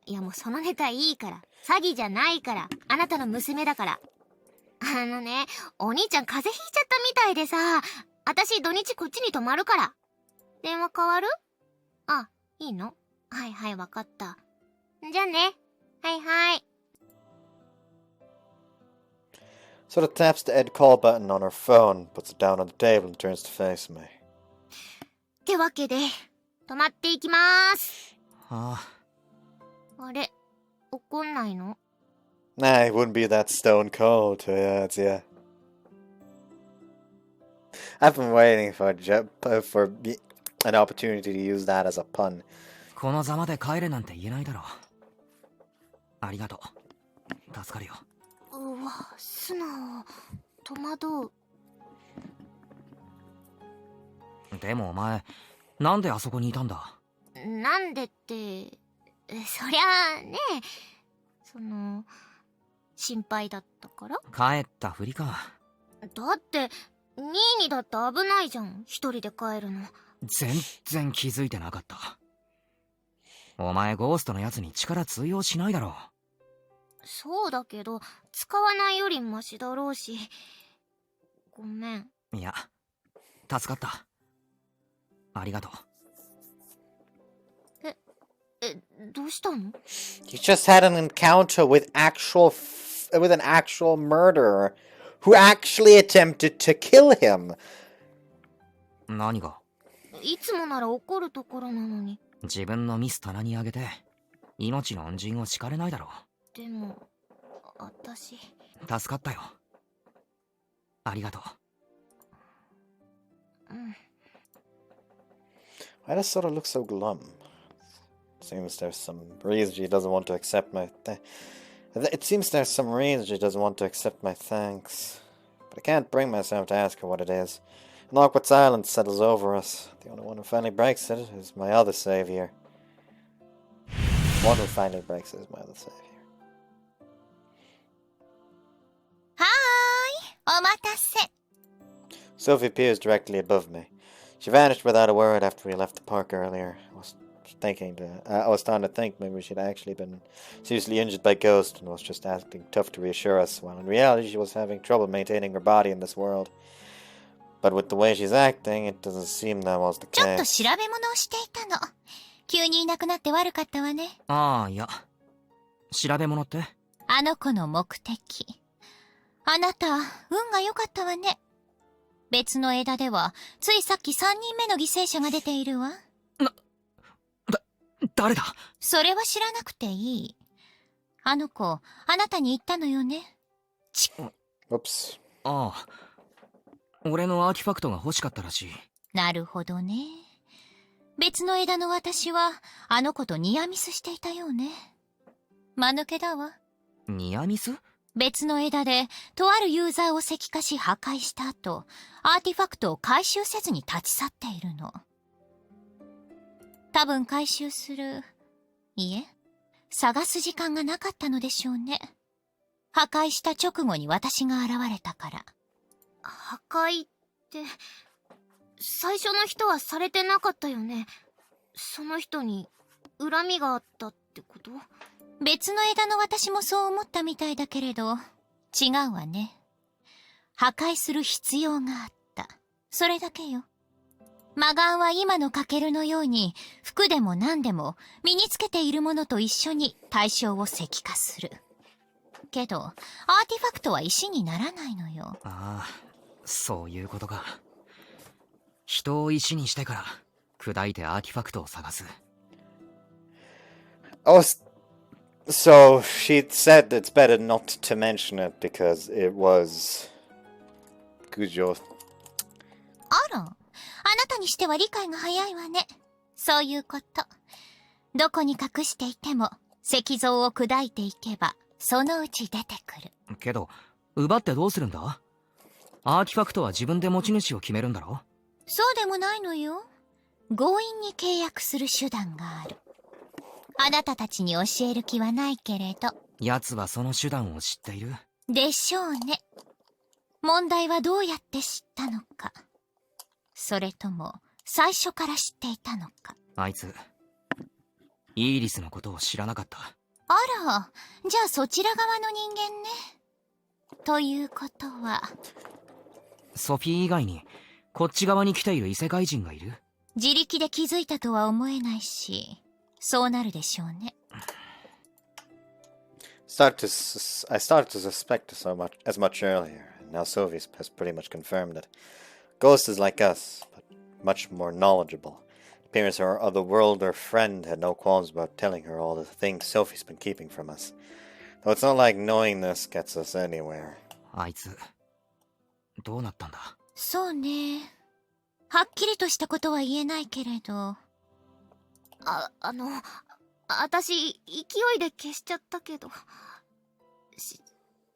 いやもうそのネタいいから。詐欺じゃないから。あなたの娘だから。お兄ちゃん風邪ひいちゃったみたいでさ、私土日こっちに泊まるから。電話変わる？あ、いいの？はいはい、わかった。じゃあね。はいはい。Sora taps the end call button on her phone, puts it down on the table and turns to face me. ってわけで、泊まっていきまーす。ああ。あれ、怒んないの？ Nah, it wouldn't be that stone cold to you. I've been waiting for an opportunity to use that as a pun. このざまで帰れなんて言えないだろう。ありがとう。助かるよ。うわ、素直。戸惑う。でもお前、なんであそこにいたんだ？なんでって、そりゃあね、心配だったから？帰ったふりか。だって、ニーニだって危ないじゃん、一人で帰るの。全然気づいてなかった。お前ゴーストのやつに力通用しないだろう。そうだけど、使わないよりマシだろうし。ごめん。いや、助かった。ありがとう。どうしたの？ You just had an encounter with an actual murderer who actually attempted to kill him. 何が？いつもなら怒るところなのに。自分のミス棚にあげて、命の恩人を叱れないだろう。でも、私。助かったよ。ありがとう。Why does Sora look so glum? Seems there's some reason she doesn't want to accept my thanks. But I can't bring myself to ask her what it is. An awkward silence settles over us. The only one who finally breaks it is my other savior. One who finally breaks it is my other savior. はーい、お待たせ。 Sophie appears directly above me. She vanished without a word after we left the park earlier. I was starting to think maybe she'd actually been seriously injured by Ghost and was just acting tough to reassure us, while in reality she was having trouble maintaining her body in this world. But with the way she's acting, it doesn't seem that was the ちょっと case. 調べ物をしていたの。急にいなくなって悪かったわね。ああ、いや。調べ物って？あの子の目的。あなた、運が良かったわね。別の枝では、ついさっき3人目の犠牲者が出ているわ。誰だ？それは知らなくていい。あの子、あなたに言ったのよね。Oops. ああ。俺のアーティファクトが欲しかったらしい。なるほどね。別の枝の私は、あの子とニアミスしていたようね。間抜けだわ。ニアミス？別の枝でとあるユーザーを石化し破壊した後、アーティファクトを回収せずに立ち去っているの。多分回収する、いえ、探す時間がなかったのでしょうね。破壊した直後に私が現れたから。破壊って、最初の人はされてなかったよね。その人に恨みがあったってこと？別の枝の私もそう思ったみたいだけれど、違うわね。破壊する必要があった。それだけよ。魔眼は今のカケルのように、服でも何でも身につけているものと一緒に対象を石化する。けど、アーティファクトは石にならないのよ。ああ、そういうことか。人を石にしてから砕いてアーティファクトを探す。Oh, so she said it's better not to mention it because it was Gujo. あら、あなたにしては理解が早いわね。そういうこと。どこに隠していても石像を砕いていけばそのうち出てくる。けど、奪ってどうするんだ？アーティファクトは自分で持ち主を決めるんだろ？そうでもないのよ。強引に契約する手段がある。あなたたちに教える気はないけれど。奴はその手段を知っている？でしょうね。問題はどうやって知ったのか。それとも、最初から知っていたのか。あいつ、イーリスのことを知らなかった。あら、じゃあそちら側の人間ね。ということは。ソフィー以外に、こっち側に来ている異世界人がいる？自力で気づいたとは思えないし、そうなるでしょうね。I started to suspect as much earlier, and now Sophie has pretty much confirmed it. Ghost is like us, but much more knowledgeable. It appears her otherworlder friend had no qualms about telling her all the things Sophie's been keeping from us. Though it's not like knowing this gets us anywhere. あいつ、どうなったんだ？そうね。はっきりとしたことは言えないけれど。私、勢いで消しちゃったけど。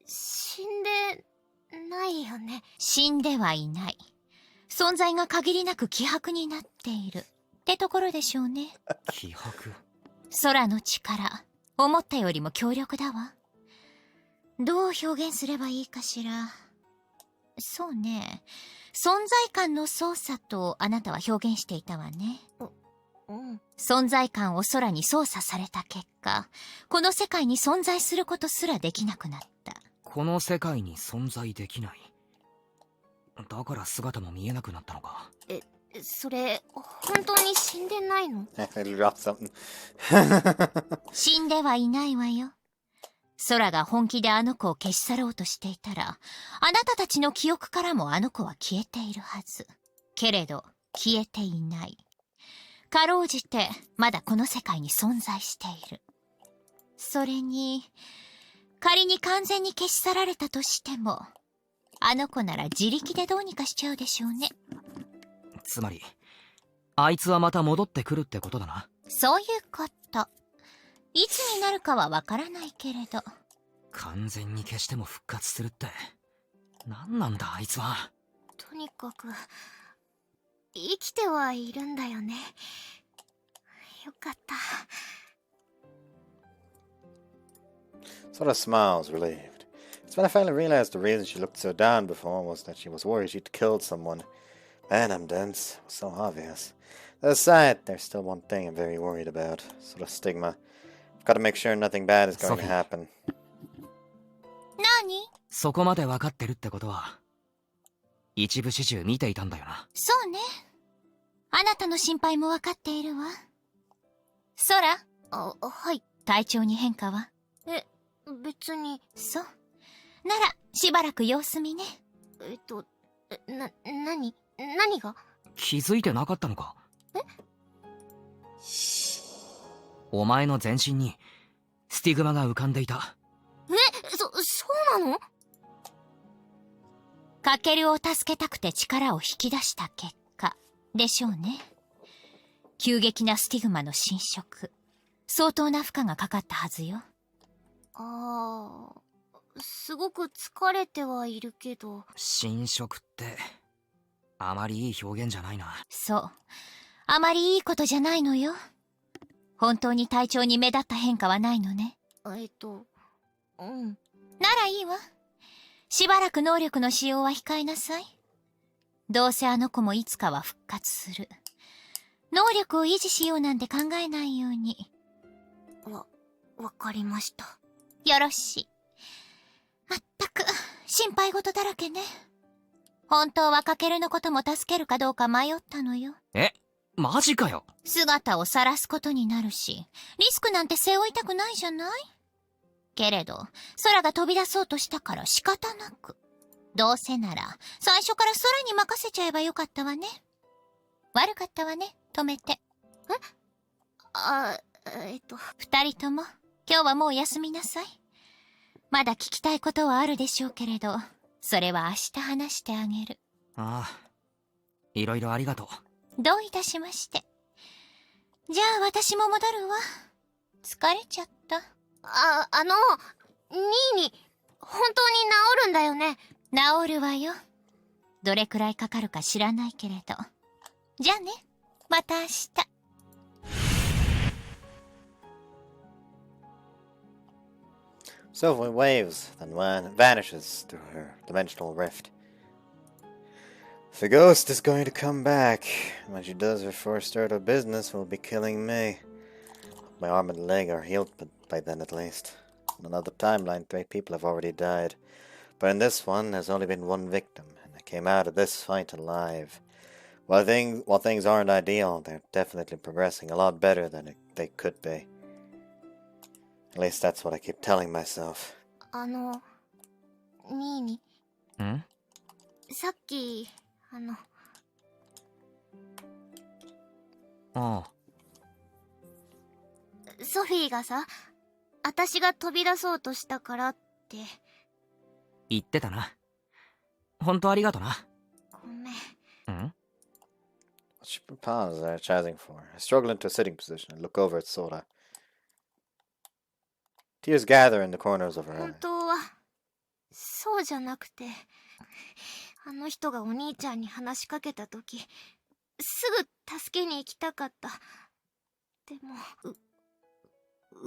死んでないよね。死んではいない。存在が限りなく希薄になっている。ってところでしょうね。希薄？空の力、思ったよりも強力だわ。どう表現すればいいかしら。そうね。存在感の操作とあなたは表現していたわね。存在感を空に操作された結果、この世界に存在することすらできなくなった。この世界に存在できない。だから姿も見えなくなったのか。それ、本当に死んでないの？死んではいないわよ。空が本気であの子を消し去ろうとしていたら、あなたたちの記憶からもあの子は消えているはず。けれど、消えていない。かろうじて、まだこの世界に存在している。それに、仮に完全に消し去られたとしても、あの子なら自力でどうにかしちゃうでしょうね。つまり、あいつはまた戻ってくるってことだな。そういうこと。いつになるかはわからないけれど。完全に消しても復活するって、何なんだあいつは。とにかく、生きてはいるんだよね。よかった。Sora smiles, relieved. It's when I finally realized the reason she looked so down before was that she was worried she'd killed someone. Man, I'm dense. It was so obvious. That aside, there's still one thing I'm very worried about. Sort of stigma. I've got to make sure nothing bad is going to happen. 何？そこまで分かってるってことは、一部始終見ていたんだよな。そうね。あなたの心配も分かっているわ。空？はい。体調に変化は？別に。そう。なら、しばらく様子見ね。何が？気づいてなかったのか？お前の全身に、スティグマが浮かんでいた。そうなの？カケルを助けたくて力を引き出した結果、でしょうね。急激なスティグマの侵食。相当な負荷がかかったはずよ。すごく疲れてはいるけど。侵食って、あまりいい表現じゃないな。そう。あまりいいことじゃないのよ。本当に体調に目立った変化はないのね。うん。ならいいわ。しばらく能力の使用は控えなさい。どうせあの子もいつかは復活する。能力を維持しようなんて考えないように。わかりました。よろしい。まったく、心配事だらけね。本当はカケルのことも助けるかどうか迷ったのよ。え、マジかよ。姿を晒すことになるし、リスクなんて背負いたくないじゃない？けれど、空が飛び出そうとしたから仕方なく。どうせなら、最初から空に任せちゃえばよかったわね。悪かったわね、止めて。二人とも、今日はもう休みなさい。まだ聞きたいことはあるでしょうけれど、それは明日話してあげる。ああ、いろいろありがとう。どういたしまして。じゃあ私も戻るわ。疲れちゃった。ニーニ、本当に治るんだよね。治るわよ。どれくらいかかるか知らないけれど。じゃあね、また明日。Sylvan waves, then vanishes through her dimensional rift. The ghost is going to come back. When she does, her first order of business will be killing me. My arm and leg are healed by then at least. In another timeline, 3 people have already died. But in this one, there's only been 1 victim, and I came out of this fight alive. While things aren't ideal, they're definitely progressing a lot better than they could be. At least that's what I keep telling myself. ニーニ。ん？さっき、ああ。ソフィーがさ、私が飛び出そうとしたからって。言ってたな。ほんとありがとな。ごめん。What she proposes are chatting for. I struggle into a sitting position and look over at Soda. Tears gather in the corners of her eyes. 本当は、そうじゃなくて、あの人がお兄ちゃんに話しかけたとき、すぐ助けに行きたかった。でも、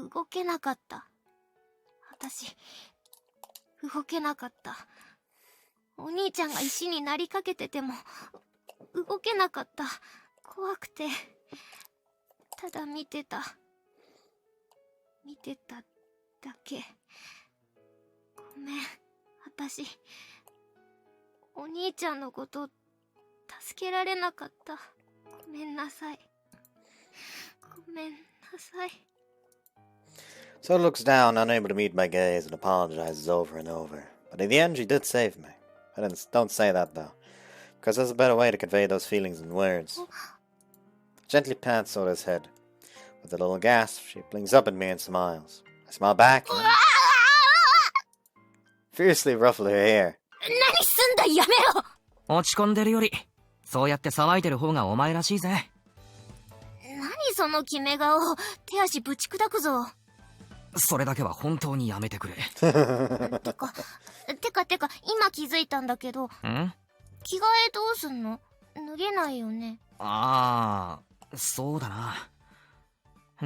動けなかった。私、動けなかった。お兄ちゃんが石になりかけてても、動けなかった。怖くて、ただ見てた。見てただけ。ごめん、私、お兄ちゃんのこと助けられなかった。ごめんなさい。ごめんなさい。So looks down, unable to meet my gaze, and apologizes over and over. But in the end, she did save me. Don't say that though, because there's a better way to convey those feelings in words. Gently pats Soda's head. With a little gasp, she blinks up at me and smiles. I smile back and fiercely ruffle her hair. 何すんだ、やめろ。落ち込んでるより、そうやって騒いでる方がお前らしいぜ。何その決め顔。手足ぶち砕くぞ。それだけは本当にやめてくれ。てか、今気づいたんだけど。ん？着替えどうすんの？脱げないよね。ああ、そうだな。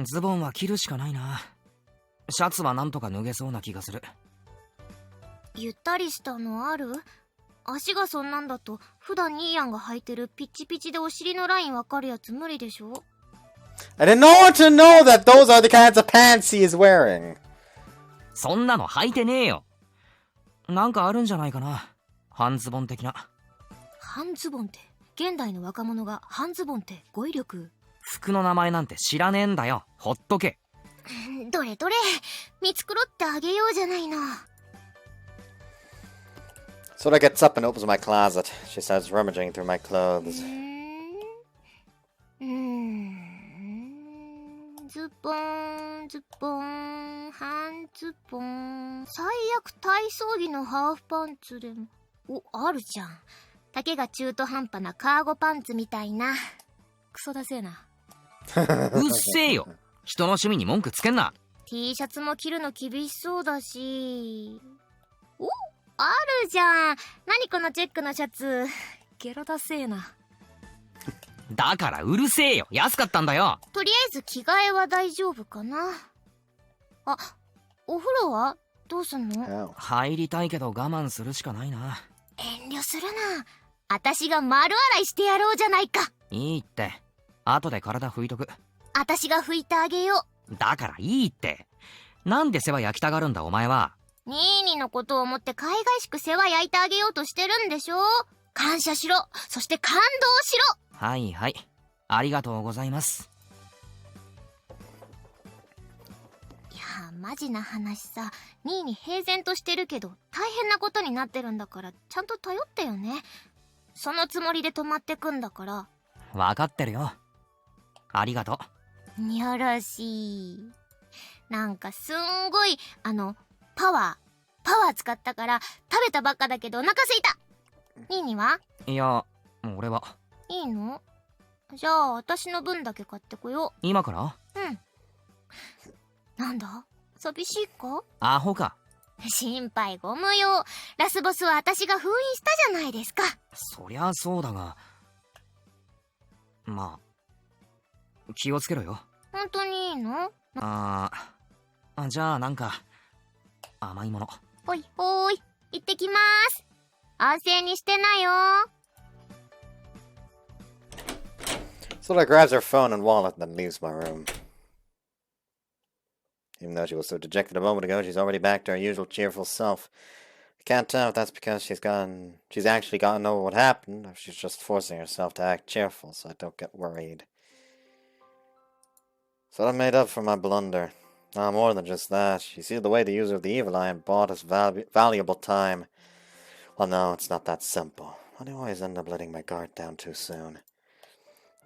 ズボンは着るしかないな。シャツはなんとか脱げそうな気がする。ゆったりしたのある？足がそんなんだと、普段ニーヤンが履いてるピッチピチでお尻のラインわかるやつ無理でしょ？ I didn't want to know that those are the kinds of pants he is wearing. そんなの履いてねえよ。なんかあるんじゃないかな。半ズボン的な。半ズボンって、現代の若者が半ズボンって語彙力。服の名前なんて知らねえんだよ。ほっとけ。どれどれ、見繕ってあげようじゃないの。Soda gets up and opens my closet. She starts rummaging through my clothes. ズボン、半ズボン。最悪体操着のハーフパンツでも。あるじゃん。丈が中途半端なカーゴパンツみたいな。クソだせえな。うっせえよ。人の趣味に文句つけんな。T シャツも着るの厳しそうだし。お、あるじゃん。何このチェックのシャツ。ゲロダセーな。だからうるせえよ。安かったんだよ。とりあえず着替えは大丈夫かな。あ、お風呂はどうすんの？ Oh. 入りたいけど我慢するしかないな。遠慮するな。私が丸洗いしてやろうじゃないか。いいって。後で体拭いとく。私が拭いてあげよう。だからいいって。なんで世話焼きたがるんだお前は。ニーニーのことを思って海外しく世話焼いてあげようとしてるんでしょ。感謝しろ。そして感動しろ。はいはい。ありがとうございます。いやー、マジな話さ、ニーニー平然としてるけど大変なことになってるんだから、ちゃんと頼ってよね。そのつもりで泊まってくんだから。わかってるよ。ありがとう。よろしい。なんかすんごいパワー使ったから食べたばっかだけどお腹すいた。ニーニーは？いや、俺は。いいの？じゃあ私の分だけ買ってこよう。今から？うん。なんだ？寂しいか？アホか。心配ご無用。ラスボスは私が封印したじゃないですか。そりゃそうだが、まあ気をつけろよ。本当にいいの？じゃあなんか甘いもの。ほいほーい、行ってきまーす。安静にしてなよ。Sora grabs her phone and wallet and then leaves my room. Even though she was so dejected a moment ago, she's already back to her usual cheerful self. I can't tell if that's because she's actually gotten over what happened, or if she's just forcing herself to act cheerful so I don't get worried. So I made up for my blunder. More than just that. You see, the way the user of the Evil Eye bought us valuable time. Well, no, it's not that simple. I always end up letting my guard down too soon.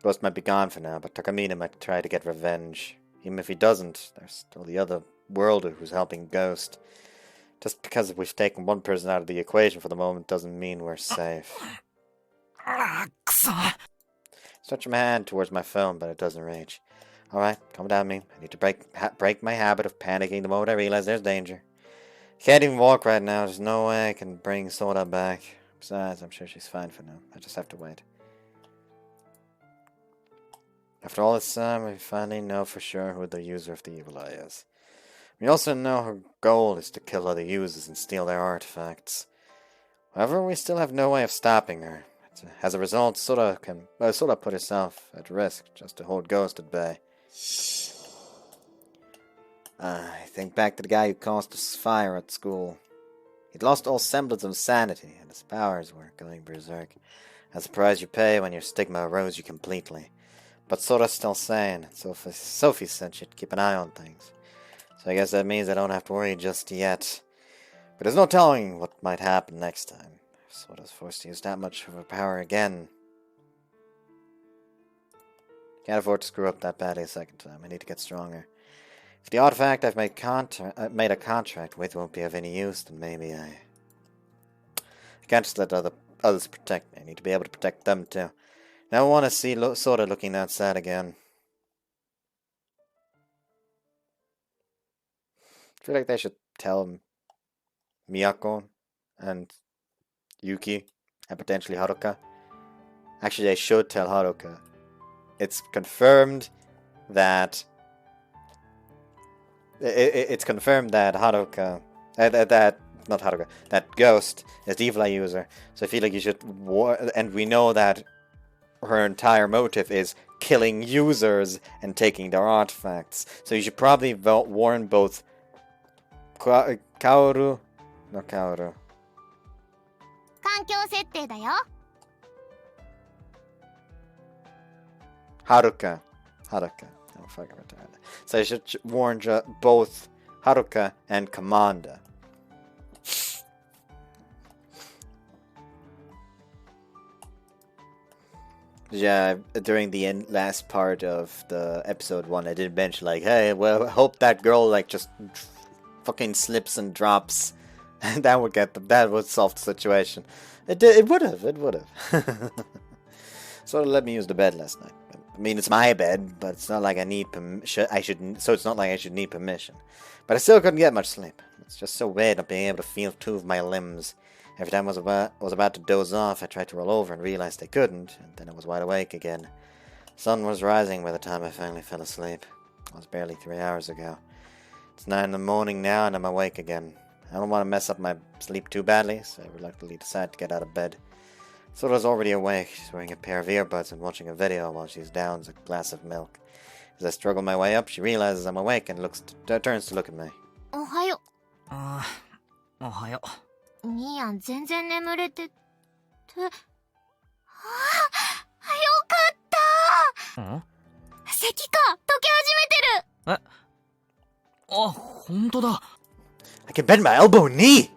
Ghost might be gone for now, but Takamine might try to get revenge. Even if he doesn't, there's still the other worlder who's helping Ghost. Just because we've taken one person out of the equation for the moment doesn't mean we're safe. Stretch my hand towards my phone, but it doesn't reach. Alright, calm down, me. I need to break my habit of panicking the moment I realize there's danger. I can't even walk right now. There's no way I can bring Sora back. Besides, I'm sure she's fine for now. I just have to wait. After all this time, we finally know for sure who the user of the Evil Eye is. We also know her goal is to kill other users and steal their artifacts. However, we still have no way of stopping her. As a result, Sora put herself at risk just to hold Ghost at bay. I think back to the guy who caused us fire at school. He'd lost all semblance of sanity, and his powers were going berserk. That's the price you pay when your stigma erodes you completely. But Sora's still sane, and Sophie said she'd keep an eye on things. So I guess that means I don't have to worry just yet. But there's no telling what might happen next time. If Sora's forced to use that much of her power again. Can't afford to screw up that badly a second time. I need to get stronger. If the artifact I've made a contract with won't be of any use, then maybe I can't just let others protect me. I need to be able to protect them too. Now I want to see Sora looking that sad again. I feel like they should tell Miyako and Yuki and potentially Haruka. Actually, they should tell Haruka. It's confirmed that Haruka, that Ghost is the Evil Eye user. So I feel like you should and we know that her entire motive is killing users and taking their artifacts. So you should probably warn both Kaoru. 環境設定だよ。Haruka. Oh, fucking retarded. So you should warn both Haruka and Commander. Yeah, during the last part of the episode 1, I did mention, like, hey, well, I hope that girl, like, just fucking slips and drops. And that would solve the situation. It would have. Sort of let me use the bed last night. I mean, it's my bed, but it's not like I need permission. So it's not like I should need permission. But I still couldn't get much sleep. It's just so weird not being able to feel two of my limbs. Every time I was about to doze off, I tried to roll over and realized I couldn't, and then I was wide awake again. The sun was rising by the time I finally fell asleep. It was barely 3 hours ago. It's 9 in the morning now, and I'm awake again. I don't want to mess up my sleep too badly, so I reluctantly decide to get out of bed. Soda's already awake. She's wearing a pair of earbuds and watching a video while she downs a glass of milk. As I struggle my way up, she realizes I'm awake and turns to look at me. おはよおはよう。ニーヤン全然眠れてて。はあ、よかった。ん咳か、溶け始めてる。あ、ほんとだ。I can bend my elbow and knee!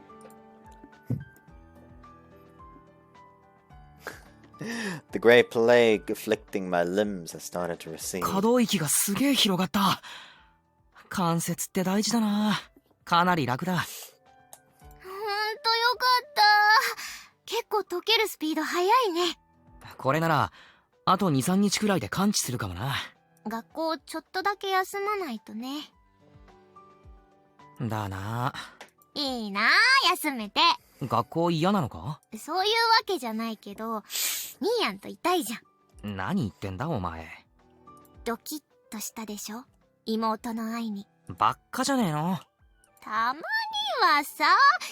The grey plague afflicting my limbs has started to recede. 可動域がすげえ広がった。関節って大事だな。かなり楽だ。ほんとよかった。結構溶けるスピード速いね。これなら、あと2、3日くらいで完治するかもな。学校ちょっとだけ休まないとね。だな。いいなあ、休めて。学校嫌なのか？そういうわけじゃないけど、ニーヤンといたいじゃん。何言ってんだお前。ドキッとしたでしょ、妹の愛に。ばっかじゃねえの。たまにはさ、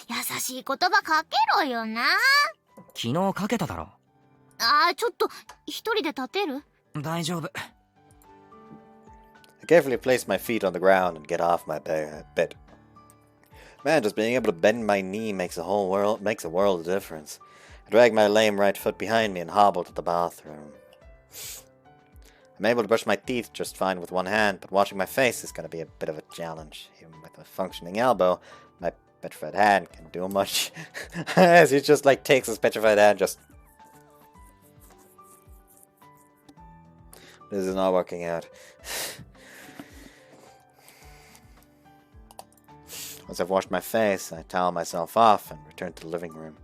優しい言葉かけろよな。昨日かけただろ。ちょっと一人で立てる？大丈夫。I carefully place my feet on the ground and get off my bed. Man, just being able to bend my knee makes a world of difference. I drag my lame right foot behind me and hobble to the bathroom. I'm able to brush my teeth just fine with one hand, but washing my face is going to be a bit of a challenge. Even with a functioning elbow, my petrified hand can't do much. As he just takes his petrified hand, just... This is not working out. Once I've washed my face, I towel myself off and return to the living room.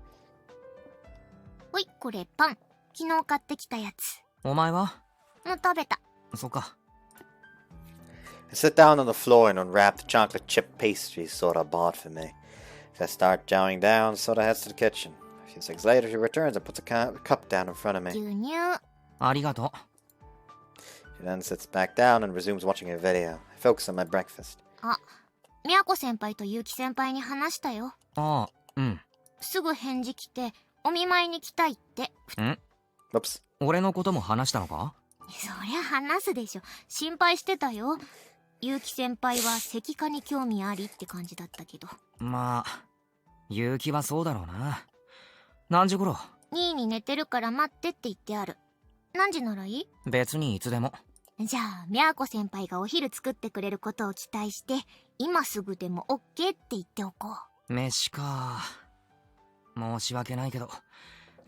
ほい、これパン。昨日買ってきたやつ。お前は？もう食べた。そっか。I sit down on the floor and unwrap the chocolate chip pastries Soda bought for me. As I start chowing down, Soda heads to the kitchen. A few seconds later, she returns and puts a cup down in front of me. 牛乳。ありがと She then sits back down and resumes watching a video. I focus on my breakfast. みやこ先輩とゆうき先輩に話したよ。う。ああ、うん。すぐ返事来て、お見舞いに来たいって。ん？ Oops. 俺のことも話したのか？そりゃ話すでしょ。心配してたよ。ゆうき先輩は石化に興味ありって感じだったけど。まあ、結城はそうだろうな。何時頃？ニーに寝てるから待ってって言ってある。何時ならいい？別にいつでも。じゃあ、みやこ先輩がお昼作ってくれることを期待して、今すぐでも OK って言っておこう。飯か。申し訳ないけど、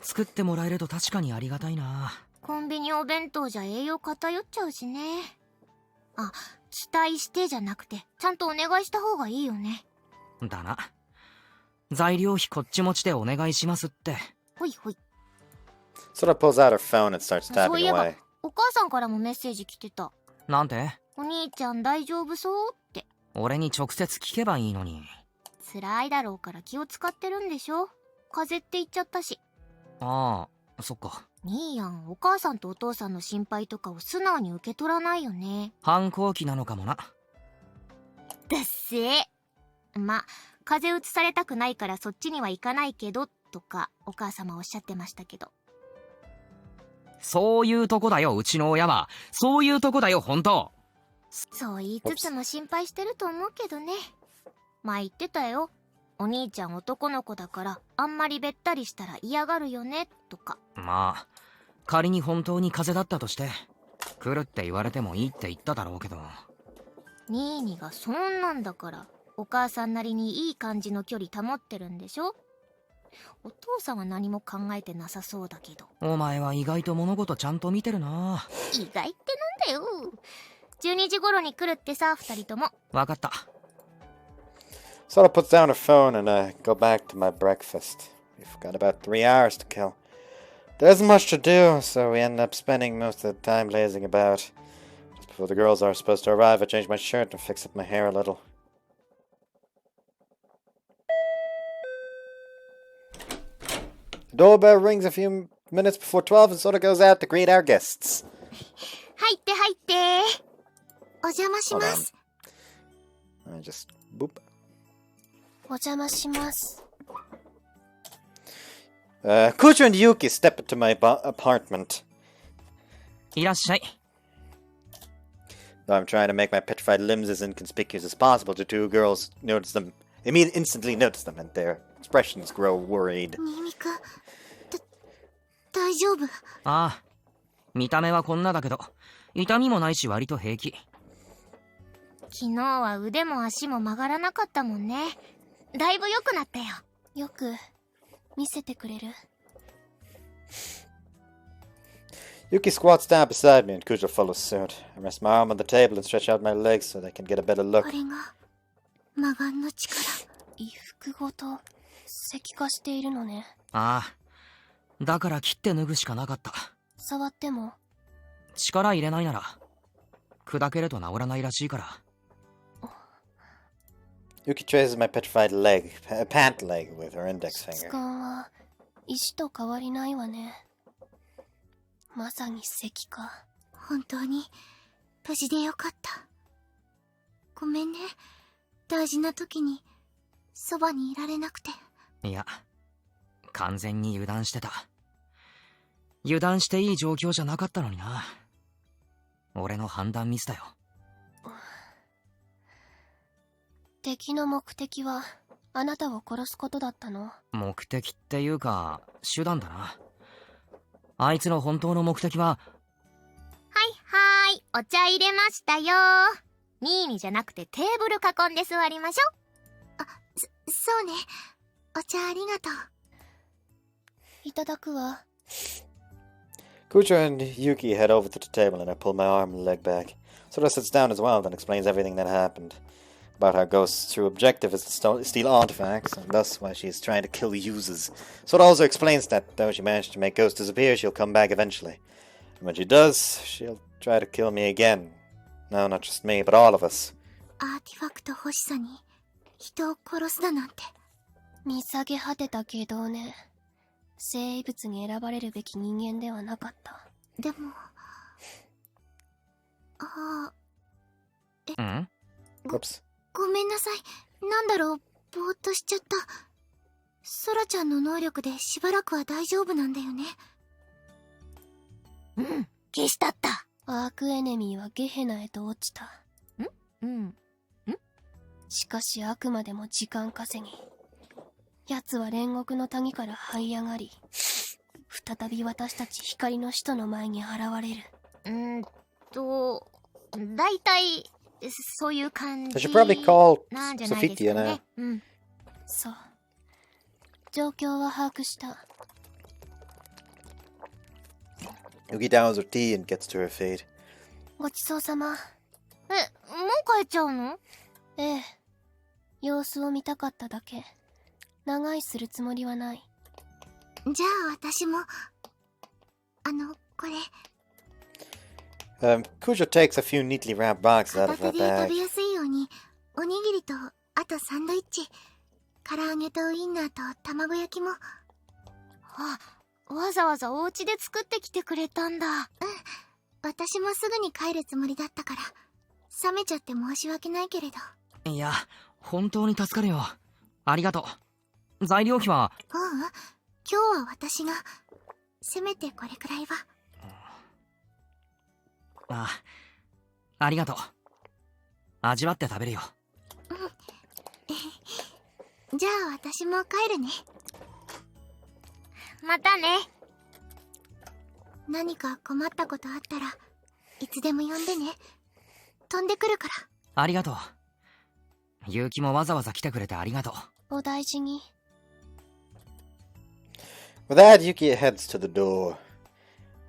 作ってもらえると確かにありがたいな。コンビニお弁当じゃ栄養偏っちゃうしね。期待してじゃなくて、ちゃんとお願いした方がいいよね。だな。材料費こっち持ちでお願いしますって。ほいほい。Soda pulls out her phone and starts そう tapping いえば away. お母さんからもメッセージ来てた。なんて？お兄ちゃん大丈夫そうって。俺に直接聞けばいいのに。辛いだろうから気を使ってるんでしょ。風邪って言っちゃったし。ああ、そっか。兄やん、お母さんとお父さんの心配とかを素直に受け取らないよね。反抗期なのかもな。だっせー。ま、風邪うつされたくないからそっちには行かないけど、とかお母様おっしゃってましたけど。そういうとこだよ、うちの親は。そういうとこだよ、ほんと。そう言いつつも心配してると思うけどね。前言ってたよ。お兄ちゃん男の子だからあんまりべったりしたら嫌がるよね、とか。まあ、仮に本当に風邪だったとして、来るって言われてもいいって言っただろうけど。ニーニがそんなんだから、お母さんなりにいい感じの距離保ってるんでしょ。お父さんは何も考えてなさそうだけど。お前は意外と物事ちゃんと見てるな。意外ってなんだよ。12時頃に来るってさ、2人とも。わかった。Soda puts down her phone and I go back to my breakfast. We've got about 3 hours to kill. There isn't much to do, so we end up spending most of the time lazing about. Just before the girls are supposed to arrive, I change my shirt and fix up my hair a little. Doorbell rings a few minutes before 12 and Sora goes out to greet our guests. 入って入って。お邪魔します。I just boop. お邪魔します。Kujo and Yuki step into my apartment. いらっしゃい。Though I'm trying to make my petrified limbs as inconspicuous as possible, the two girls instantly notice them, and their expressions grow worried. 新見くん、大丈夫？ああ、見た目はこんなだけど、痛みもないし割と平気。昨日は腕も足も曲がらなかったもんね。だいぶ良くなったよ。よく見せてくれる？ Yuki squats down beside me and Kujo follows suit. I rest my arm on the table and stretch out my legs so they can get a better look. これが魔眼の力。衣服ごと石化しているのね。ああ、だから切って脱ぐしかなかった。触っても？力入れないなら砕けると治らないらしいから。Yuki traces my petrified pant leg with her index 質 finger. 感は石と変わりないわね。まさに石化。本当に無事でよかった。ごめんね。大事な時にそばにいられなくて。いや、完全に油断してた。油断していい状況じゃなかったのにな。俺の判断ミスだよ。敵の目的はあなたを殺すことだったの？目的っていうか手段だな。あいつの本当の目的は。はい、お茶入れましたよ。ニーニじゃなくてテーブル囲んで座りましょう。そうね。お茶ありがとう。いただくわ。Kujo and Yuki head over to the table and I pull my arm and leg back. Sora sits down as well and explains everything that happened. About how Ghost's true objective is to steal artifacts, and thus why she is trying to kill users. Sora also explains that though she managed to make Ghost disappear, she'll come back eventually. And when she does, she'll try to kill me again. No, not just me, but all of us. アーティファクト欲しさに人を殺すだなんて。見下げ果てたけどね。生物に選ばれるべき人間ではなかった。でも、ん？ Oops. ごめんなさい。なんだろう、ぼーっとしちゃった。ソラちゃんの能力でしばらくは大丈夫なんだよね。うん、消したった。アークエネミーはゲヘナへと落ちた。しかしあくまでも時間稼ぎ。奴は煉獄の谷から這い上がり、再び私たち光の使徒の前に現れる。だいたいそういう感じ I should probably call なんじゃないですかね。そう。状況は把握した。Yuki downs her tea and gets to her feet. ごちそうさま。もう帰っちゃうの？ええ。様子を見たかっただけ。長居するつもりはない。じゃあ私もこれ。Kujo takes a few neatly wrapped boxes out of 片 her 手で食 bag. べやすいようにおにぎりとあとサンドイッチ、唐揚げとウインナーと卵焼きも。わざわざお家で作ってきてくれたんだ。私もすぐに帰るつもりだったから冷めちゃって申し訳ないけれど。いや、本当に助かるよ。ありがとう。材料費は。今日は私が。せめてこれくらいは。ありがとう。味わって食べるよ。じゃあ私も帰るね。またね。何か困ったことあったらいつでも呼んでね。飛んでくるから。ありがとう。結城もわざわざ来てくれてありがとう。お大事に。With that, Yuki heads to the door.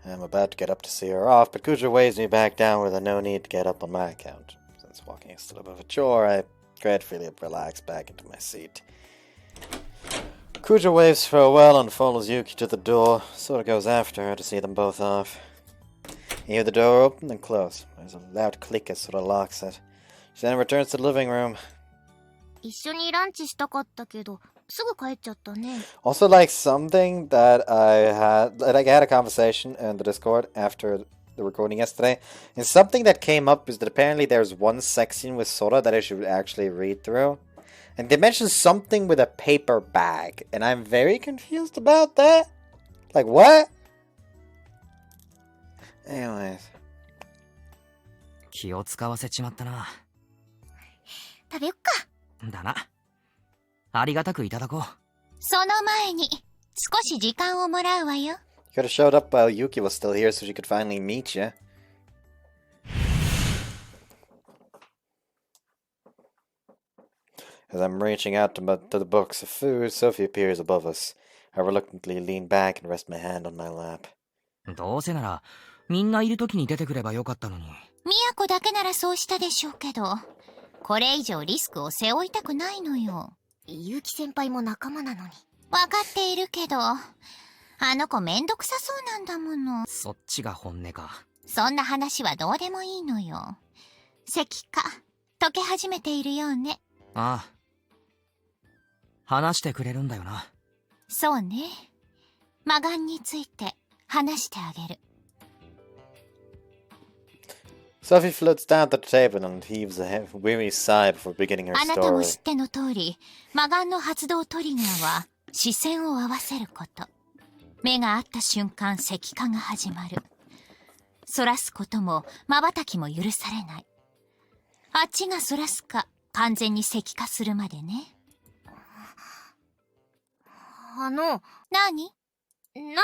I'm about to get up to see her off, but Kujo waves me back down with a no need to get up on my account. Since walking is still a bit of a chore, I gratefully relax back into my seat. Kujo waves farewell and follows Yuki to the door. Sora goes after her to see them both off. You hear the door open and close. There's a loud click as Sora locks it. She then returns to the living room. 一緒にランチしたかったけどすぐ帰っちゃったね。Also, like something that I had a conversation in the Discord after the recording yesterday, and something that came up is that apparently there's one section with Sora that I should actually read through, and they mentioned something with a paper bag, and I'm very confused about that. Like what? Anyways. 気を使わせちまったな。食べよっか。だな。ありがたくいただこう。その前に、少し時間をもらうわよ。You could have showed up while Yuki was still here so she could finally meet you. As I'm reaching out to the box of food, Sophie appears above us. I reluctantly lean back and rest my hand on my lap. どうせなら、みんないる時に出てくればよかったのに。都だけならそうしたでしょうけど、これ以上リスクを背負いたくないのよ。結城先輩も仲間なのに。わかっているけど、あの子めんどくさそうなんだもの。そっちが本音か。そんな話はどうでもいいのよ。石化、溶け始めているようね。ああ。話してくれるんだよな。そうね。魔眼について話してあげる。Sophie floats down to the table and heaves a weary sigh before beginning her あなたも知 story. っての通り、魔眼の発動トリガーは視線を合わせること。目が合った瞬間石化が始まる。そらすことも瞬きも許されない。あっちがそらすか完全に石化するまでね。何な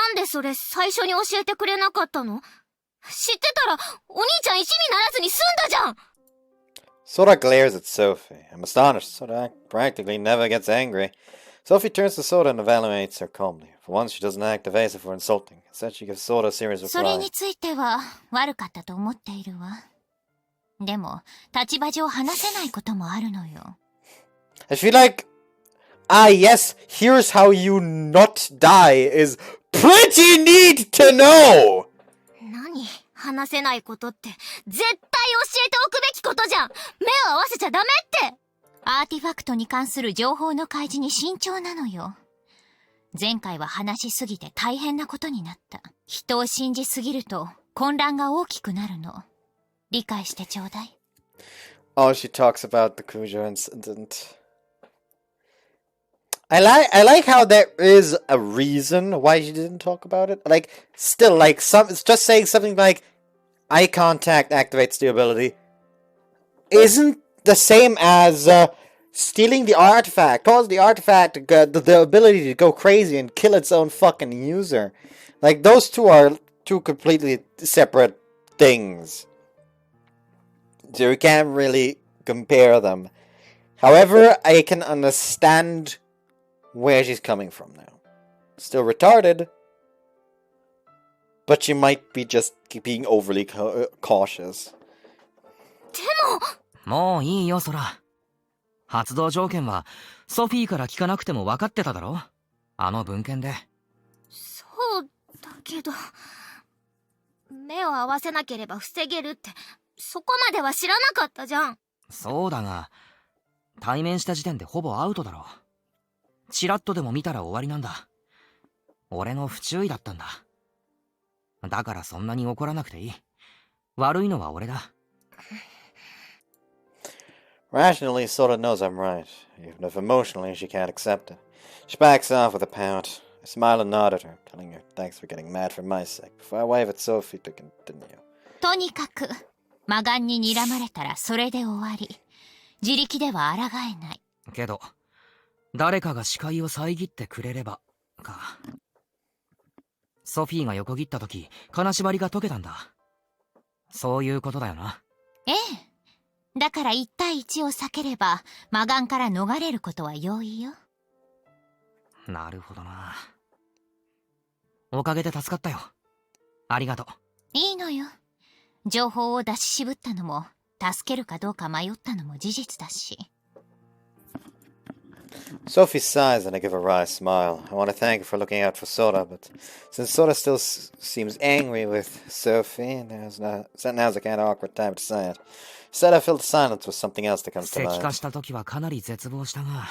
んでそれ最初に教えてくれなかったの？知ってたらお兄ちゃん石にならずに済んだじゃん。 Sora glares at Sophie. I'm astonished. Sora practically never gets angry. Sophie turns to Sora and evaluates her calmly. For once, she doesn't act evasive or insulting. Instead, she gives Sora a serious それ reply. については悪かったと思っているわ。でも立場上話せないこともあるのよ。I feel like, yes, here's how you not die is pretty neat to know! 何？話せないことって絶対教えておくべきことじゃん。目を合わせちゃダメって。アーティファクトに関する情報の開示に慎重なのよ。前回は話しすぎて大変なことになった。人を信じすぎると混乱が大きくなるの。理解してちょうだい。Oh, she talks about the Cujo incident. I like how there is a reason why she didn't talk about it. Like, still, like, it's just saying something like, eye contact activates the ability. Isn't the same as, stealing the artifact. Cause the artifact the ability to go crazy and kill its own fucking user. Like, those two are two completely separate things. So you can't really compare them. However, I can understand where she's coming from now. Still retarded, but she might be just being overly cautious. もういいよ、ソラ。発動条件はソフィーから聞かなくても分かってただろ？あの文献で。そうだけど、目を合わせなければ防げるってそこまでは知らなかったじゃん。そうだが、対面した時点でほぼアウトだろ。チラッとでも見たら終わりなんだ。俺の不注意だったんだ。だからそんなに怒らなくていい。悪いのは俺だ。Rationally, Sora knows I'm right, even if emotionally she can't accept it. She backs off with a pout. I smile and nod at her, telling her thanks for getting mad for my sake, before I wave at Sophie to continue. とにかく、魔眼に睨まれたらそれで終わり。自力では抗えない。けど、誰かが視界を遮ってくれれば、か。ソフィーが横切った時、金縛りが解けたんだ。そういうことだよな。ええ。だから1対1を避ければ、魔眼から逃れることは容易よ。なるほどな。おかげで助かったよ。ありがとう。いいのよ。情報を出し渋ったのも、助けるかどうか迷ったのも事実だし。Sophie sighs and I give a wry smile. I want to thank her for looking out for Sora, but since Sora still seems angry with Sophie, now's a kind of awkward time to say it. Instead, I fill the silence with something else that comes to 石化 mind. した時はかなり絶望したが、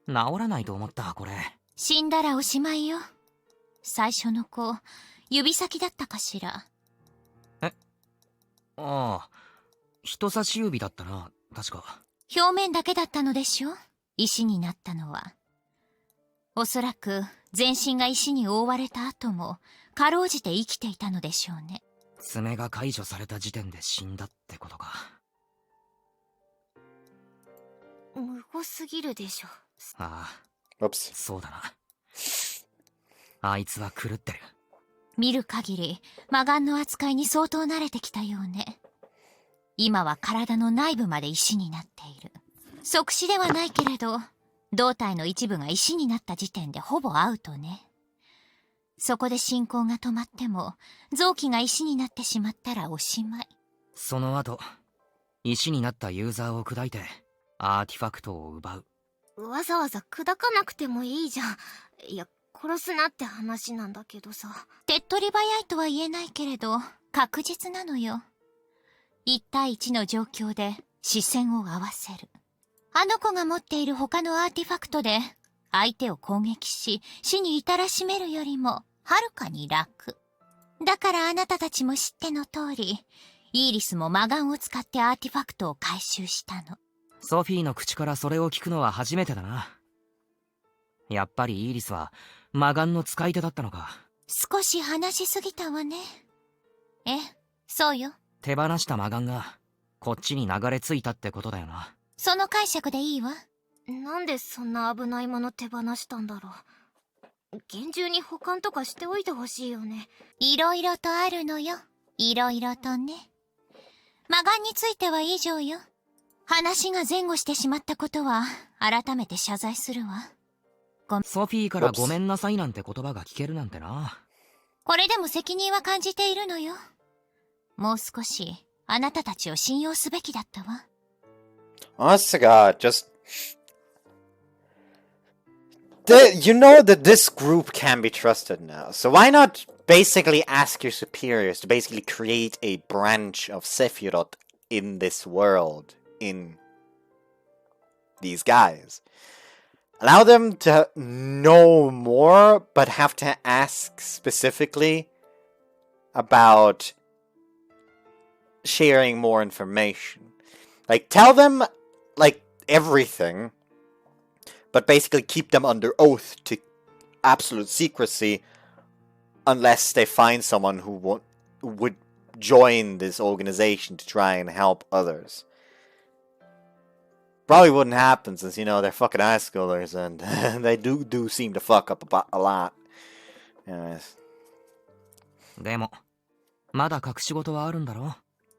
治らないと思った、これ。死んだらおしまいよ。最初の子、指先だったかしら。ああ、人差し指だったな、確か。表面だけだったのでしょ、石になったのは。おそらく全身が石に覆われた後もかろうじて生きていたのでしょうね。爪が解除された時点で死んだってことか。無語すぎるでしょ。ああ、 Oops. そうだな。あいつは狂ってる。見る限り魔眼の扱いに相当慣れてきたようね。今は体の内部まで石になっている。即死ではないけれど、胴体の一部が石になった時点でほぼアウトね。そこで進行が止まっても、臓器が石になってしまったらおしまい。その後、石になったユーザーを砕いて、アーティファクトを奪う。わざわざ砕かなくてもいいじゃん。いや、殺すなって話なんだけどさ。手っ取り早いとは言えないけれど、確実なのよ。1対1の状況で視線を合わせる。あの子が持っている他のアーティファクトで相手を攻撃し死に至らしめるよりもはるかに楽。だからあなたたちも知っての通り、イーリスも魔眼を使ってアーティファクトを回収したの。ソフィーの口からそれを聞くのは初めてだな。やっぱりイーリスは魔眼の使い手だったのか。少し話しすぎたわね。え、そうよ。手放した魔眼がこっちに流れ着いたってことだよな。その解釈でいいわ。なんでそんな危ないもの手放したんだろう。厳重に保管とかしておいてほしいよね。いろいろとあるのよ。いろいろとね。魔眼については以上よ。話が前後してしまったことは改めて謝罪するわ。ソフィーからごめんなさいなんて言葉が聞けるなんてな。これでも責任は感じているのよ。もう少しあなたたちを信用すべきだったわ。Honest to God, you know that this group can be trusted now, so why not basically ask your superiors to basically create a branch of Sephiroth in this world, in these guys? Allow them to know more, but have to ask specifically about sharing more information. Like, tell them, like, everything, but basically keep them under oath to absolute secrecy unless they find someone who would join this organization to try and help others. Probably wouldn't happen since, you know, they're fucking high schoolers and they do seem to fuck up a lot. Anyways. でも、まだ隠し事はあるんだろ？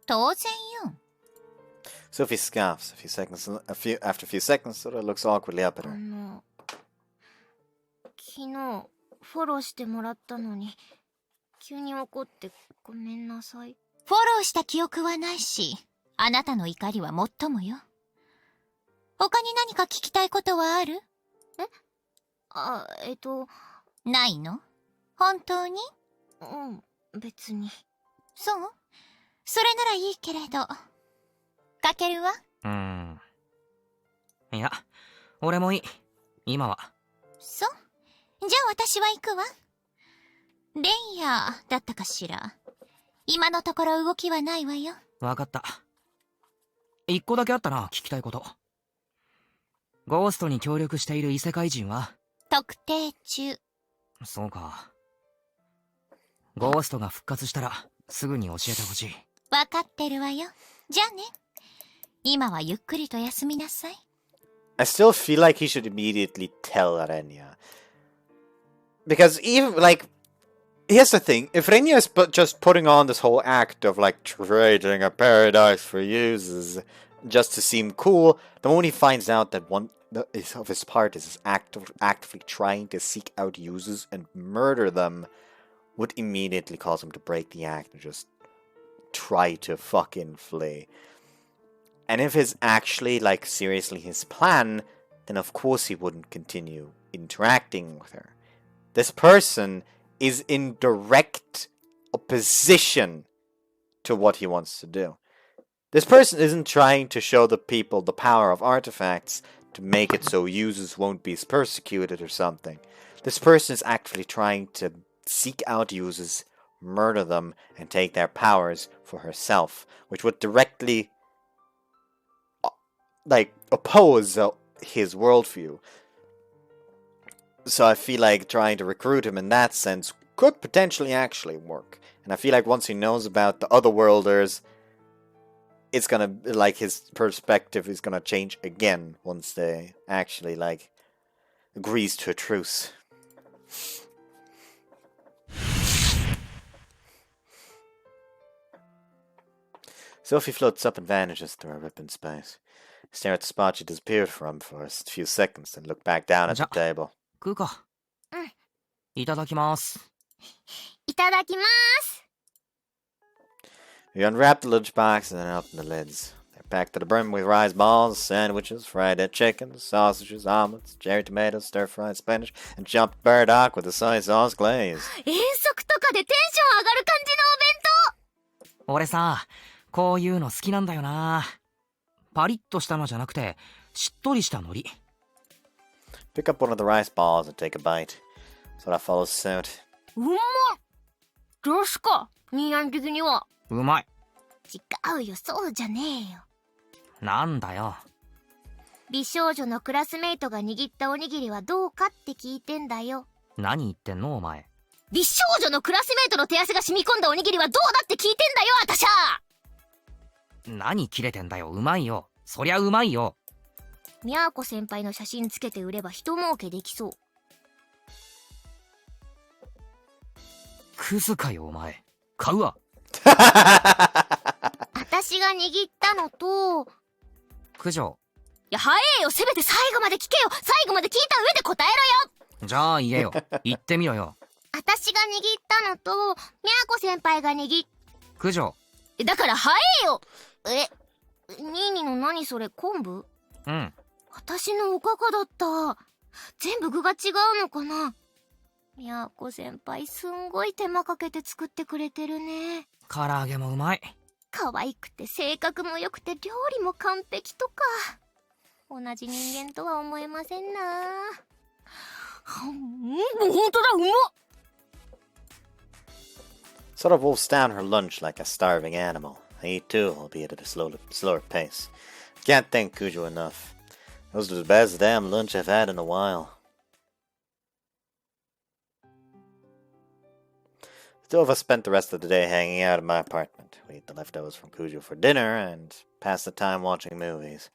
当然よ。Sophie scoffs after a few seconds, sort of looks awkwardly up at her. 昨日フォローしてもらったのに急に怒ってごめんなさい。フォローした記憶はないし、あなたの怒りはもっともよ。他に何か聞きたいことはある？ないの？本当に？別に。そう？それならいいけれど。かけるわ？いや、俺もいい。今は。そう？じゃあ私は行くわ。レイヤーだったかしら。今のところ動きはないわよ。わかった。一個だけあったな、聞きたいこと。ゴーストに協力している異世界人は？特定中。そうか。ゴーストが復活したらすぐに教えてほしい。わかってるわよ。じゃあね。今はゆっくりと休みなさい。I still feel like he should immediately tell Renya. Because even, like, here's the thing. If Renya is just putting on this whole act of, like, trading a paradise for users just to seem cool, the moment he finds out that one of his parties is actively trying to seek out users and murder them, would immediately cause him to break the act and just try to fucking flee. And if it's actually, like, seriously his plan, then of course he wouldn't continue interacting with her. This person is in direct opposition to what he wants to do. This person isn't trying to show the people the power of artifacts. to make it so users won't be persecuted or something. This person is actually trying to seek out users, murder them, and take their powers for herself, which would directly oppose his worldview. So I feel like trying to recruit him in that sense could potentially actually work. And I feel like once he knows about the Otherworlders, it's gonna, like, his perspective is gonna change again once they actually, like, agrees to a truce. Sophie floats up and vanishes through a rip in space. Stare at the spot she disappeared from for a few seconds, then look back down at the table. 食うか。いただきます。いただきます。 We unwrap the lunchbox and then open the lids. They're packed to the brim with rice balls, sandwiches, fried chicken, sausages, omelets, cherry tomatoes, stir-fried spinach, and chopped burdock with a soy sauce glaze. 遠足とかでテンション上がる感じのお弁当。俺さ、こういうの好きなんだよな。パリッとしたのじゃなくて、しっとりした海苔。Pick up one of the rice balls and take a bite. So that follows suit. うまっ。どうすか、ニーヤン的には。うまい。違うよ、そうじゃねえよ。なんだよ。美少女のクラスメイトが握ったおにぎりはどうかって聞いてんだよ。何言ってんのお前。美少女のクラスメイトの手汗が染み込んだおにぎりはどうだって聞いてんだよ、あたしゃ。何切れてんだよ、うまいよ。そりゃうまいよ。みゃーこ先輩の写真つけて売れば人儲けできそう。クズかよお前。買うわ。あたしが握ったのと。九条。いや、早えよ、せめて最後まで聞けよ。最後まで聞いた上で答えろよ。じゃあ言えよ。言ってみろよ。あたしが握ったのと、みゃーこ先輩が握っ。九条。だから早えよ。ニーニの何それ、昆布？うん。私のおかかだった。全部具が違うのかな。みゃーこ先輩すんごい手間かけて作ってくれてるね。唐揚げもうまい。可愛くて性格も良くて料理も完璧とか。同じ人間とは思えませんな。ほんとだ、うまっ。Sora wolfs down her lunch like a starving animal. I eat too, albeit at a slower pace. I can't thank Kujo enough. That was the best damn lunch I've had in a while. The two of us spent the rest of the day hanging out in my apartment. We ate the leftovers from Kujo for dinner and passed the time watching movies.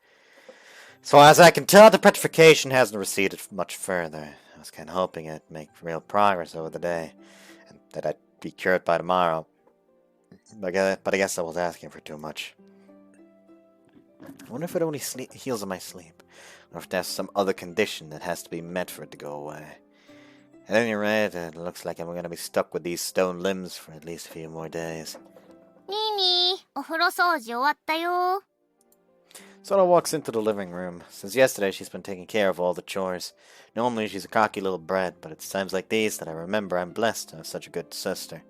So as I can tell, the petrification hasn't receded much further. I was kind of hoping I'd make real progress over the day, and that I'd be cured by tomorrow. But I guess I was asking for too much. I wonder if it only heals in my sleep, or if there's some other condition that has to be met for it to go away. At any rate, it looks like I'm going to be stuck with these stone limbs for at least a few more days. ニーニー、お風呂掃除終わったよ。Sora walks into the living room. Since yesterday, she's been taking care of all the chores. Normally, she's a cocky little brat, but it's times like these that I remember I'm blessed to have such a good sister.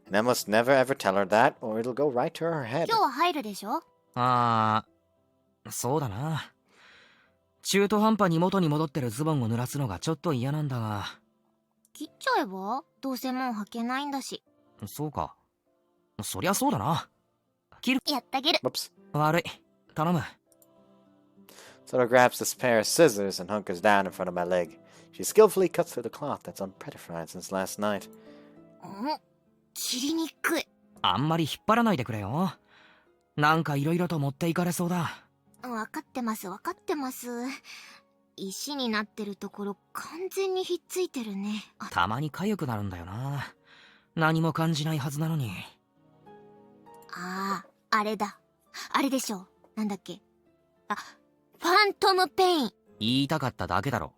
And I must never ever tell her that, or it'll go right to her head. 今日は入るでしょ？そうだな。中途半端に元に戻ってるズボンを濡らすのがちょっと嫌なんだが。切っちゃえば？どうせもう履けないんだし。そうか。そりゃそうだな。切る。やってあげる。Whoops. 悪い。頼む。Sora grabs this pair of scissors and hunkers down in front of my leg. She skillfully cuts through the cloth that's unpetrified since last night. 切りにくい。あんまり引っ張らないでくれよ。なんかいろいろと持っていかれそうだ。わかってます、わかってます。石になってるところ完全にひっついてるね。たまに痒くなるんだよな。何も感じないはずなのに。あれだ。あれでしょ。なんだっけ。ファントムペイン。言いたかっただけだろ。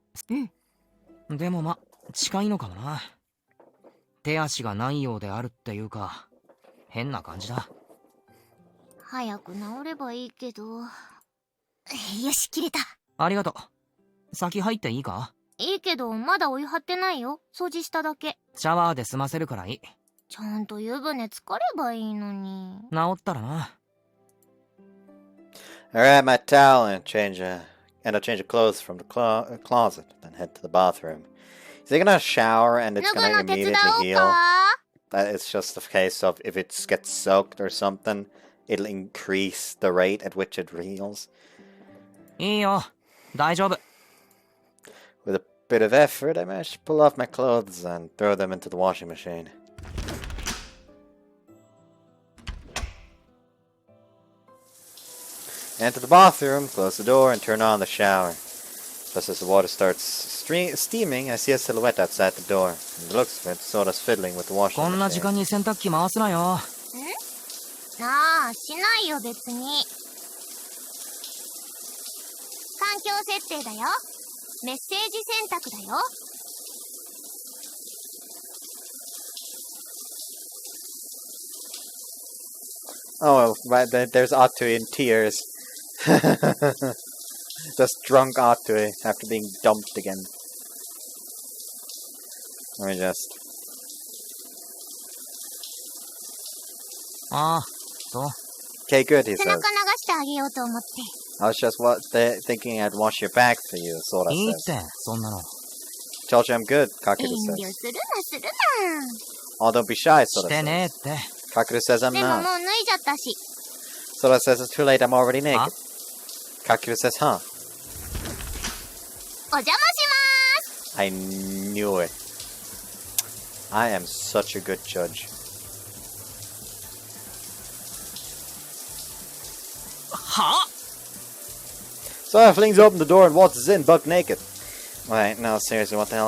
うん。でも近いのかもな。手足がないようであるっていうか、変な感じだ。早く治ればいいけど。よし、切れた。ありがとう。先入っていいか？いいけど、まだお湯張ってないよ。掃除しただけ。シャワーで済ませるからいい。ちゃんと湯船浸かればいいのに。治ったらな。I grab my towel and change end up changing clothes from the closet, then head to the bathroom. Is he gonna shower and it's 脱ぐ gonna の手伝 immediately おう heal? か？ That it's just a case of if it gets soaked or something, it'll increase the rate at which it heals. いいよ。大丈夫。With a bit of effort, I managed to pull off my clothes and throw them into the washing machine. Enter the bathroom, close the door, and turn on the shower. Just as the water starts steaming, I see a silhouette outside the door. From the looks of it, Soda's fiddling with the washing こんな時 machine. 間に洗濯機回すなよ。なあ、しないよ別に。環境設定だよ。メッセージ選択だよ。Oh, well, there's Atsui in tears. Just drunk Atsui after being dumped again. Let me just... ああ、そう。 Okay, good, he 背 says. 中流してあげようと思って。 I was just thinking I'd wash your back for you, Sora いいっ says. て、そんなの。 Told you I'm good, Kakeru 遠慮 says. するなする Oh, don't be shy, し Sora て says. ねえって。 Kakeru says I'm な。でももう not. 脱いじゃったし。 Sora says it's too late, I'm already naked. Huh? Kakeru says, huh? お邪魔します。 I knew it. I am such a good judge. は Sora flings open the door and waltzes in, buck naked. Wait, no, seriously, what the hell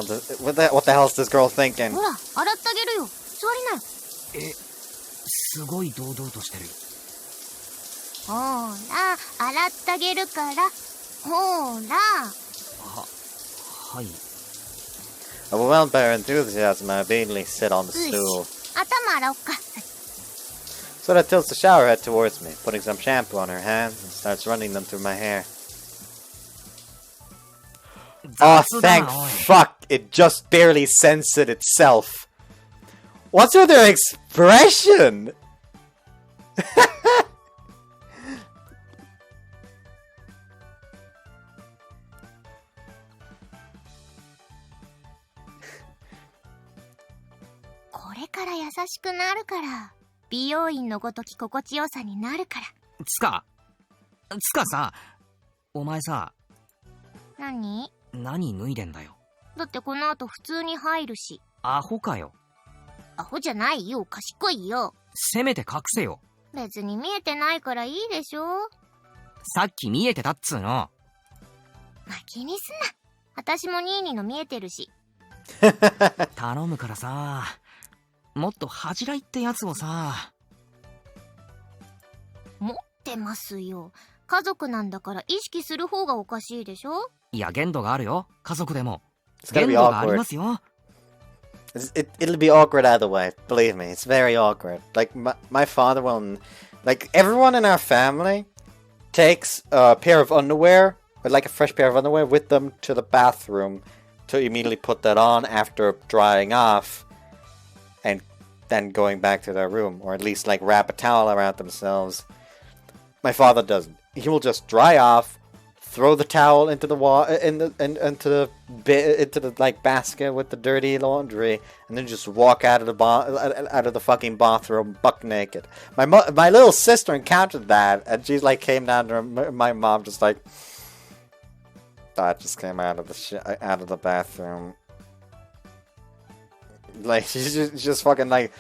is this girl thinking? ほら、洗ってあげるよ。座りなよ。すごい堂々としてる。ほら、洗ってあげるから。ほら。はい。Overwhelmed by her enthusiasm, I obediently sit on the よし stool. 頭洗おっか。 Sora tilts the shower head towards me, putting some shampoo on her hands and starts running them through my hair. Oh, thank fuck! It just barely censored itself. What's with their expression? "これから優しくなるから。美容院のごとき心地よさになるから。つかさ、お前さ、何？何脱いでんだよ。だってこの後普通に入るし。アホかよ。アホじゃないよ、賢いよ。せめて隠せよ。別に見えてないからいいでしょ。さっき見えてたっつーの。まあ、気にすんな。私もニーニの見えてるし。頼むからさ、もっと恥じらいってやつをさ。持ってますよ。家族なんだから意識する方がおかしいでしょ。いや、限度があるよ。家族でも。 It's 限 gonna be 度があり awkward. ますよ。It'll be awkward either way. Believe me, it's very awkward. Like my father will, like everyone in our family, takes a pair of underwear, or like a fresh pair of underwear, with them to the bathroom to immediately put that on after drying off, and then going back to their room, or at least like wrap a towel around themselves. My father doesn't. He will just dry off, throw the towel into the into the like basket with the dirty laundry, and then just walk out of the fucking bathroom buck naked. My little sister encountered that, and she's like came down to her, my mom just like that just came out of the bathroom. Like she's just fucking like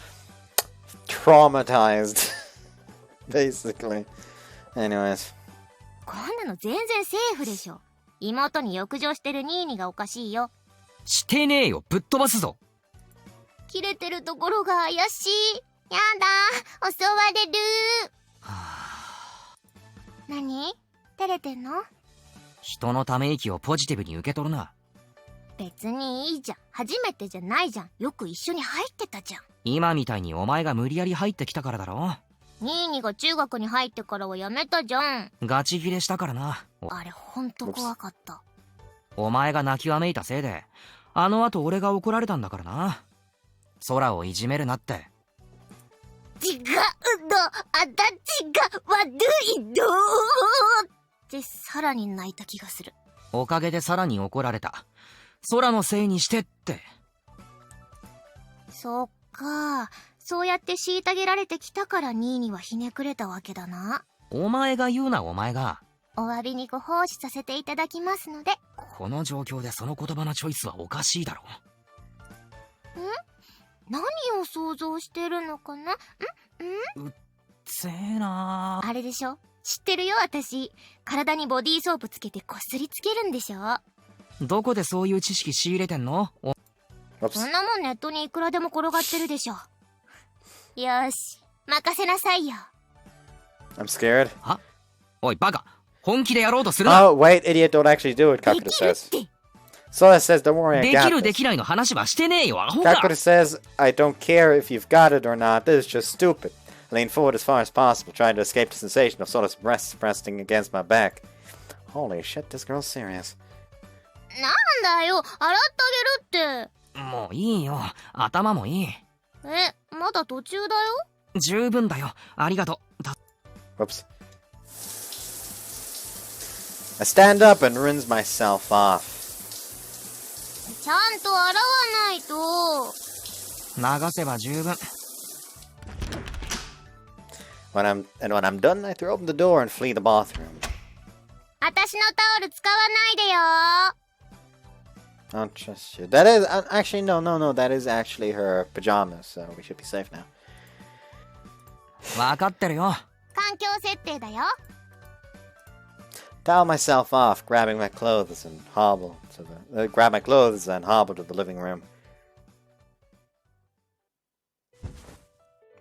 traumatized, basically. Anyways. こんなの全然セーフでしょ。妹に浴場してるニーニがおかしいよ。してねえよ、ぶっ飛ばすぞ。切れてるところが怪しい。やだ、襲われる。何？照れてんの？人のため息をポジティブに受け取るな。別にいいじゃん。初めてじゃないじゃん。よく一緒に入ってたじゃん。今みたいにお前が無理やり入ってきたからだろ。ニーニが中学に入ってからはやめたじゃん。ガチギレしたからな。あれほんと怖かった。お前が泣きわめいたせいで、あの後俺が怒られたんだからな。空をいじめるなって。違うの、あたちが悪いのってさらに泣いた気がする。おかげでさらに怒られた。空のせいにしてって。そっか。そうやって虐げられてきたからニーにはひねくれたわけだな。お前が言うな、お前が。お詫びにご奉仕させていただきますので。この状況でその言葉のチョイスはおかしいだろ。何を想像してるのかな？うっせえな。あれでしょ？知ってるよ、私。体にボディーソープつけてこっそりつけるんでしょ？どこでそういう知識仕入れてんの？そんなもんネットにいくらでも転がってるでしょ。よし、任せなさいよ。I'm scared. は？おい、バカ。本気でやろうとするな。Oh, wait, idiot, don't actually do it, Kakuta says. Sora says, don't worry, I で got きる this. できないの話はしてねえよ、アホか。 Kakuta says, I don't care if you've got it or not, this is just stupid. I lean forward as far as possible, trying to escape the sensation of Sora's breasts pressing against my back. Holy shit, this girl's serious. なんだよ、洗ってあげるって。もういいよ。頭もいい。まだ途中だよ。十分だよ。ありがとう。Whoops. I stand up and rinse myself off. ちゃんと洗わないと。流せば十分。When I'm done, I throw open the door and flee the bathroom. 私のタオル使わないでよ。I'll trust you. That is actually no. That is actually her pajamas, so we should be safe now. わかってるよ。環境設定だよ。Towel myself off, grabbing my clothes and hobble to the living room.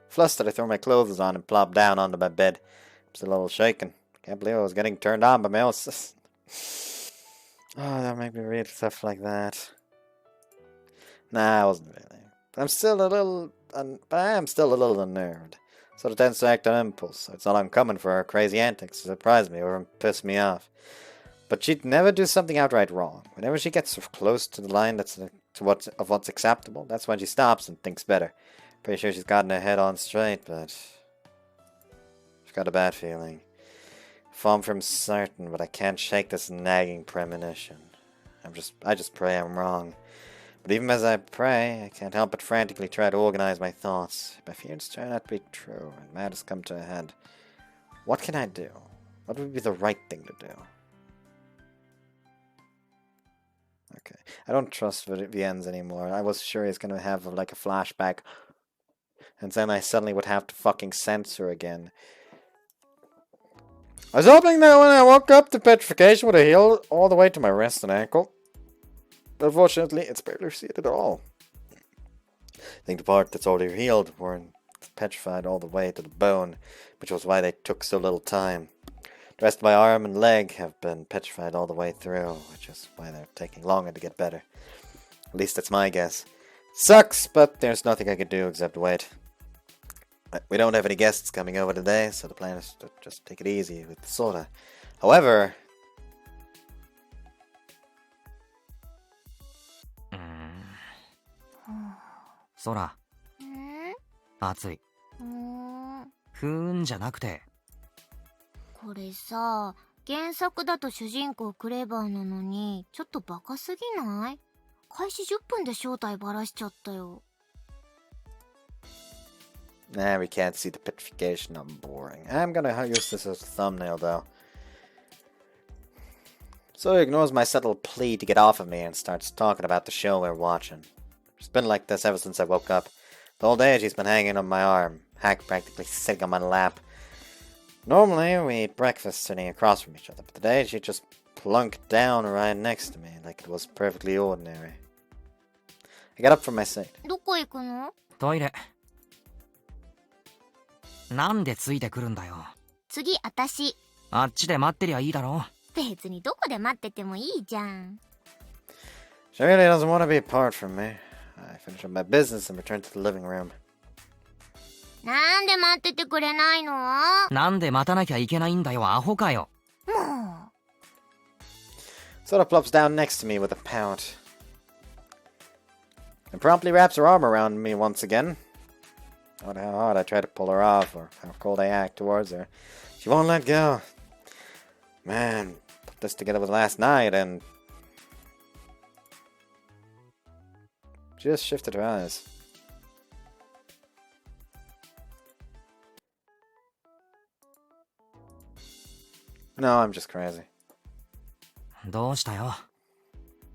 Flustered, I throw my clothes on and plop down onto my bed. I'm still a little shaken. Can't believe I was getting turned on by my own Oh, that made me read stuff like that. Nah, I wasn't really. I am still a little unnerved. Sort of tends to act on impulse, so it's not uncommon for her crazy antics to surprise me or piss me off. But she'd never do something outright wrong. Whenever she gets close to the line of what's acceptable, that's when she stops and thinks better. Pretty sure she's gotten her head on straight, but she's got a bad feeling. Far from certain, but I can't shake this nagging premonition. I just pray I'm wrong. But even as I pray, I can't help but frantically try to organize my thoughts. My fears turn out to be true, and matters come to a head. What can I do? What would be the right thing to do? Okay. I don't trust Viennes anymore. I was sure he's gonna have like a flashback. And then I suddenly would have to fucking censor again. I was hoping that when I woke up, the petrification would have healed all the way to my wrist and ankle. Unfortunately, it's barely receded at all. I think the part that's already healed weren't petrified all the way to the bone, which was why they took so little time. The rest of my arm and leg have been petrified all the way through, which is why they're taking longer to get better. At least that's my guess. Sucks, but there's nothing I can do except wait. We don't have any guests coming over today, so the plan is to just take it easy with the soda. However... Sora. 暑い。ふーんじゃなくて。これさ、原作だと主人公クレバーなのに、ちょっとバカすぎない？開始10分で正体バラしちゃったよ。Nah, we can't see the petrification. I'm boring. I'm gonna use this as a thumbnail, though. So he ignores my subtle plea to get off of me and starts talking about the show we're watching. She's been like this ever since I woke up. The whole day she's been hanging on my arm, Hack practically sitting on my lap. Normally we eat breakfast sitting across from each other, but today she just plunked down right next to me like it was perfectly ordinary. I got up from my seat. どこ行くの？トイレ。なんでついてくるんだよ。次、私。あっちで待ってりゃいいだろ。別にどこで待っててもいいじゃん。She really doesn't want to be apart from me. I finish up my business and return to the living room. なんで待っててくれないの？なんで待たなきゃいけないんだよ、アホかよ。もう。Sora plops down next to me with a pout. And promptly wraps her arm around me once again. No matter how hard I try to pull her off or how cold I act towards her, she won't let go. Man, the this together with last night, and she just shifted her eyes. No, I'm just crazy. どうしたよ。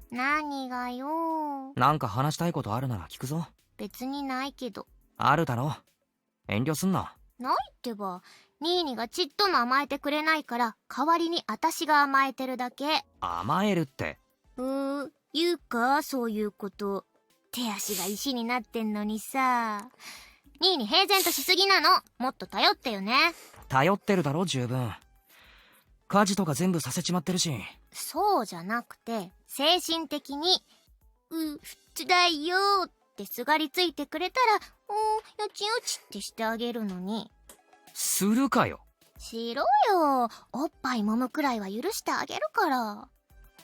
何がよ。なんか話したいことあるなら聞くぞ。別にないけど。あるだろ。遠慮すんな。ないってば。ニーニがちっとも甘えてくれないから、代わりに私が甘えてるだけ。甘えるって。言うか、そういうこと。手足が石になってんのにさ。ニーニ平然としすぎなの。もっと頼ってよね。頼ってるだろ、十分。家事とか全部させちまってるし。そうじゃなくて、精神的に、辛いよーってすがりついてくれたら、よちよちってしてあげるのに。するかよ。しろよ。おっぱい揉むくらいは許してあげるから。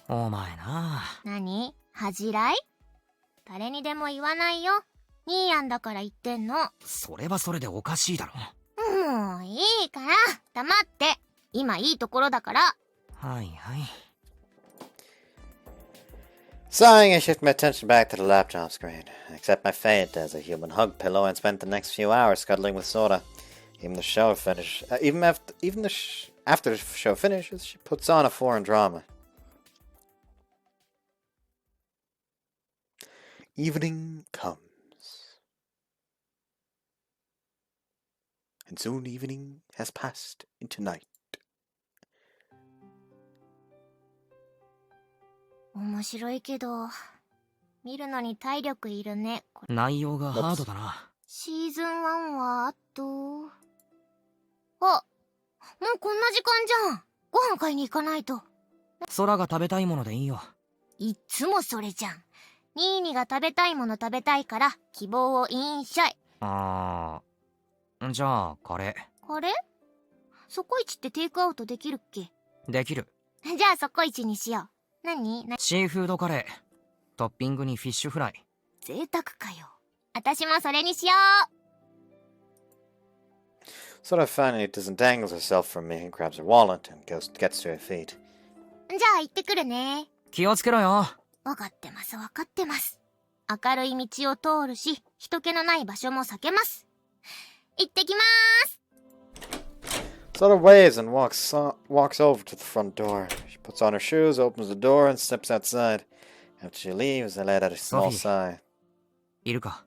お前な。何？恥じらい？誰にでも言わないよ。ニーヤンだから言ってんの。それはそれでおかしいだろ。もういいから、黙って。今いいところだから。はいはい。Sighing, I shift my attention back to the laptop screen. I accept my fate as a human hug pillow and spent the next few hours cuddling with Sora. Even the show finish, after the show finishes, she puts on a foreign drama. Evening comes, and soon evening has passed into night. 面白いけど、見るのに体力いるね。内容がハードだな。シーズン1はあと、あ、もうこんな時間じゃん。ご飯買いに行かないと。空が食べたいものでいいよ。いっつもそれじゃん。ニーニが食べたいもの食べたいから希望を言いんしゃい。じゃあカレー。カレー？そこいちってテイクアウトできるっけ？できる。じゃあそこいちにしよう。何？シーフードカレー。トッピングにフィッシュフライ。贅沢かよ。私もそれにしよう。Sora finally disentangles herself from me and grabs her wallet and gets to her feet. じゃあ行ってくるね。気をつけろよ。わかってます、わかってます。明るい道を通るし、人気のない場所も避けます。行ってきまーす。Sora waves and walks over to the front door. She puts on her shoes, opens the door, and steps outside. After she leaves, I let out a small sigh. いるか。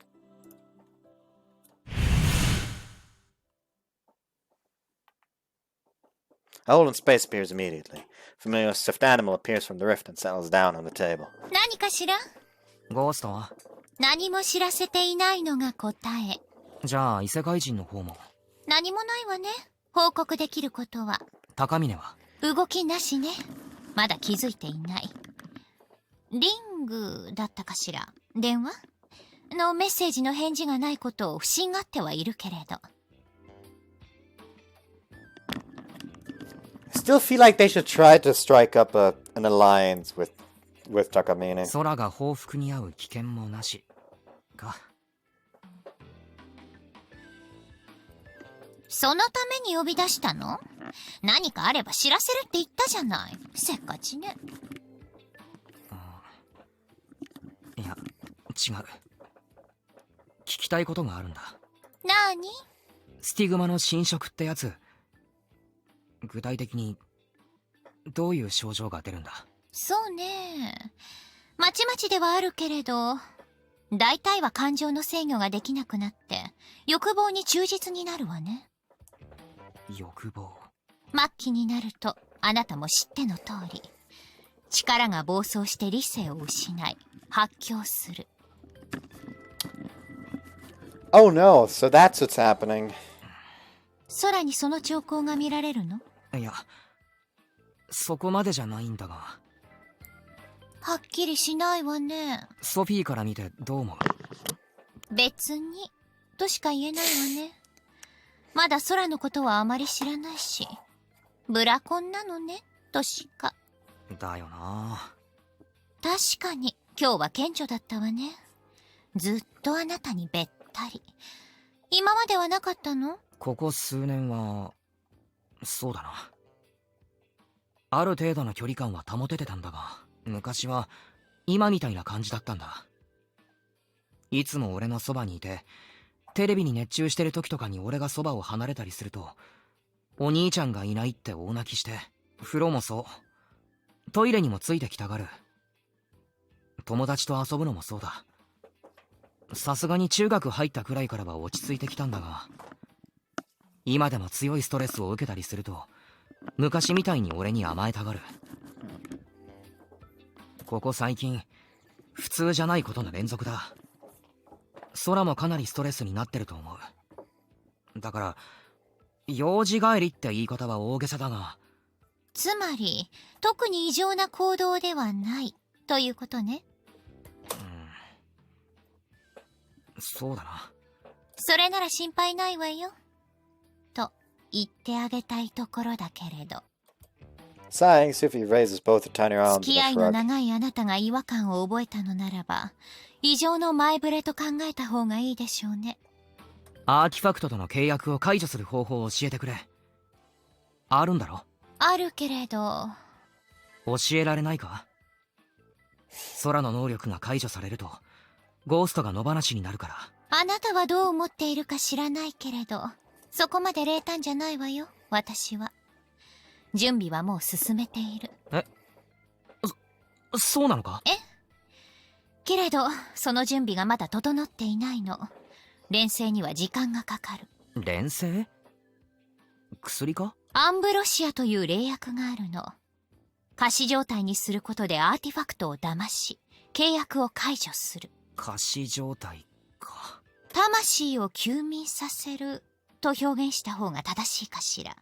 A hole in space appears immediately. A familiar stuffed animal appears from the rift and settles down on the table. 何かしら？ゴーストは？何も知らせていないのが答え。じゃあ異世界人の方も。何もないわね。報告できることは。高峰は？動きなしね。まだ気づいていない。リングだったかしら。電話のメッセージの返事がないことを不審がってはいるけれど。I still feel like they should try to strike up an alliance with Takamine. 空が報復に遭う危険もなし。か。そのために呼び出したの？何かあれば知らせるって言ったじゃない。せっかちね。いや、違う。聞きたいことがあるんだ。なに？スティグマの侵食ってやつ。具体的にどういう症状が出るんだ？そうね。まちまちではあるけれど、大体は感情の制御ができなくなって欲望に忠実になるわね。欲望。末期になるとあなたも知っての通り、力が暴走して理性を失い発狂する。Oh no, so that's what's happening. 空にその兆候が見られるの？いや、そこまでじゃないんだが。はっきりしないわね。ソフィーから見てどう思う？別にとしか言えないわね。まだ空のことはあまり知らないし、ブラコンなのねとしか。だよな。確かに今日は顕著だったわね。ずっとあなたにべったり。今まではなかったの？ここ数年はそうだな。ある程度の距離感は保ててたんだが、昔は今みたいな感じだったんだ。いつも俺のそばにいて、テレビに熱中してる時とかに俺がそばを離れたりすると、お兄ちゃんがいないって大泣きして、風呂もそう、トイレにもついてきたがる。友達と遊ぶのもそうだ。さすがに中学入ったくらいからは落ち着いてきたんだが、今でも強いストレスを受けたりすると、昔みたいに俺に甘えたがる。ここ最近、普通じゃないことの連続だ。空もかなりストレスになってると思う。だから、用事帰りって言い方は大げさだが。つまり、特に異常な行動ではないということね。そうだな。それなら心配ないわよ。と言ってあげたいところだけれど。Sighing, Sophie raises both her tiny arms 付き in 合 a いの shrug. 長いあなたが違和感を覚えたのならば、異常の前触れと考えた方がいいでしょうね。アーティファクトとの契約を解除する方法を教えてくれ。あるんだろ？あるけれど。教えられないか？空の能力が解除されると、ゴーストが野放しになるから。あなたはどう思っているか知らないけれど、そこまで冷淡じゃないわよ、私は。準備はもう進めている。そうなのか？けれど、その準備がまだ整っていないの。錬成には時間がかかる。錬成？薬か？アンブロシアという霊薬があるの。仮死状態にすることでアーティファクトを騙し、契約を解除する。仮死状態か。魂を休眠させると表現した方が正しいかしら。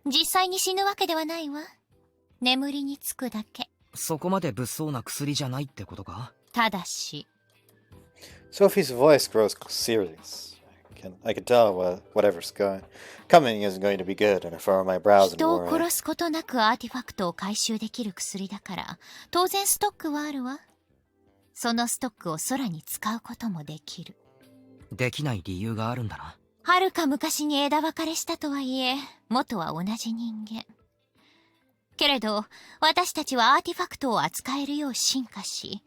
実際に死ぬわけではないわ。眠りにつくだけ。そこまで物騒な薬じゃないってことか？ただし。 Sophie's voice grows serious. I can tell whatever's coming isn't going to be good, and I furrow my brows in 人を worry. 殺すことなくアーティファクトを回収できる薬だから、当然ストックはあるわ。そのストックを空に使うこともできる。できない理由があるんだな。はるか昔に枝分かれしたとはいえ、元は同じ人間。けれど、私たちはアーティファクトを扱えるよう進化し、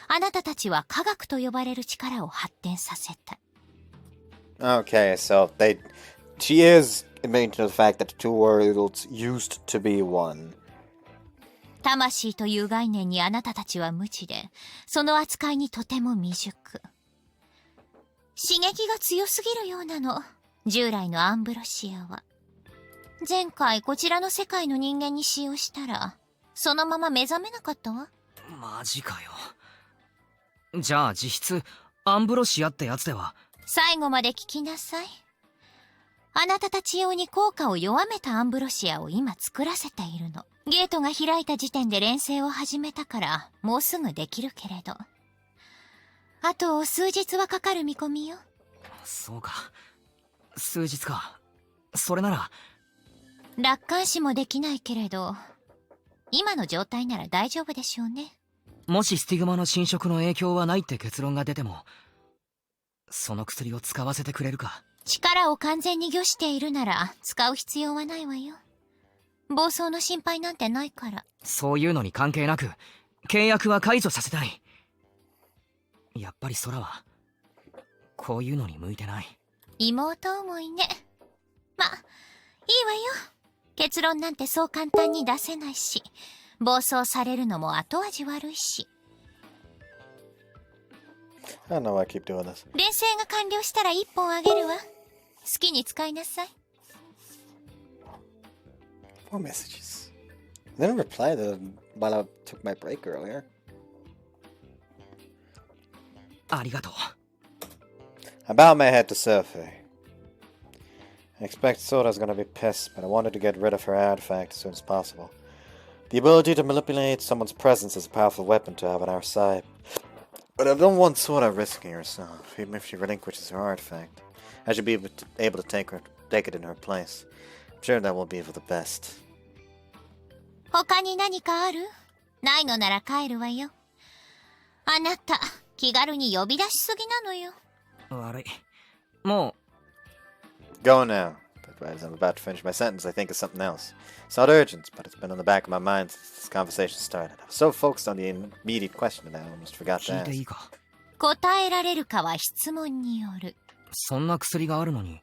あなたたちは科学と呼ばれる力を発展させた。Okay, so she is admitting to the fact that the two worlds used to be one. 魂という概念にあなたたちは無知で、その扱いにとても未熟。刺激が強すぎるようなの、従来のアンブロシアは。前回こちらの世界の人間に使用したら、そのまま目覚めなかったわ。マジかよ。じゃあ実質アンブロシアってやつでは。最後まで聞きなさい。あなたたち用に効果を弱めたアンブロシアを今作らせているの。ゲートが開いた時点で錬成を始めたから、もうすぐできるけれど。あと数日はかかる見込みよ。そうか。数日か。それなら。楽観視もできないけれど、今の状態なら大丈夫でしょうね。もしスティグマの侵食の影響はないって結論が出ても、その薬を使わせてくれるか？力を完全に御しているなら使う必要はないわよ。暴走の心配なんてないから。そういうのに関係なく契約は解除させたい。やっぱり空はこういうのに向いてない。妹思いね。ま、いいわよ。結論なんてそう簡単に出せないし、暴走されるのも後味悪いし。I don't know why I keep doing this. 錬成が完了したら1本あげるわ。好きに使いなさい。More messages. They didn't reply while I took my break earlier. ありがとう。I bow my head to Sophie. I expect Sora's gonna be pissed, but I wanted to get rid of her artifact as soon as possible. The ability to manipulate someone's presence is a powerful weapon to have on our side. But I don't want Sora risking herself, even if she relinquishes her artifact. I should be able to take it in her place. I'm sure that will be for the best. 他に何かある？ないのなら帰るわよ。あなた、気軽に呼び出しすぎなのよ。悪い。もう。Go now, but Right as I'm about to finish my sentence, I think of something else. It's not urgent, but it's been on the back of my mind since this conversation started. I was so focused on the immediate question that I almost forgot to 聞いてい ask. いか。答えられるかは質問による。そんな薬があるのに、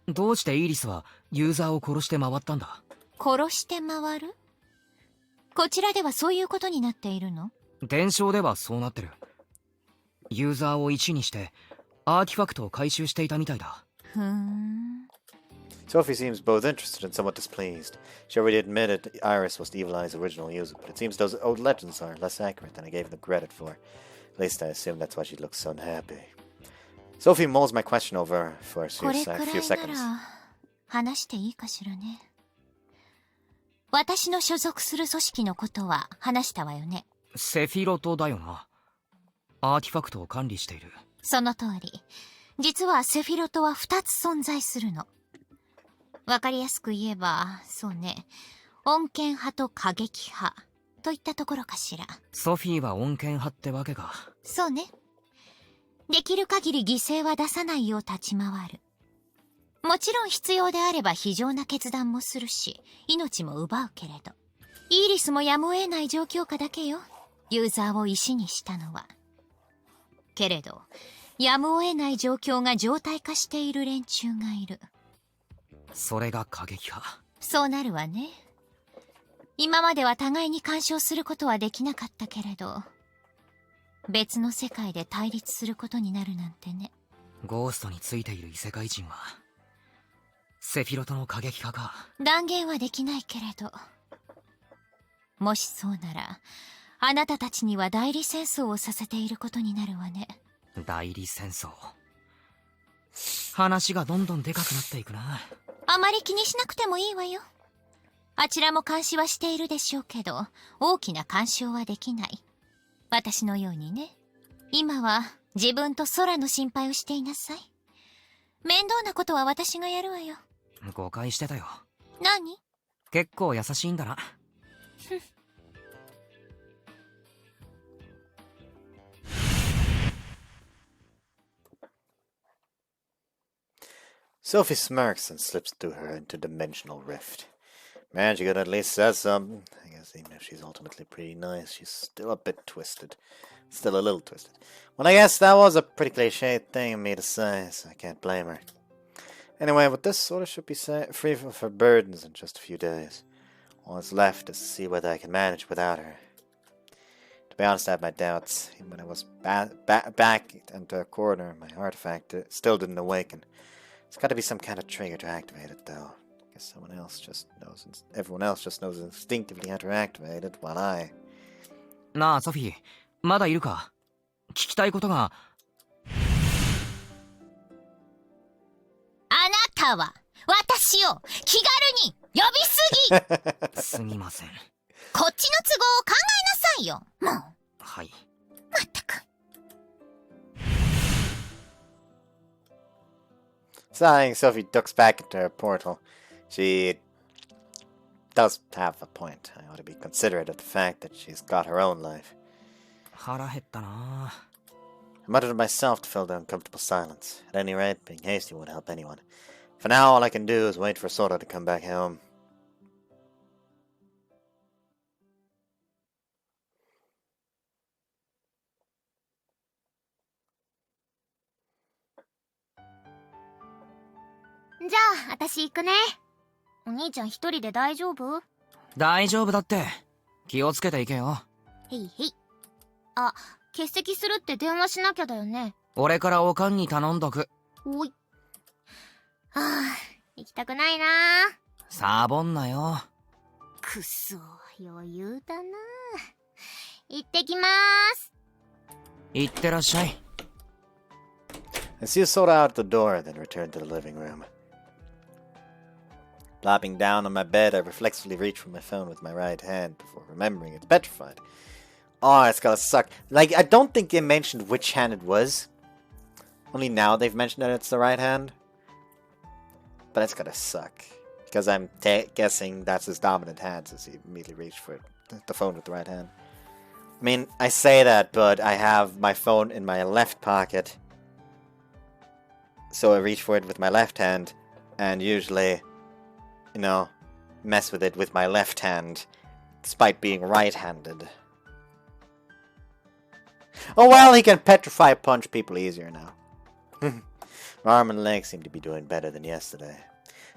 どうしてイーリスはユーザーを殺して回ったんだ？殺して回る？こちらではそういうことになっているの？伝承ではそうなってる。ユーザーを1にしてアーティファクトを回収していたみたいだ。ふーん。 Sophie seems both interested and somewhat displeased. She already admitted Iris was the Evil Eye's original user, but it seems those old legends are less accurate than I gave them credit for. At least I assume that's why she looks so unhappy. Sophie mulls my question over for a これくら few いな seconds. ら話していいかしらね。私の所属する組織のことは話したわよね。セフィロトだよな。アーティファクトを管理している。その通り。実はセフィロトは2つ存在するの。わかりやすく言えば、そうね、穏健派と過激派といったところかしら。ソフィーは穏健派ってわけか。そうね。できる限り犠牲は出さないよう立ち回る。もちろん必要であれば非常な決断もするし、命も奪うけれど。イーリスもやむを得ない状況下だけよ。ユーザーを石にしたのは。けれど、やむを得ない状況が常態化している連中がいる。それが過激派。そうなるわね。今までは互いに干渉することはできなかったけれど、別の世界で対立することになるなんてね。ゴーストについている異世界人はセフィロトの過激派か。断言はできないけれど、もしそうならあなたたちには代理戦争をさせていることになるわね。代理戦争。話がどんどんでかくなっていくな。あまり気にしなくてもいいわよ。あちらも監視はしているでしょうけど、大きな干渉はできない。私のようにね。今は自分と空の心配をしていなさい。面倒なことは私がやるわよ。誤解してたよ。何？結構優しいんだな。Sophie smirks and slips through her interdimensional rift. Man, she could at least say something. I guess even if she's ultimately pretty nice, she's still a bit twisted. Still a little twisted. Well, I guess that was a pretty cliche thing of me to say, so I can't blame her. Anyway, with this sort of should be free of her burdens in just a few days. All that's left is to see whether I can manage without her. To be honest, I have my doubts. Even when I was back into a corner, my artifact still didn't awaken. There's got to be some kind of trigger to activate it, though. I guess everyone else just knows instinctively how to activate it, while I... なあ、ソフィー。まだいるか？聞きたいことが。あなたは私を気軽に呼びすぎすみません。こっちの都合を考えなさいよ。もう。はい。まったく。Sighing, Sophie ducks back into her portal. She does have a point. I ought to be considerate of the fact that she's got her own life. 腹減ったな。I muttered to myself to fill the uncomfortable silence. At any rate, being hasty won't help anyone. For now, all I can do is wait for Sora to come back home.じゃあ、私行くね。お兄ちゃん一人で大丈夫？大丈夫だって。気をつけていけよ。へいへい。あ、欠席するって電話しなきゃだよね。俺からおかんに頼んどく。おい。はあ、行きたくないな。サボんなよ。くそ、余裕だな。行ってきまーす。行ってらっしゃい。I see Sora out the door, then return to the living room. Plopping down on my bed, I reflexively reach for my phone with my right hand before remembering it's petrified. Oh, it's gotta suck. Like, I don't think they mentioned which hand it was. Only now they've mentioned that it's the right hand. But it's gotta suck. Because I'm guessing that's his dominant hand, since he immediately reached for the phone with the right hand. I mean, I say that, but I have my phone in my left pocket. So I reach for it with my left hand. and usually, you know, mess with it with my left hand, despite being right-handed. Oh well, he can petrify punch people easier now. My arm and leg seem to be doing better than yesterday.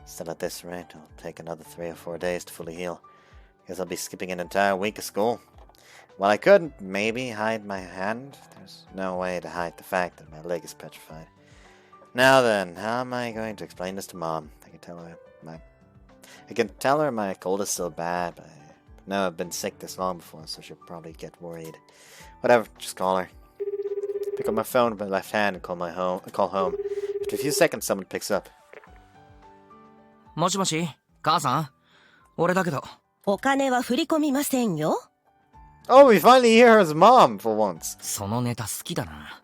Still at this rate, it'll take another 3 or 4 days to fully heal. Guess I'll be skipping an entire week of school. While I could maybe hide my hand, there's no way to hide the fact that my leg is petrified. Now then, how am I going to explain this to Mom? I can tell her my cold is still bad, but I know I've been sick this long before, so she'll probably get worried. Whatever, just call her. Pick up my phone with my left hand and call home. After a few seconds, someone picks up. もしもし、母さん？俺だけど。お金は振り込みませんよ。Oh, we finally hear his mom for once. そのネタ好きだな。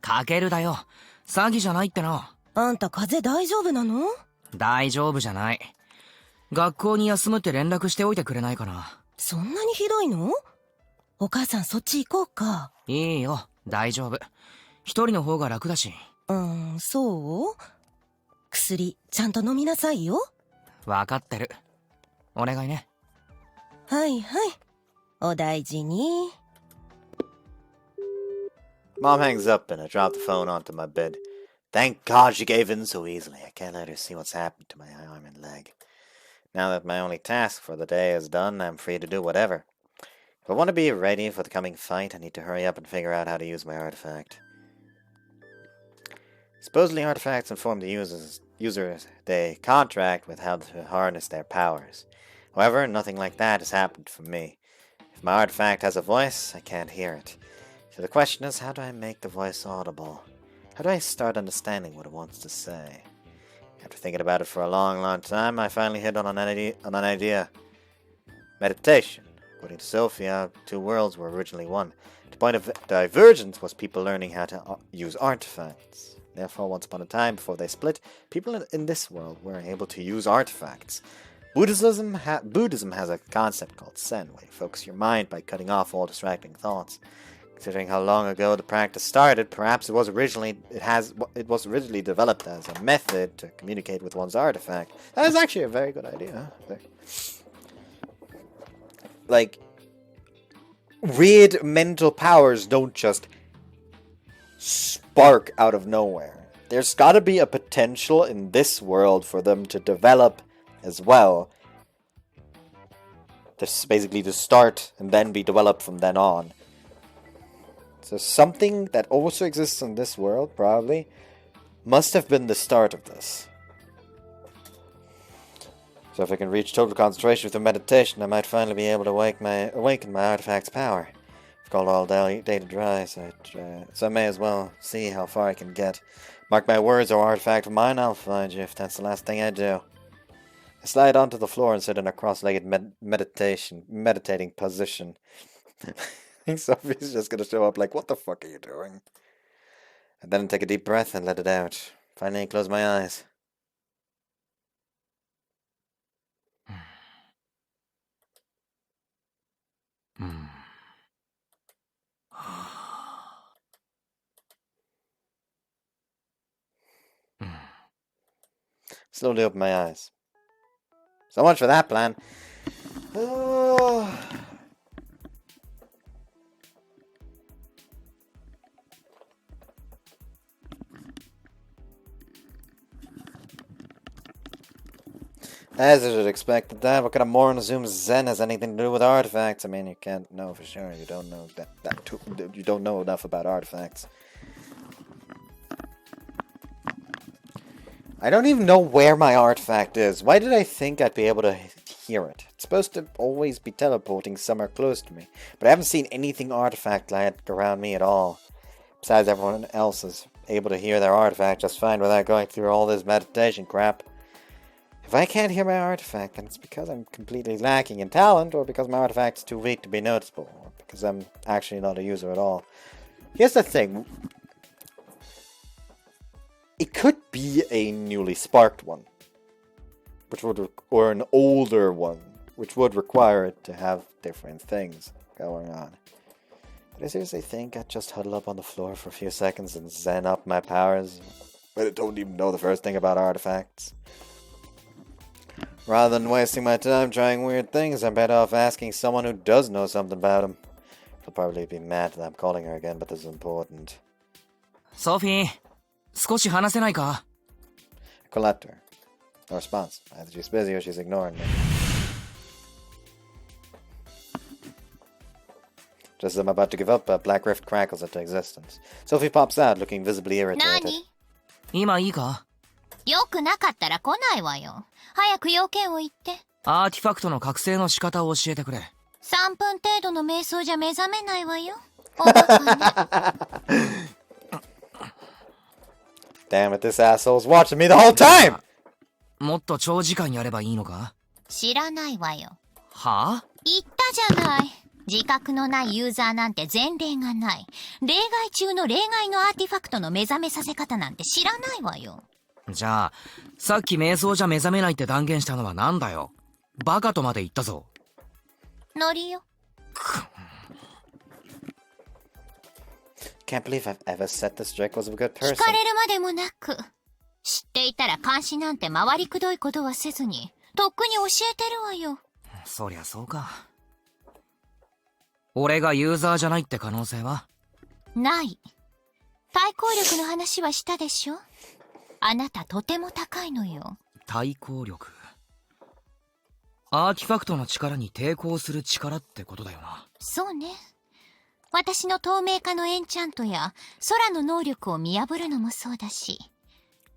かけるだよ。詐欺じゃないってな。あんた風邪大丈夫なの？大丈夫じゃない。学校に休むって連絡しておいてくれないかな。そんなにひどいの？お母さんそっち行こうか。いいよ、大丈夫。一人の方が楽だし。そう？薬ちゃんと飲みなさいよ。わかってる。お願いね。はいはい。お大事に。Mom hangs up and I drop the phone onto my bed. Thank God she gave in so easily. I can't let her see what's happened to my arm and leg. Now that my only task for the day is done, I'm free to do whatever. If I want to be ready for the coming fight, I need to hurry up and figure out how to use my artifact. Supposedly artifacts inform the users they contract with how to harness their powers. However, nothing like that has happened for me. If my artifact has a voice, I can't hear it. So the question is, how do I make the voice audible? How do I start understanding what it wants to say? After thinking about it for a long time, I finally hit on an idea. Meditation. According to Sophia, two worlds were originally one. The point of divergence was people learning how to use artifacts. Therefore, once upon a time, before they split, people in this world were able to use artifacts. Buddhism has a concept called Zen, where you focus your mind by cutting off all distracting thoughts. Considering how long ago the practice started, perhaps it was originally developed as a method to communicate with one's artifact. That is actually a very good idea. Like, weird mental powers don't just spark out of nowhere. There's gotta be a potential in this world for them to develop as well. This basically to start and then be developed from then on. So something that also exists in this world, probably, must have been the start of this. So if I can reach total concentration with the meditation, I might finally be able to awaken my artifact's power. I've called all day to dry, so I may as well see how far I can get. Mark my words, or artifact of mine, I'll find you if that's the last thing I do. I slide onto the floor and sit in a cross-legged meditating position. I think Sophie's just gonna show up like, what the fuck are you doing? And then take a deep breath and let it out. Finally, close my eyes. Slowly open my eyes. So much for that plan. As I should expect, that what kind of moron assumes Zen has anything to do with artifacts? I mean, you can't know for sure. You don't know you don't know enough about artifacts. I don't even know where my artifact is. Why did I think I'd be able to hear it? It's supposed to always be teleporting somewhere close to me, but I haven't seen anything artifact-like around me at all. Besides, everyone else is able to hear their artifact just fine without going through all this meditation crap. If I can't hear my artifact, then it's because I'm completely lacking in talent, or because my artifact is too weak to be noticeable, or because I'm actually not a user at all. Here's the thing. It could be a newly sparked one, or an older one, which would require it to have different things going on. But I seriously think I'd just huddle up on the floor for a few seconds and zen up my powers. but I don't even know the first thing about artifacts. Rather than wasting my time trying weird things, I'm better off asking someone who does know something about them. She'll probably be mad that I'm calling her again, but this is important. ソフィー、少し話せないか? Collector. No response. Either she's busy or she's ignoring me. Just as I'm about to give up, a black rift crackles into existence. Sophie pops out, looking visibly irritated. 何? 今いいか? よくなかったら来ないわよ。早く要件を言って。アーティファクトの覚醒の仕方を教えてくれ。3分程度の瞑想じゃ目覚めないわよ。おバカね。Damn it, this asshole's watching me the whole time! もっと長時間やればいいのか? 知らないわよ。はあ? 言ったじゃない。自覚のないユーザーなんて前例がない。例外中の例外のアーティファクトの目覚めさせ方なんて知らないわよ。じゃあ、さっき瞑想じゃ目覚めないって断言したのはなんだよ。バカとまで言ったぞ。ノリよ。Can't believe I've ever said this Drake was a good person. 聞かれるまでもなく。知っていたら監視なんて回りくどいことはせずに、とっくに教えてるわよ。そりゃそうか。俺がユーザーじゃないって可能性は？ない。対抗力の話はしたでしょ？あなたとても高いのよ。対抗力。アーティファクトの力に抵抗する力ってことだよな。そうね。私の透明化のエンチャントや空の能力を見破るのもそうだし、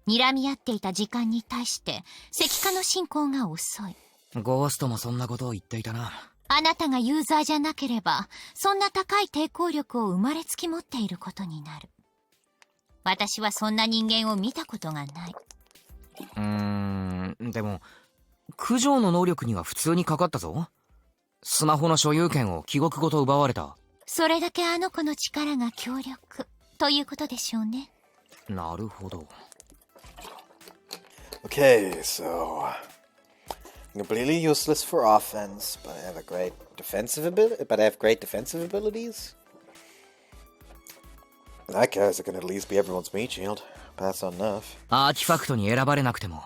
睨み合っていた時間に対して石化の進行が遅い。ゴーストもそんなことを言っていたな。あなたがユーザーじゃなければ、そんな高い抵抗力を生まれつき持っていることになる。私はそんな人間を見たことがない。でも、九条の能力には普通にかかったぞ。スマホの所有権を記憶ごと奪われた。それだけあの子の力が強力ということでしょうね。なるほど。Okay, so completely useless for offense, but I have great defensive abilities. In that case, I can at least be everyone's meat shield. But that's not enough. アーティファクトに選ばれなくても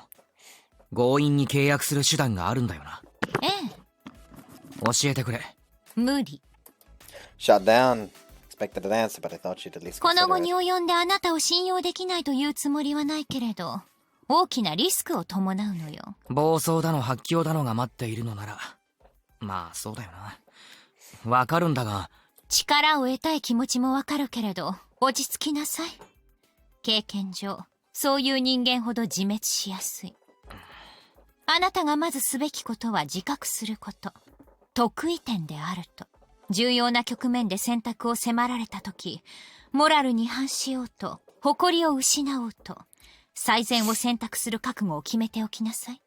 強引に契約する手段があるんだよな。ええ。教えてくれ。無理。Shot down. Expected an answer, but I thought she'd at least この consider 後 it. に及んであなたを信用できないというつもりはないけれど、大きなリスクを伴うのよ。暴走だの発狂だのが待っているのなら、まあそうだよな。わかるんだが、力を得たい気持ちもわかるけれど、落ち着きなさい。経験上、そういう人間ほど自滅しやすい。あなたがまずすべきことは自覚すること。得意点であると。重要な局面で選択を迫られたとき、モラルに反しようと、誇りを失おうと、最善を選択する覚悟を決めておきなさい。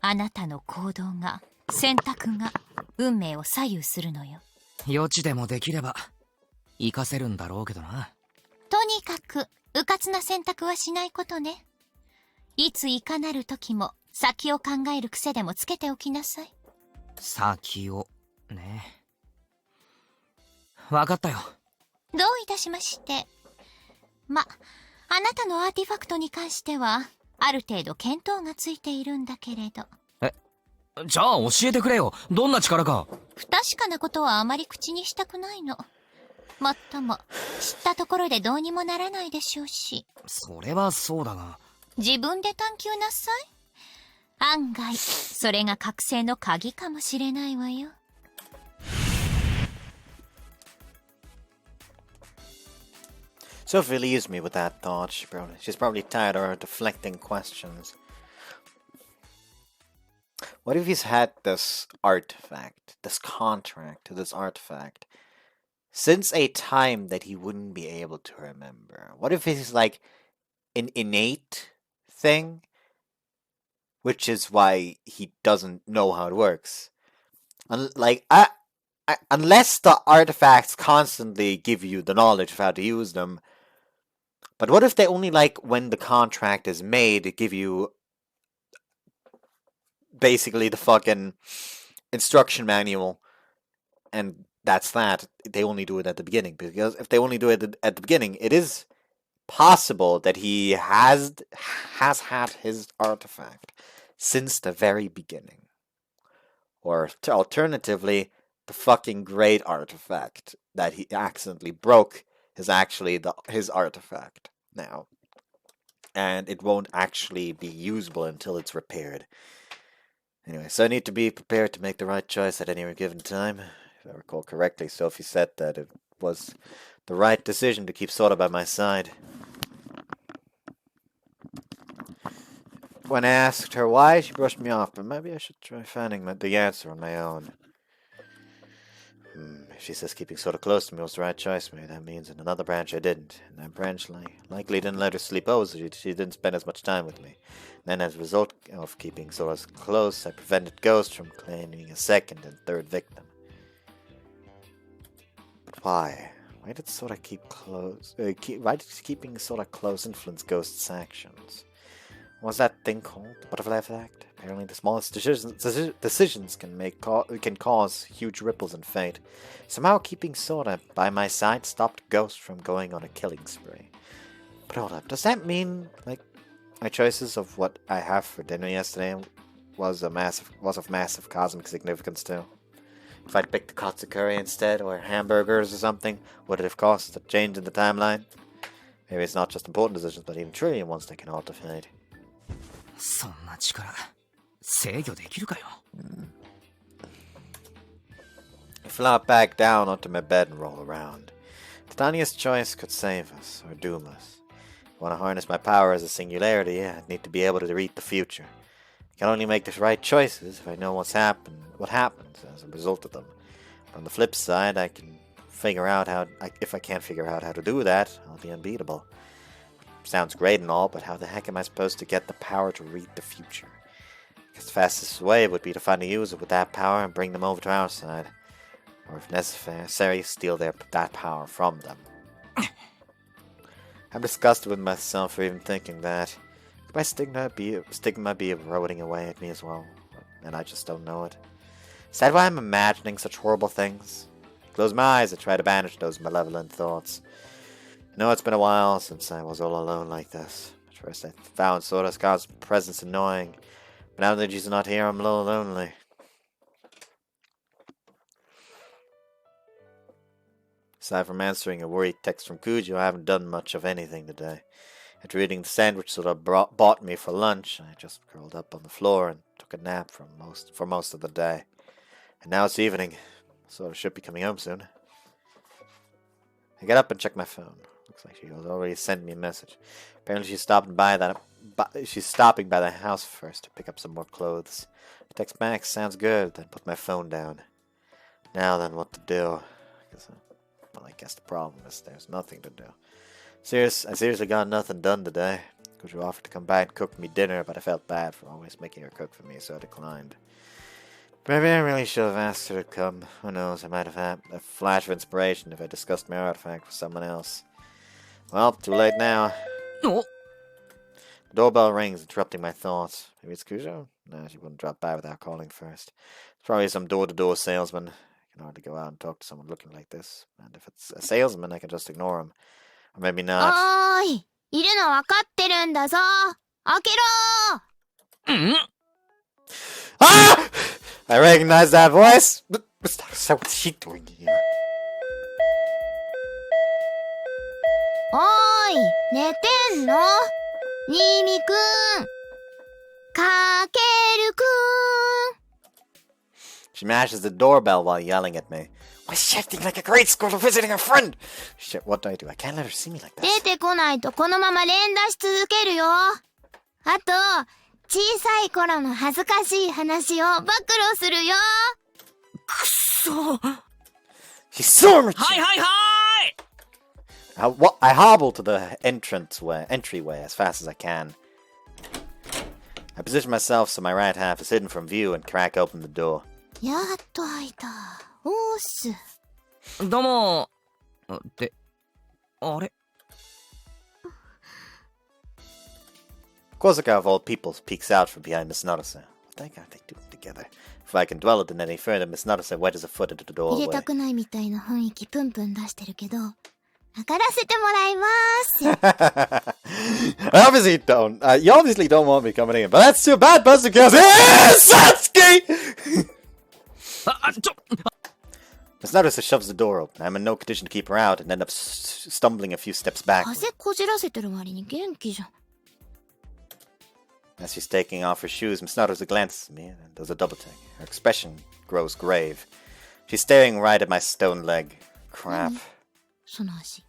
あなたの行動が、選択が、運命を左右するのよ。予知でもできれば、活かせるんだろうけどな。とにかく、迂闊な選択はしないことね。いついかなる時も、先を考える癖でもつけておきなさい。先を、ね。わかったよ。どういたしまして。あなたのアーティファクトに関しては、ある程度見当がついているんだけれど。じゃあ教えてくれよ。どんな力か。不確かなことはあまり口にしたくないの。もっとも、知ったところでどうにもならないでしょうし。それはそうだが。自分で探求なさい。案外、それが覚醒の鍵かもしれないわよ。Sophie leaves me with that thought. She's probably tired of her deflecting questions. What if he's had this artifact, this contract to this artifact, since a time that he wouldn't be able to remember? What if it's like an innate thing, which is why he doesn't know how it works? Unless the artifacts constantly give you the knowledge of how to use them. But what if they only, like, when the contract is made, give you basically the fucking instruction manual, and that's that. They only do it at the beginning, because if they only do it at the beginning, it is possible that he has had his artifact since the very beginning. Or alternatively, the fucking great artifact that he accidentally broke is actually his artifact now. And it won't actually be usable until it's repaired. Anyway, so I need to be prepared to make the right choice at any given time. If I recall correctly, Sophie said that it was the right decision to keep Sora by my side. When I asked her why, she brushed me off, but maybe I should try finding the answer on my own. If she says keeping Sora close to me was the right choice, maybe that means in another branch I didn't. And that branch likely didn't let her sleep over, so she didn't spend as much time with me. And then as a result of keeping Sora close, I prevented Ghost from claiming a second and third victim. But why? Why did Sora keep close? Why did keeping Sora close influence Ghost's actions? What's that thing called? The butterfly effect? Apparently the smallest decisions can cause huge ripples in fate. Somehow keeping Sora by my side stopped Ghost from going on a killing spree. But hold up, does that mean, like, my choices of what I have for dinner yesterday was of massive cosmic significance too? If I'd picked the katsu curry instead, or hamburgers or something, would it have caused a change in the timeline? Maybe it's not just important decisions, but even trillion ones that can alter fate. そんな力制御できるかよ。 I flop back down onto my bed and roll around. The tiniest choice could save us, or doom us. If I want to harness my power as a singularity, I'd need to be able to read the future. I can only make the right choices if I know what happens as a result of them. But on the flip side, if I can't figure out how to do that, I'll be unbeatable. Sounds great and all, but how the heck am I supposed to get the power to read the future? Because the fastest way would be to find a user with that power and bring them over to our side. Or if necessary, steal that power from them. I'm disgusted with myself for even thinking that. Could my stigma be eroding away at me as well? And I just don't know it. Is that why I'm imagining such horrible things? Close my eyes and try to banish those malevolent thoughts. I know it's been a while since I was all alone like this. At first I found Sora's constant presence annoying, but now that she's not here, I'm a little lonely. Aside from answering a worried text from Kujo, I haven't done much of anything today. After eating the sandwich Sora bought me for lunch, I just curled up on the floor and took a nap for most of the day. And now it's evening. Sora should be coming home soon. I get up and check my phone. Looks like she has already sent me a message. Apparently she's stopping by the house first to pick up some more clothes. I text back, sounds good, then put my phone down. Now then, what to do? I guess the problem is there's nothing to do. I seriously got nothing done today. Kujo offered to come by and cook me dinner, but I felt bad for always making her cook for me, so I declined. Maybe I really should have asked her to come. Who knows, I might have had a flash of inspiration if I discussed my artifact with someone else. Well, too late now. Oh. The doorbell rings, interrupting my thoughts. Maybe it's Kujo? No, she wouldn't drop by without calling first. It's probably some door-to-door salesman. I can hardly go out and talk to someone looking like this. And if it's a salesman, I can just ignore him. Or maybe not. おーい、いるの分かってるんだぞ。開けろ Ah! I recognize that voice. What's she doing here? おーい、寝てんの新見くん。かけるくん。 She mashes the doorbell while yelling at me. Why is she acting like a grade schooler visiting a friend? Shit, what do I do? I can't let her see me like 出 this. てこないとこのまま連打し続けるよ。あと、小さい頃の恥ずかしい話を暴露するよ。くそ。 She's so rich. はいはいはい。 I hobble to the entryway as fast as I can. I position myself so my right half is hidden from view and crack open the door. やっと開いた。おーす。どうも。ってあれ Korzuka of all people peeks out from behind Miss Naruse. What the heck are they doing together? If I can dwell it in any further, Miss Naruse wedges a foot into the 入れ doorway. たくないみたいな雰囲気プンプン出してるけど、上がらせてもらいます。I obviously don't. You obviously don't want me coming in, but that's too bad, Buster Kills. Satsuki! Miss Naruto shoves the door open. I'm in no condition to keep her out and end up stumbling a few steps back. 風こじらせてる割に元気じゃん。As she's taking off her shoes, Miss Naruto glances at me and does a double take. Her expression grows grave. She's staring right at my stone leg. Crap. その足。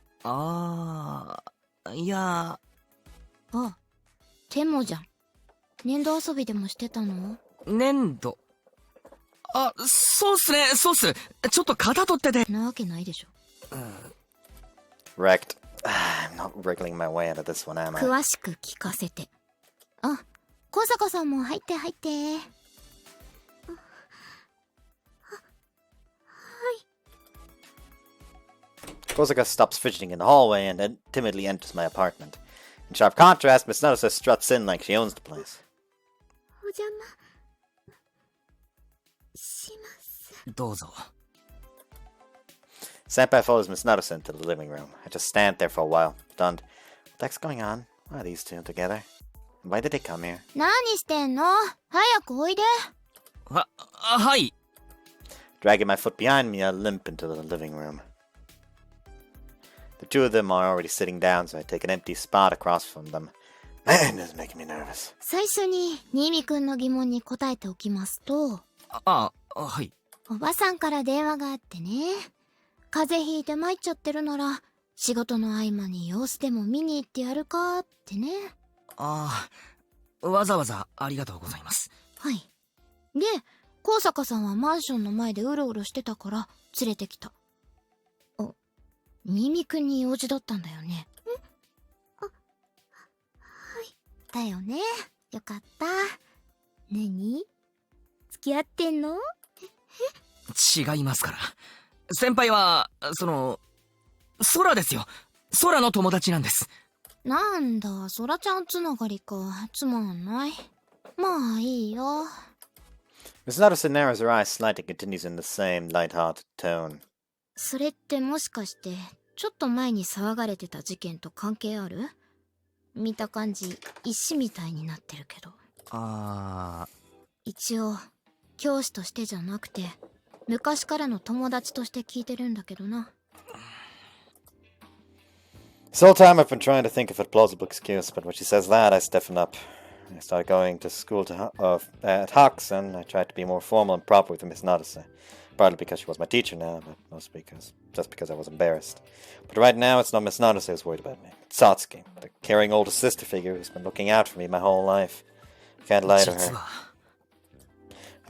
いや。あ、テモじゃん。粘土遊びでもしてたの？粘土。そうっすね、そうっす。ちょっと肩取ってて。なわけないでしょ。Wrecked. I'm not wriggling my way out of this one, am I? 詳しく聞かせて。あ、小坂さんも入って入って。Kosaka stops fidgeting in the hallway and then timidly enters my apartment. In sharp contrast, Miss Naruto struts in like she owns the place. お邪魔します。どうぞ。Senpai follows Miss Naruto into the living room. I just stand there for a while, stunned. What the heck's going on? Why are these two together? Why did they come here? 何してんの？早くおいで。はい。Dragging my foot behind me, I limp into the living room. The two of them are already sitting down, so I take an empty spot across from them. Man, this is making me nervous. 最初に新見くんの疑問に答えておきますと、はい。おばさんから電話があってね。風邪ひいて参っちゃってるなら、仕事の合間に様子でも見に行ってやるかってね。わざわざありがとうございます。はい。で、高坂さんはマンションの前でうろうろしてたから連れてきた。新見くんに用事だったんだよね。はい。だよね。よかった。何？付き合ってんの？違いますから。先輩は、空ですよ。空の友達なんです。なんだ、空ちゃんつながりか。つまんない。まあいいよ。Miss Naruto narrows her eyes slightly and continues in the same light-hearted tone. それってもしかして、ちょっと前に騒がれてた事件と関係ある？見た感じ、石みたいになってるけど。一応、教師としてじゃなくて、昔からの友達として聞いてるんだけどな。This whole time I've been trying to think of a plausible excuse, but when she says that, I stiffen up. I started going to school at Hawks, and I tried to be more formal and proper with Miss Naruto. Partly because she was my teacher now, but mostly just because I was embarrassed. But right now, it's not Miss Naruto who's worried about me. It's Satsuki, the caring older sister figure who's been looking out for me my whole life. I can't lie to her.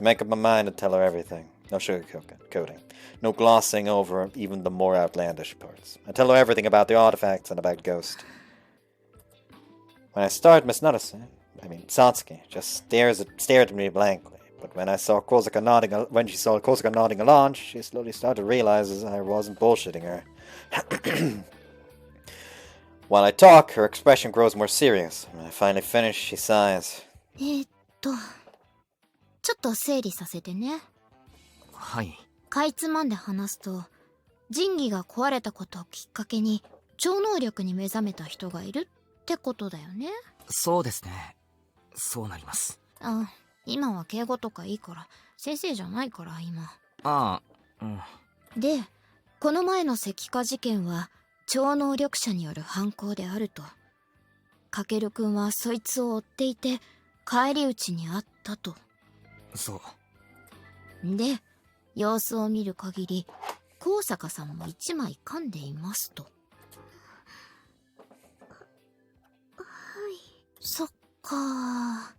I make up my mind and tell her everything. No sugarcoating. No glossing over even the more outlandish parts. I tell her everything about the artifacts and about Ghost. When I start, Miss Naruto, Satsuki, just stared at me blankly. But when she saw Kosaka nodding along, she slowly started to realize I wasn't bullshitting her. While I talk, her expression grows more serious. When I finally finish, she sighs. ちょっと整理させてね。はい。かいつまんで話すと、神器が壊れたことをきっかけに超能力に目覚めた人がいるってことだよね。そうですね。そうなります。今は敬語とかいいから、先生じゃないから今。で、この前の石化事件は超能力者による犯行であると。かけるくんはそいつを追っていて返り討ちにあったと。そう。で、様子を見る限り高坂さんも一枚噛んでいますと。そっかー。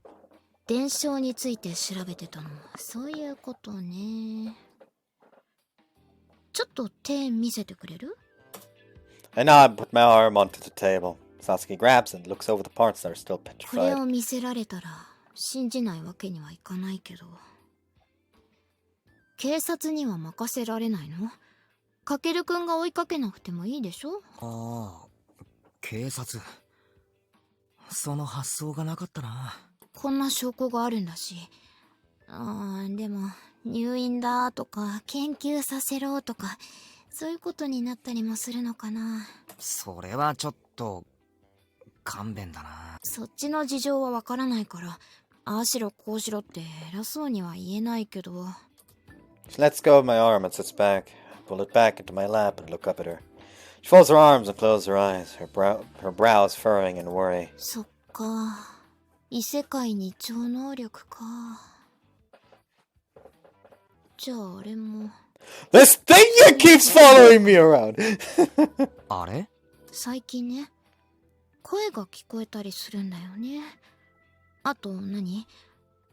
伝承について調べてたのはそういうことね。ちょっと手見せてくれる？ I nod and put my arm onto the table. Satsuki grabs and looks over the parts that are still これ petrified. を見せられたら信じないわけにはいかないけど。警察には任せられないの？かけるくんが追いかけなくてもいいでしょ？警察。その発想がなかったな。こんな証拠があるんだし。でも入院だとか研究させろとかそういうことになったりもするのかな。それはちょっと勘弁だな。そっちの事情はわからないから、ああしろこうしろって偉そうには言えないけど。 She lets go of my arm and sits back. I pull it back into my lap and look up at her. She folds her arms and closes her eyes, her brows furrowing in worry. そっか、異世界に超能力か。じゃああれも。 This thing that keeps following me around! あれ？最近ね、声が聞こえたりするんだよね。あと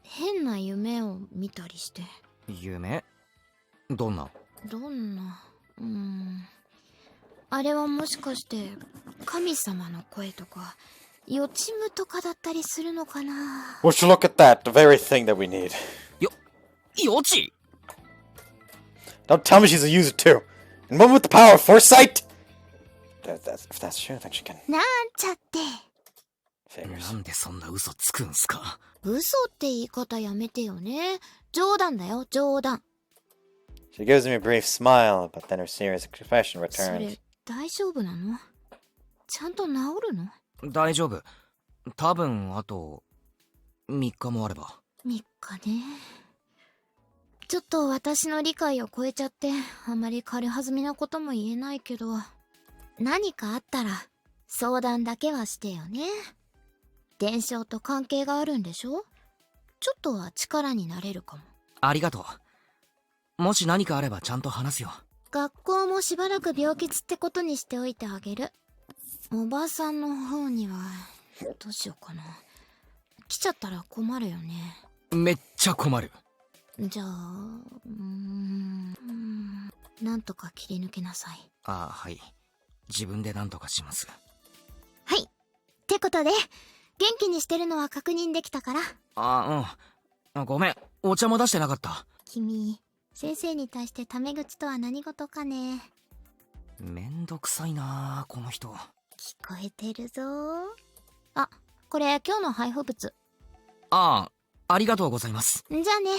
変な夢を見たりして。夢？どんな？あれはもしかして神様の声とか予知夢とかだったりするのかな。 Would you look at that, the very thing that we need. 予知？ Don't tell me she's a user too. And one with the power of foresight? If that's true, then she can. なんちゃって。Figures. なんでそんな嘘つくんすか？嘘って言い方やめてよね。冗談だよ、冗談。 She gives me a brief smile, but then her serious expression それ returns. 大丈夫なの？ちゃんと治るの？大丈夫。多分あと3日もあれば。3日ね。ちょっと私の理解を超えちゃってあまり軽はずみなことも言えないけど、何かあったら相談だけはしてよね。伝承と関係があるんでしょ？ちょっとは力になれるかも。ありがとう。もし何かあればちゃんと話すよ。学校もしばらく病欠ってことにしておいてあげる。おばさんの方にはどうしようかな。来ちゃったら困るよね。めっちゃ困る。じゃあなんとか切り抜けなさい。ああ、はい。自分で何とかします。はい。ってことで元気にしてるのは確認できたから。ああ、うん。ごめん、お茶も出してなかった。君、先生に対してタメ口とは何事かね。めんどくさいなあ、この人。聞こえてるぞ。あ、これ今日の配布物。ああ、ありがとうございます。じゃあね。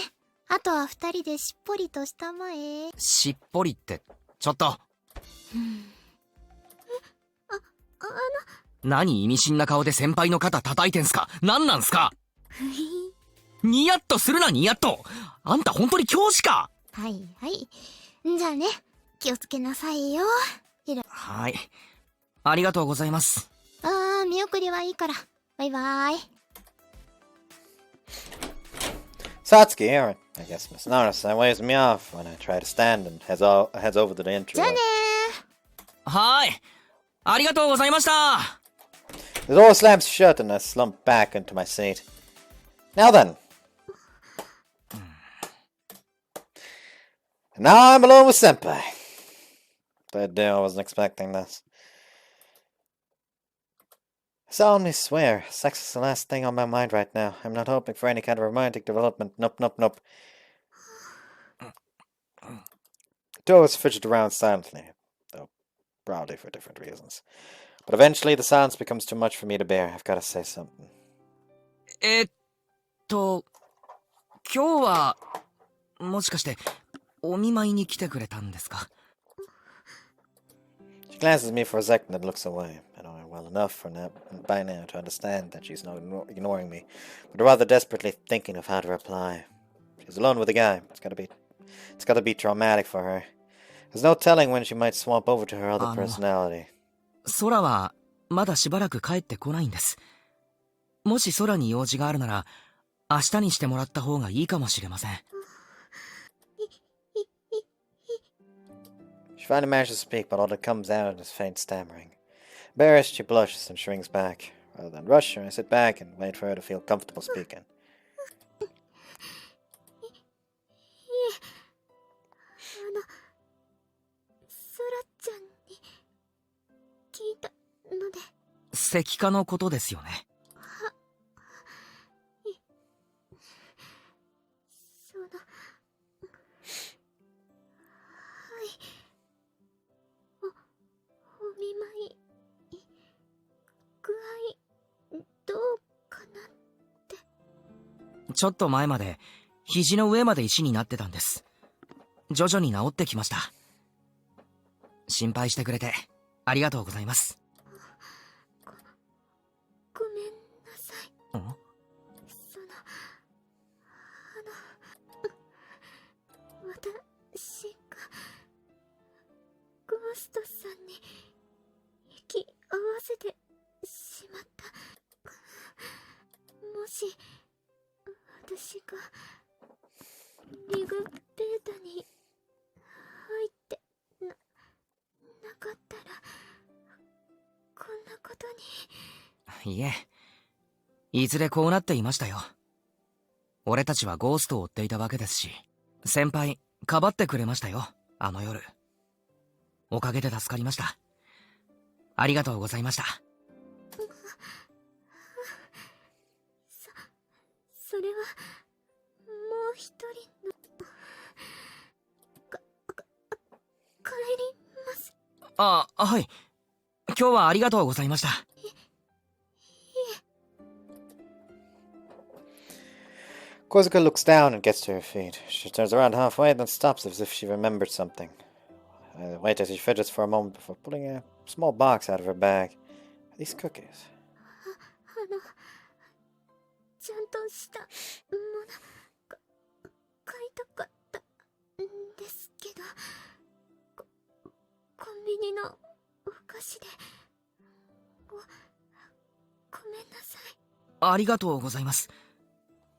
あとは2人でしっぽりとしたまえ。しっぽりって、ちょっと。何意味深な顔で先輩の肩叩いてんすか？何なんすか？ニヤッとするな、ニヤッと。あんた本当に教師か？はいはい。じゃあね、気をつけなさいよ。はい。ありがとうございます。見送りはいいから。バイバイ。Satsuki, alright. I guess Miss Narasa waves me off when I try to stand and heads over to the entryway. じゃあねー。はい。ありがとうございました。The door slams shut and I slump back into my seat. Now then. And now I'm alone with Senpai. But I wasn't expecting this. I solemnly swear, sex is the last thing on my mind right now. I'm not hoping for any kind of romantic development. Nope. The two of us fidget around silently, though probably for different reasons. But eventually the silence becomes too much for me to bear. I've got to say something. 今日は、もしかして、お見舞いに来てくれたんですか？ She glances at me for a second and looks away. I know her well enough by now to understand that she's not ignoring me, but rather desperately thinking of how to reply. She's alone with a guy. It's gotta be traumatic for her. There's no telling when she might swamp over to her other personality. 空はまだしばらく帰ってこないんです。もし空に用事があるなら、明日にしてもらった方がいいかもしれません。She finally manages to speak, but all that comes out is faint stammering. Embarrassed, she blushes and shrinks back. Rather than rush her, I sit back and wait for her to feel comfortable speaking. ソラちゃんに聞いたので。石化のことですよね。お見舞い具合どうかなって。ちょっと前まで肘の上まで石になってたんです。徐々に治ってきました。心配してくれてありがとうございます。ごめんなさい。ん？私がゴーストさんに息合わせてしまった。もし私がリグベータに入ってなかったらこんなことに。いえ、いずれこうなっていましたよ。俺たちはゴーストを追っていたわけですし、先輩かばってくれましたよ、あの夜。おかげで助かりました。ありがとうございました。それはもう一人の帰ります。あ、はい。今日はありがとうございました。Korsica looks down and gets to her feet. She turns around halfway, then stops as if she remembered something. Wait as she fidgets for a moment before pulling a small box out of her bag. Are these cookies? ちゃんとしたもの買いたかったんですけど、コンビニのお菓子でごめんなさい。ありがとうございます。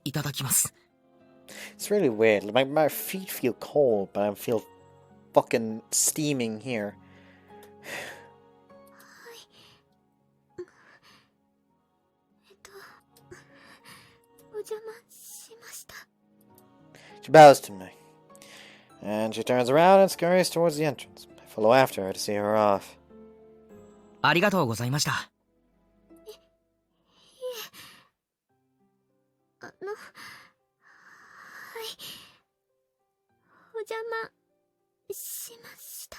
いただきます。 It's really weird. My feet feel cold, but I feel fucking steaming here. お邪魔しました。 She bows to me, and she turns around and scurries towards the entrance. I follow after her to see her off. ありがとうございました。お邪魔しました。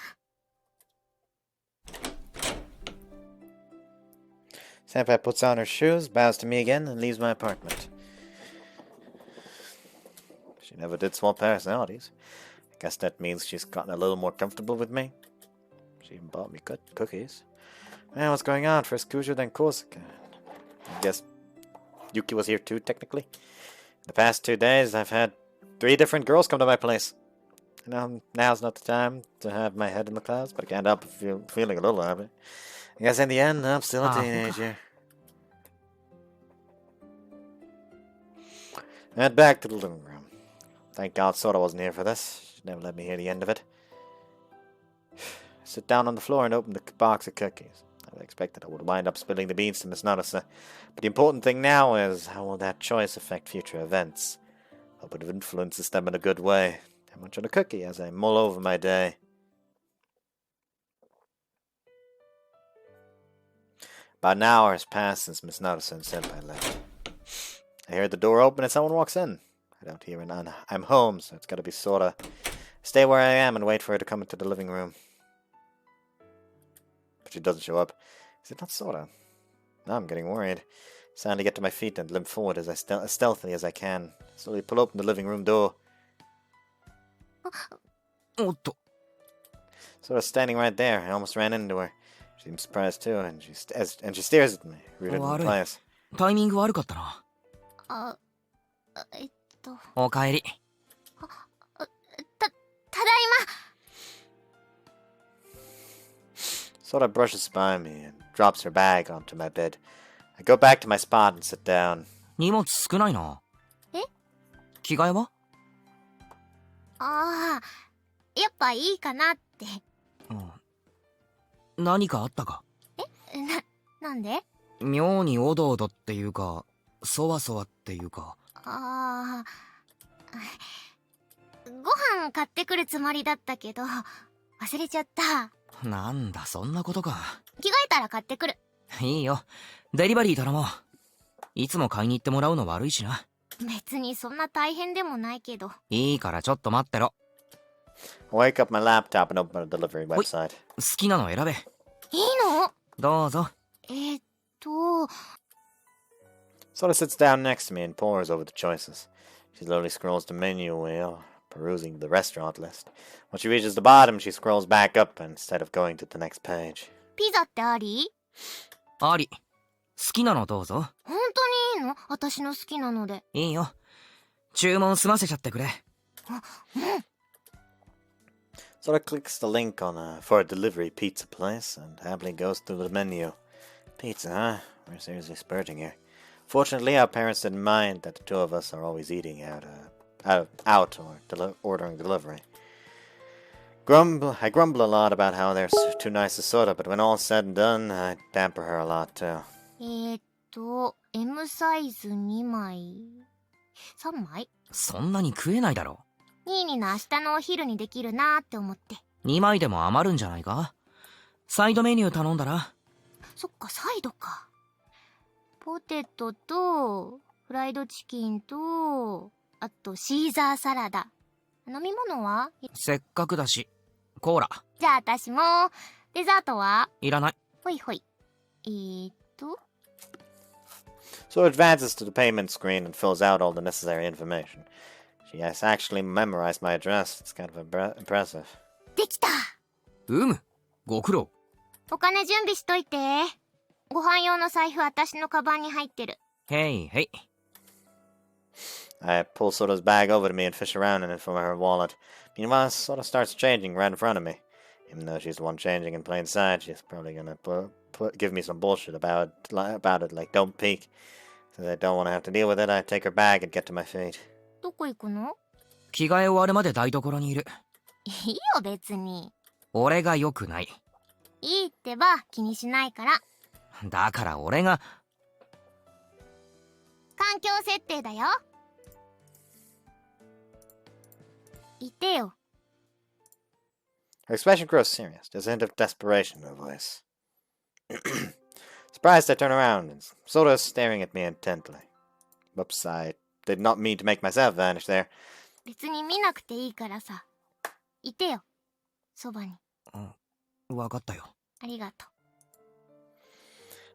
Senpai puts on her shoes, bows to me again, and leaves my apartment. She never did swap personalities. I guess that means she's gotten a little more comfortable with me. She even bought me cookies. Man, what's going on? First Kujo, then Korsica. I guess Yuki was here too, technically. The past 2 days, I've had 3 different girls come to my place. Now's not the time to have my head in the clouds, but I can't help feeling a little happy. I guess in the end, I'm still a teenager. And back to the living room. Thank God Sora wasn't here for this. She'd never let me hear the end of it. I sit down on the floor and open the box of cookies. I expected I would wind up spilling the beans to Miss Narissa, but the important thing now is how will that choice affect future events? Hope it influences them in a good way. I munch on a cookie as I mull over my day. About an hour has passed since Miss Narissa and Senpai left. I hear the door open and someone walks in. I don't hear an I'm home, so it's gotta be Sora. Stay where I am and wait for her to come into the living room. But she doesn't show up. Is it not Sora? Now I'm getting worried. Sadly get to my feet and limp forward as stealthily as I can. Slowly pull open the living room door. Sora's standing right there. I almost ran into her. She seems surprised too, and she stares at me, rooted in place. タイミング悪かったな。おかえり。ただいま。 Sora brushes by me and drops her bag onto my bed. I go back to my spot and sit down. 荷物少ないな。え？着替えは？ああ、やっぱいいかなって。何かあったか？なんで？妙におどおどっていうか、そわそわっていうか。ああ、ご飯買ってくるつもりだったけど、忘れちゃった。なんだ、そんなことか。着替えたら買ってくる。いいよ。デリバリー頼もう。いつも買いに行ってもらうの悪いしな。別にそんな大変でもないけど。いいからちょっと待ってろ。I wake up my laptop and open a delivery website. 好きなの選べ。いいの？どうぞ。Sora sits down next to me and pores over the choices. She slowly scrolls the menu wheel, perusing the restaurant list. When she reaches the bottom, she scrolls back up instead of going to the next page. ピザってあり？あり。好きなのどうぞ。本当にいいの？私の好きなので。いいよ。注文済ませちゃってくれ。Sora clicks the link on for a delivery pizza place and happily goes through the menu. Pizza, huh? We're seriously splurging here. Fortunately, our parents didn't mind that the two of us are always eating out or ordering delivery. I grumble a lot about how they're too nice to Sora, but when all's said and done, I pamper her a lot too. M サイズ2枚3枚そんなに食えないだろ。ニーニの明日のお昼にできるなーって思って。2枚でも余るんじゃないか？サイドメニュー頼んだら？そっか、サイドか。ポテトとフライドチキンとあとシーザーサラダ。飲み物は？せっかくだしコーラ。じゃあ私も。デザートはいらない。ほいほい。So advances to the payment screen and fills out all the necessary information. She has actually memorized my address. It's kind of impressive. できた。ご苦労。お金準備しといて。ご飯用の財布私のカバンに入ってる。へいへい。I pull Sora's bag over to me and fish around in it for her wallet. Meanwhile, Sora starts changing right in front of me. Even though she's the one changing in plain sight, she's probably gonna give me some bullshit about it, like don't peek. Since I don't want to have to deal with it, I take her bag and get to my feet. どこ行くの？着替え終わるまで台所にいる。いいよ別に。俺が良くない。いいってば、気にしないから。だから俺が。環境設定だよ。いてよ。Her expression grows serious. There's a hint of desperation in her voice. Surprised, I turn around, and Sora is staring at me intently. Whoops, I did not mean to make myself vanish there. 別に見なくていいからさ。いてよ。そばに。わかったよ。ありがとう。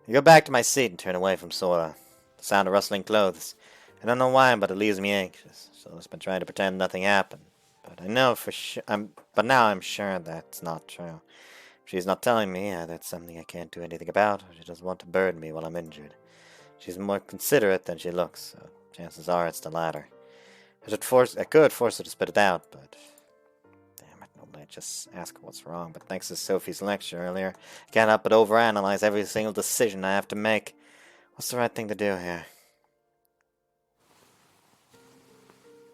I go back to my seat and turn away from Sora. The sound of rustling clothes. I don't know why, but it leaves me anxious. Sora's been trying to pretend nothing happened. But I know for sure. But now I'm sure that's not true. If she's not telling me that's something I can't do anything about, or she doesn't want to burden me while I'm injured. She's more considerate than she looks, so chances are it's the latter. I could force her to spit it out, but damn it, normally I'd just ask her what's wrong. But thanks to Sophie's lecture earlier, I can't help but overanalyze every single decision I have to make. What's the right thing to do here?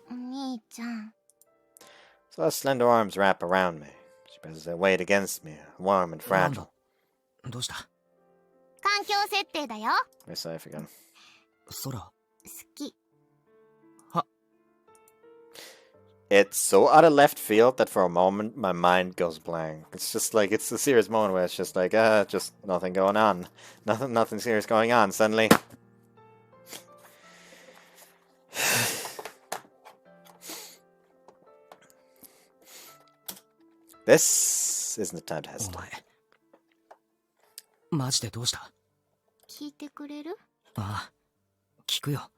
お兄ちゃん。So her slender arms wrap around me. She presses her weight against me, warm and fragile. どうした？環境設定だよ。We're safe again. 空。好き。は。It's so out of left field that for a moment my mind goes blank. It's just like, it's a serious moment where it's just like, just nothing going on. Nothing serious going on. Suddenly... This isn't the time to hesitate. お前。マジでどうした？聞いてくれる？ああ、聞くよ。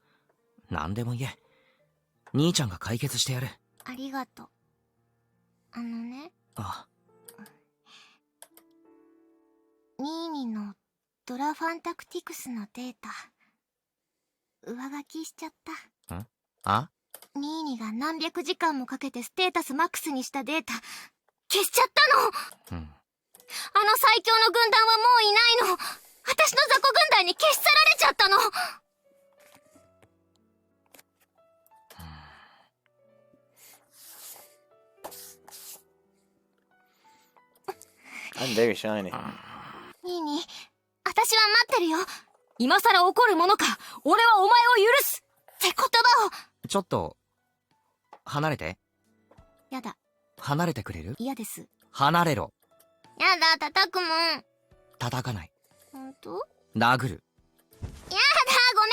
何でも言え。兄ちゃんが解決してやる。ありがとう。ね。ああ。ニーニのドラファンタクティクスのデータ、上書きしちゃった。ん？あ？ニーニが何百時間もかけてステータスマックスにしたデータ、消しちゃったの。最強の軍団はもういないの。私の雑魚軍団に消し去られちゃったの。I'm very shiny. ニーニ、私は待ってるよ。今さら怒るものか。俺はお前を許すって言葉を。ちょっと離れて。やだ。離れてくれる？嫌です。離れろ。やだ、叩くもん。叩かない。ほんと？殴る。やだ、ごめん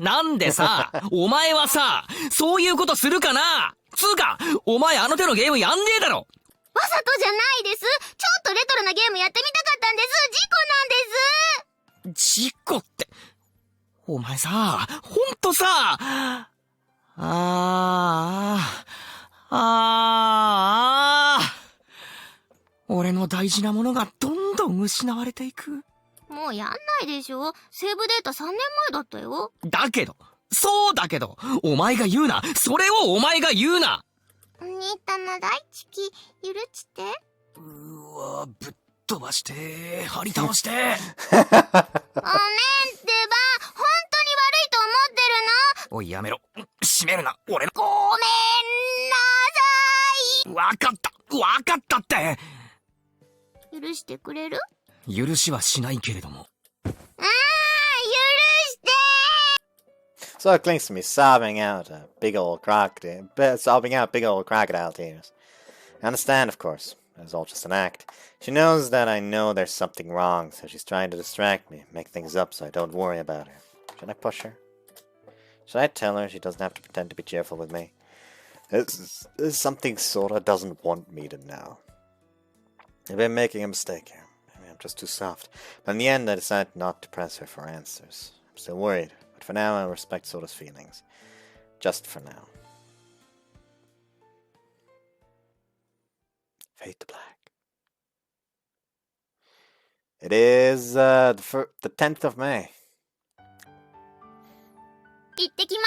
なさい。なんでさ、お前はさ、そういうことするかな？つうか、お前あの手のゲームやんねえだろ。わざとじゃないです。ちょっとレトロなゲームやってみたかったんです。事故なんです。事故って。お前さ、ほんとさ。俺の大事なものがどんどん失われていく。もうやんないでしょ。セーブデータ3年前だったよ。だけど、そうだけど、お前が言うな。それをお前が言うな。お兄たの大好き、許して。うわ、ぶっ飛ばして、張り倒して。ごめんってば、本当に悪いと思ってるの。おい、やめろ。閉めるな、俺の。ごめんなさい。わかったって。許してくれる？許しはしないけれども。許して。 So it clings to me, sobbing out big old crocodile tears. I understand, of course. It was all just an act. She knows that I know there's something wrong, so she's trying to distract me, make things up so I don't worry about her. Should I push her? Should I tell her she doesn't have to pretend to be cheerful with me? There's something Sora doesn't want me to know. I've been making a mistake here. Maybe I'm just too soft. But in the end, I decided not to press her for answers. I'm still worried, but for now, I'll respect Sora's feelings. Just for now. Fade to black. It is the 10th of May. 行ってきま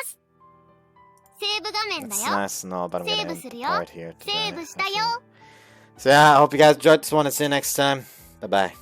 ーす。セーブ画面だ It's よ。 nice to know, but I'm Save gonna するよ。 part here. セーブしたよ。 So yeah, I hope you guys enjoyed this one and see you next time. Bye bye.